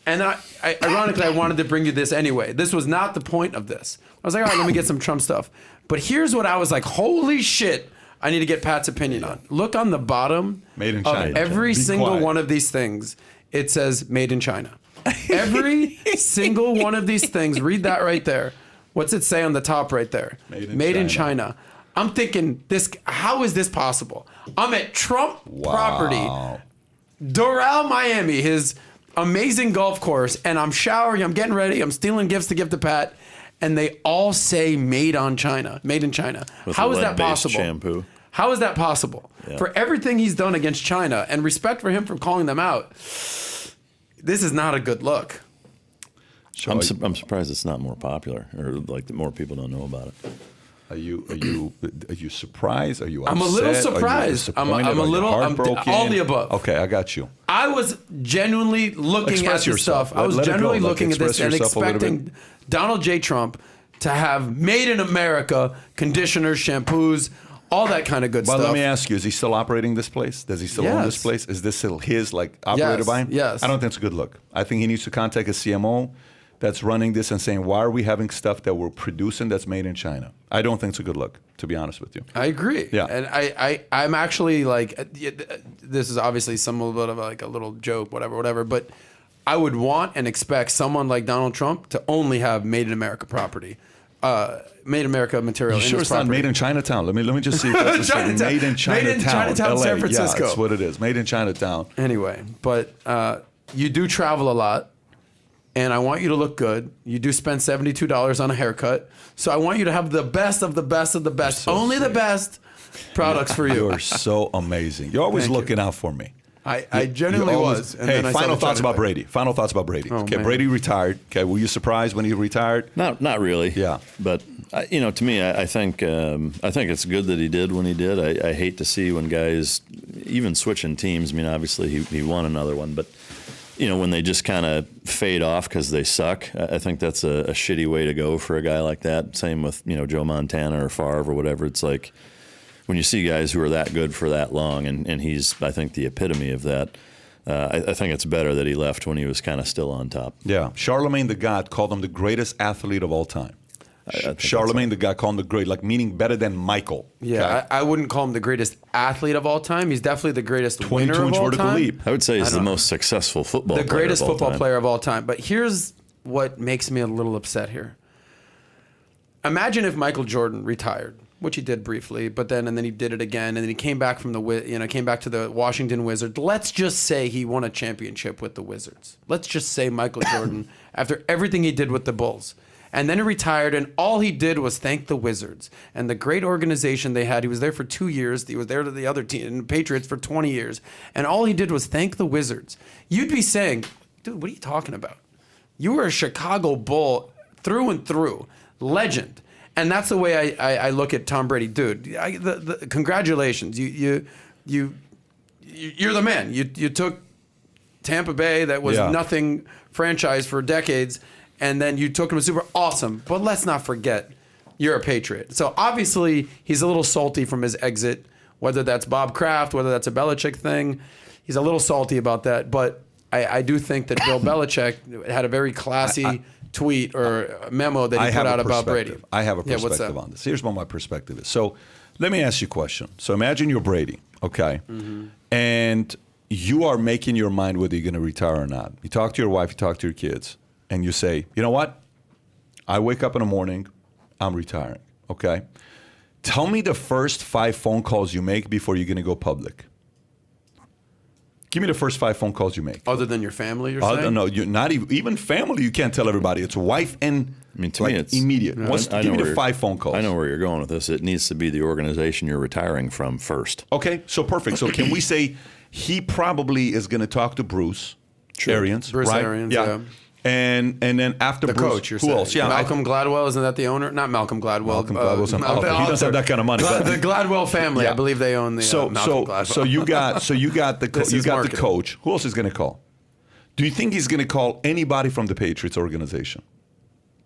And ironically, I wanted to bring you this anyway. This was not the point of this. I was like, all right, let me get some Trump stuff. But here's what I was like, holy shit, I need to get Pat's opinion on. Look on the bottom Made in China. of every single one of these things. It says made in China. Every single one of these things, read that right there. What's it say on the top right there? Made in China. I'm thinking, how is this possible? I'm at Trump property, Doral, Miami, his amazing golf course, and I'm showering, I'm getting ready, I'm stealing gifts to give to Pat, and they all say made in China. How is that possible? Shampoo. How is that possible? Yeah. For everything he's done against China, and respect for him for calling them out, this is not a good look. I'm surprised it's not more popular, or like that more people don't know about it. Are you surprised? Are you upset? I'm a little surprised. I'm a little heartbroken. All the above. Okay, I got you. I was genuinely looking at this stuff. I was genuinely looking at this and expecting Donald J. Trump to have made in America conditioners, shampoos, all that kind of good stuff. Well, let me ask you, is he still operating this place? Does he still own this place? Is this still his, operated by him? Yes. I don't think it's a good look. I think he needs to contact a CMO that's running this and saying, why are we having stuff that we're producing that's made in China? I don't think it's a good look, to be honest with you. I agree. Yeah. And I'm actually this is obviously some little bit of a little joke, whatever, but I would want and expect someone like Donald Trump to only have made in America property. Made in America material. You sure it's not made in Chinatown? Let me just see if that's made in Chinatown. Made in Chinatown, LA. San Francisco. Yeah, that's what it is. Made in Chinatown. Anyway, but you do travel a lot. And I want you to look good. You do spend $72 on a haircut. So I want you to have the best of the best of the best. Only the best products for you. You're so amazing. You're always looking out for me. I genuinely was. And hey, final thoughts about Brady. Final thoughts about Brady. Oh, okay, man. Brady retired. Okay, were you surprised when he retired? Not really. Yeah. But to me, I think it's good that he did when he did. I hate to see when guys even switching teams. I mean, obviously he won another one, but when they just kind of fade off because they suck, I think that's a shitty way to go for a guy like that. Same with Joe Montana or Favre or whatever. It's like when you see guys who are that good for that long, and he's, I think, the epitome of that. I think it's better that he left when he was kind of still on top. Yeah. Charlemagne the God called him the greatest athlete of all time. Charlemagne the God called him the great, meaning better than Michael. Yeah, okay. I wouldn't call him the greatest athlete of all time. He's definitely the greatest winner of all vertical time. Leap. I would say he's the most successful football player. The greatest football player of all time. But here's what makes me a little upset here. Imagine if Michael Jordan retired, which he did briefly, and then he did it again, and then he came back to the Washington Wizards. Let's just say he won a championship with the Wizards. Let's just say Michael Jordan, after everything he did with the Bulls. And then he retired, and all he did was thank the Wizards and the great organization they had. He was there for 2 years. He was there to the other team, the Patriots, for 20 years. And all he did was thank the Wizards. You'd be saying, dude, what are you talking about? You were a Chicago Bull through and through, legend. And that's the way I look at Tom Brady. Dude, congratulations. You you're the man. You took Tampa Bay, that was nothing franchise for decades, and then you took him to Super. Awesome. But let's not forget, you're a Patriot. So obviously he's a little salty from his exit, whether that's Bob Kraft, whether that's a Belichick thing. He's a little salty about that. But I do think that Bill Belichick had a very classy tweet or memo that he put out about Brady. I have a perspective on this. Here's what my perspective is. So let me ask you a question. So imagine you're Brady, okay? Mm-hmm. And you are making your mind whether you're going to retire or not. You talk to your wife, you talk to your kids, and you say, you know what? I wake up in the morning, I'm retiring, okay? Tell me the first 5 phone calls you make before you're going to go public. Give me the first 5 phone calls you make. Other than your family, you're saying? No, you're not even family. You can't tell everybody. It's wife and to me, it's immediate. Give me the 5 phone calls. I know where you're going with this. It needs to be the organization you're retiring from first. Okay, so perfect. So can we say he probably is going to talk to Bruce Arians, Bruce right? Arians, yeah. And then after the Bruce, coach, you're who saying. else? Yeah, Malcolm Gladwell, isn't that the owner? Not Malcolm Gladwell. Malcolm Gladwell's an author. He doesn't have that kind of money. The Gladwell family, I believe they own the Malcolm Gladwell. So you got the coach. Who else is going to call? Do you think he's going to call anybody from the Patriots organization?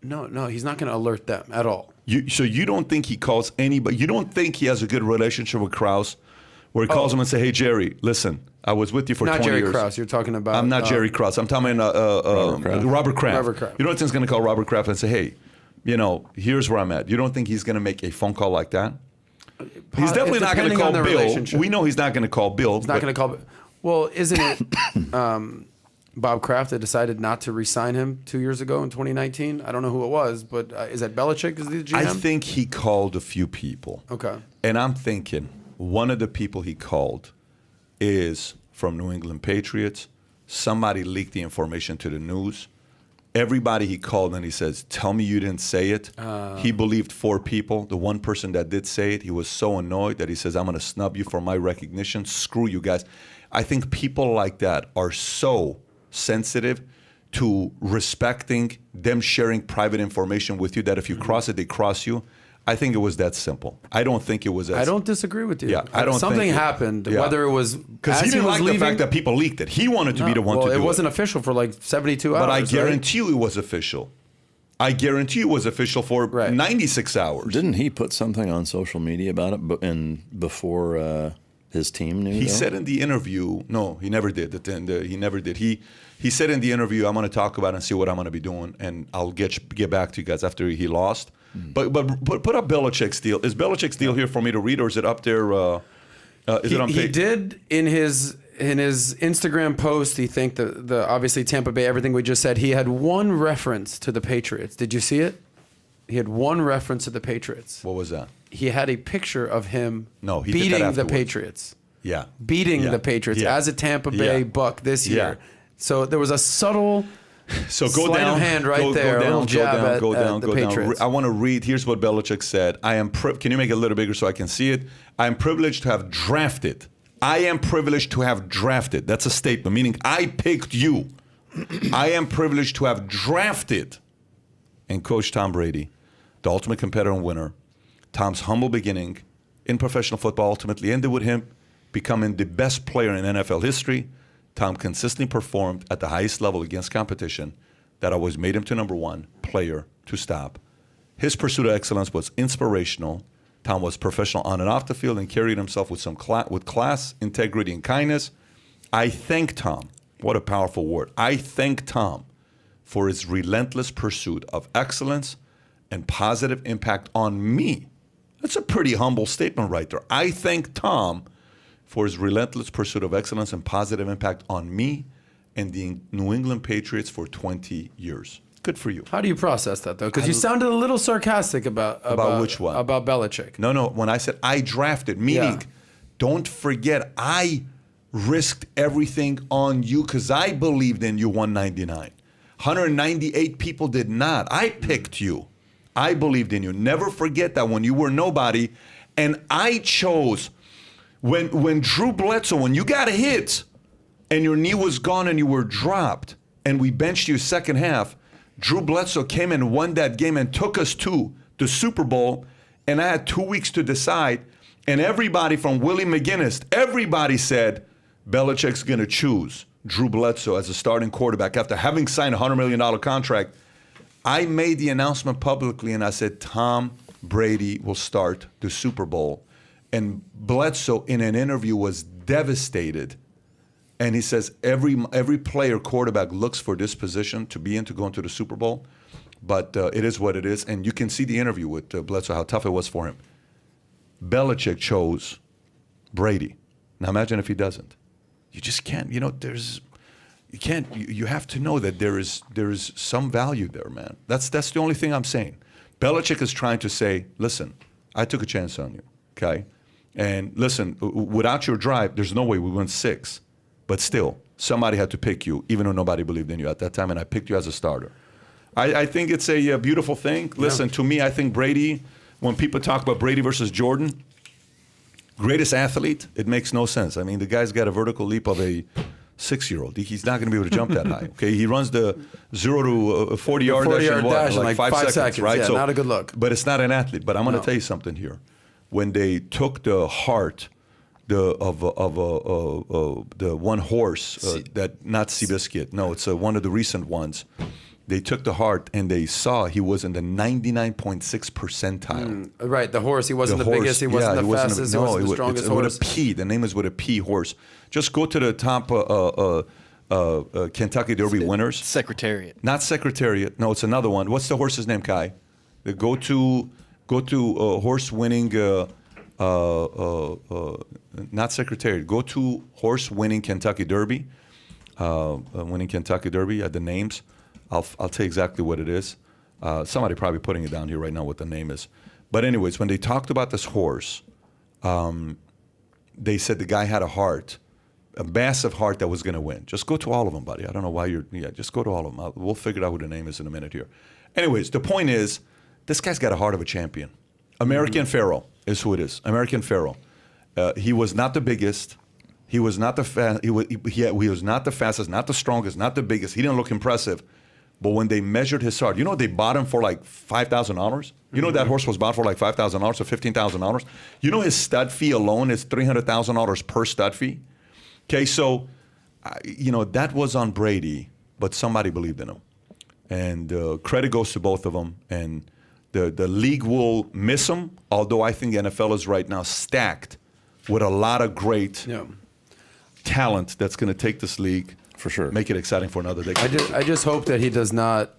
No, he's not going to alert them at all. So you don't think he calls anybody? You don't think he has a good relationship with Krause, where he calls him and say, "Hey Jerry, listen, I was with you for 20 years." Not Jerry Krause. You're talking about. I'm not Jerry Krause. I'm talking Robert Kraft. You don't think he's going to call Robert Kraft and say, "Hey, here's where I'm at." You don't think he's going to make a phone call like that? He's definitely not going to call Bill. We know he's not going to call Bill. He's not going to call. Well, isn't it Bob Kraft that decided not to re-sign him 2 years ago in 2019? I don't know who it was, but is that Belichick? Is the GM? I think he called a few people. Okay. And I'm thinking one of the people he called is from New England Patriots. Somebody leaked the information to the news. Everybody he called and he says, "Tell me you didn't say it." He believed 4 people. The one person that did say it, he was so annoyed that he says, "I'm going to snub you for my recognition. Screw you guys." I think people like that are so sensitive to respecting them sharing private information with you that if you cross it, they cross you. I think it was that simple. I don't think it was as... I don't disagree with you. Yeah, I don't Something think happened, whether it was... Because he didn't like the fact that people leaked it. He wanted to be the one to do it. It wasn't official for like 72 hours. But I guarantee you it was official. I guarantee you it was official for 96 hours. Didn't he put something on social media about it before his team knew? He said in the interview... No, he never did. He never did. He said in the interview, "I'm going to talk about it and see what I'm going to be doing, and I'll get back to you guys after he lost." But put up Belichick's deal. Is Belichick's deal here for me to read, or is it up there? Is it on page? He did in his Instagram post. He thanked the obviously Tampa Bay, everything we just said. He had one reference to the Patriots. Did you see it? He had one reference to the Patriots. What was that? He had a picture of him beating the Patriots. Yeah. Beating the Patriots as a Tampa Bay Buck this year. So there was a subtle sleight of hand right there. Go down. I want to read. Here's what Belichick said. Can you make it a little bigger so I can see it? I am privileged to have drafted. That's a statement, meaning I picked you. I am privileged to have drafted and coached Tom Brady, the ultimate competitor and winner. Tom's humble beginning in professional football ultimately ended with him becoming the best player in NFL history. Tom consistently performed at the highest level against competition that always made him to number 1 player to stop. His pursuit of excellence was inspirational. Tom was professional on and off the field and carried himself with class, integrity, and kindness. I thank Tom. What a powerful word. I thank Tom for his relentless pursuit of excellence and positive impact on me. That's a pretty humble statement right there. I thank Tom for his relentless pursuit of excellence and positive impact on me and the New England Patriots for 20 years. Good for you. How do you process that, though? Because you sounded a little sarcastic about which one? About Belichick. No. When I said I drafted, meaning don't forget I risked everything on you because I believed in you 199. 198 people did not. I picked you. I believed in you. Never forget that when you were nobody, and I chose... When Drew Bledsoe, when you got a hit and your knee was gone and you were dropped and we benched you second half, Drew Bledsoe came and won that game and took us to the Super Bowl, and I had 2 weeks to decide, and everybody from Willie McGinnis, everybody said, Belichick's going to choose Drew Bledsoe as a starting quarterback after having signed a $100 million contract, I made the announcement publicly and I said, Tom Brady will start the Super Bowl. And Bledsoe in an interview was devastated. And he says every player quarterback looks for this position to be in to go into the Super Bowl. But it is what it is. And you can see the interview with Bledsoe, how tough it was for him. Belichick chose Brady. Now imagine if he doesn't. You just can't, you have to know that there is some value there, man. That's the only thing I'm saying. Belichick is trying to say, listen, I took a chance on you, okay? And listen, without your drive, there's no way we win 6. But still, somebody had to pick you, even though nobody believed in you at that time, and I picked you as a starter. I think it's a beautiful thing. Listen, to me, I think Brady, when people talk about Brady versus Jordan, greatest athlete, it makes no sense. I mean, the guy's got a vertical leap of a 6-year-old. He's not going to be able to jump that high. Okay, he runs the 0 to 40-yard dash in like 5 seconds, right? Yeah, so, not a good look. But it's not an athlete. But I'm going to tell you something here. When they took the heart of the one horse, that not Seabiscuit, no, it's one of the recent ones. They took the heart and they saw he was in the 99.6 percentile. Right, the horse. He wasn't the biggest. He wasn't the fastest. He wasn't the strongest horse. With a P. The name is with a P horse. Just go to the top Kentucky Derby winners. Secretariat. Not Secretariat. No, it's another one. What's the horse's name, Kai? Go to horse winning. Not Secretariat. Go to horse winning Kentucky Derby. Winning Kentucky Derby. The names. I'll tell you exactly what it is. Somebody probably putting it down here right now what the name is. But anyways, when they talked about this horse, they said the guy had a massive heart that was going to win. Just go to all of them, buddy. I don't know why just go to all of them. We'll figure out who the name is in a minute here. Anyways, the point is, this guy's got a heart of a champion. American Pharaoh is who it is. American Pharaoh. He was not the biggest. He was not the he was not the fastest, not the strongest, not the biggest. He didn't look impressive. But when they measured his heart, they bought him for like $5,000. You know that horse was bought for like $5,000 or $15,000. You know his stud fee alone is $300,000 per stud fee. Okay, so that was on Brady, but somebody believed in him, and credit goes to both of them. And the league will miss him. Although I think the NFL is right now stacked with a lot of great talent that's going to take this league. For sure. Make it exciting for another decade. I just hope that he does not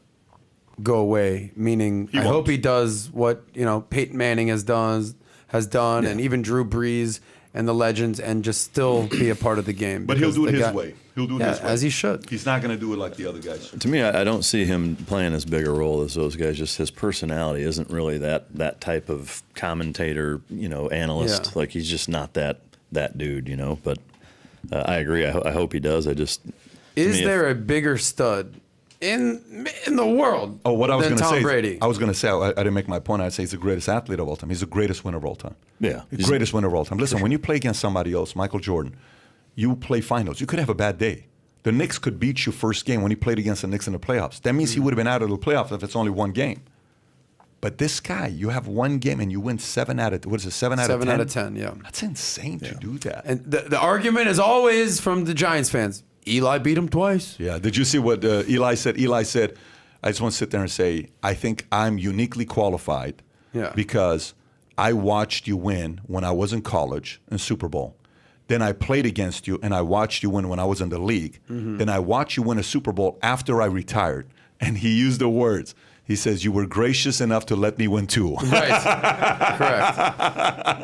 go away, meaning I hope he does what, Peyton Manning has done, and even Drew Brees and the legends, and just still be a part of the game. But he'll do it his way. He'll do it his way. As he should. He's not going to do it like the other guys. To me, I don't see him playing as big a role as those guys. Just his personality isn't really that type of commentator, analyst. Yeah. Like, he's just not that dude, But I agree. I hope he does. Is there a bigger stud in the world than Tom Brady? I was going to say, I didn't make my point. I'd say he's the greatest athlete of all time. He's the greatest winner of all time. Yeah. The greatest winner of all time. Listen, when you play against somebody else, Michael Jordan, you play finals. You could have a bad day. The Knicks could beat you first game when he played against the Knicks in the playoffs. That means he would have been out of the playoffs if it's only one game. But this guy, you have one game and you win 7 out of 10? 7 out of 10? 7 out of 10, yeah. That's insane to do that. And the argument is always from the Giants fans. Eli beat him twice. Yeah. Did you see what Eli said? Eli said, I just want to sit there and say, I think I'm uniquely qualified because I watched you win when I was in college in Super Bowl. Then I played against you, and I watched you win when I was in the league. Mm-hmm. Then I watched you win a Super Bowl after I retired. And he used the words. He says, you were gracious enough to let me win too. Right. Correct.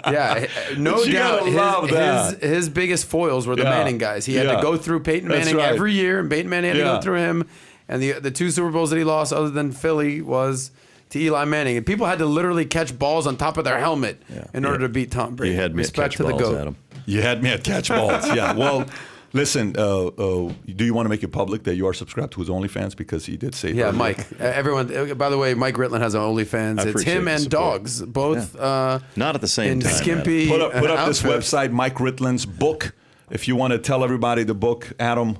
Yeah, no doubt. His biggest foils were the Manning guys. He had to go through Peyton Manning every year, and Peyton Manning had to go through him. And the 2 Super Bowls that he lost, other than Philly, was to Eli Manning. And people had to literally catch balls on top of their helmet in order to beat Tom Brady. You had me Respect at catch to the balls, GOAT. Adam. You had me at catch balls. Yeah. Well, listen, do you want to make it public that you are subscribed to his OnlyFans? Because he did say earlier. Mike. Everyone, by the way, Mike Ritland has an OnlyFans. It's him and dogs, both not at the same in time. Skimpy put up outfits. this website, Mike Ritland's book. If you want to tell everybody the book, Adam,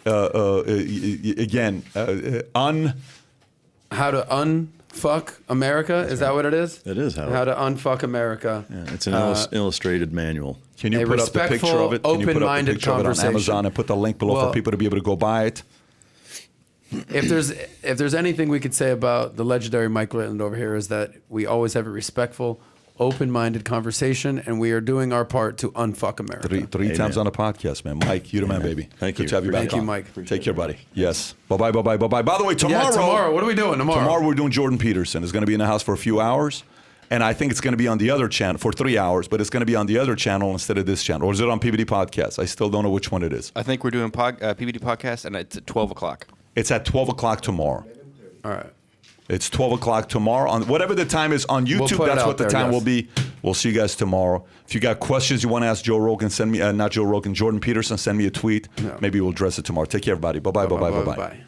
again, How to Fuck America. Is that what it is? It is how to unfuck America. Yeah, it's an illustrated manual. Can you put up the picture of it? Can you put up the picture of it on Amazon and put the link below for people to be able to go buy it? If there's anything we could say about the legendary Mike Ritland over here is that we always have a respectful, open-minded conversation, and we are doing our part to unfuck America. Three times on the podcast, man. Mike, you the man, baby. Thank you. Good to have you back Thank on. you, Mike. Take care, buddy. Yes. Bye-bye. By the way, tomorrow, what are we doing tomorrow? Tomorrow we're doing Jordan Peterson. Is going to be in the house for a few hours. And I think it's going to be on the other channel for 3 hours, but it's going to be on the other channel instead of this channel. Or is it on PBD Podcast? I still don't know which one it is. I think we're doing PBD Podcast, and it's at 12 o'clock. It's at 12 o'clock tomorrow. All right. It's 12 o'clock tomorrow. On whatever the time is on YouTube, that's what the time will be. We'll see you guys tomorrow. If you got questions you want to ask Joe Rogan, send me, not Joe Rogan, Jordan Peterson, send me a tweet. Yeah. Maybe we'll address it tomorrow. Take care, everybody. Bye-bye. Bye.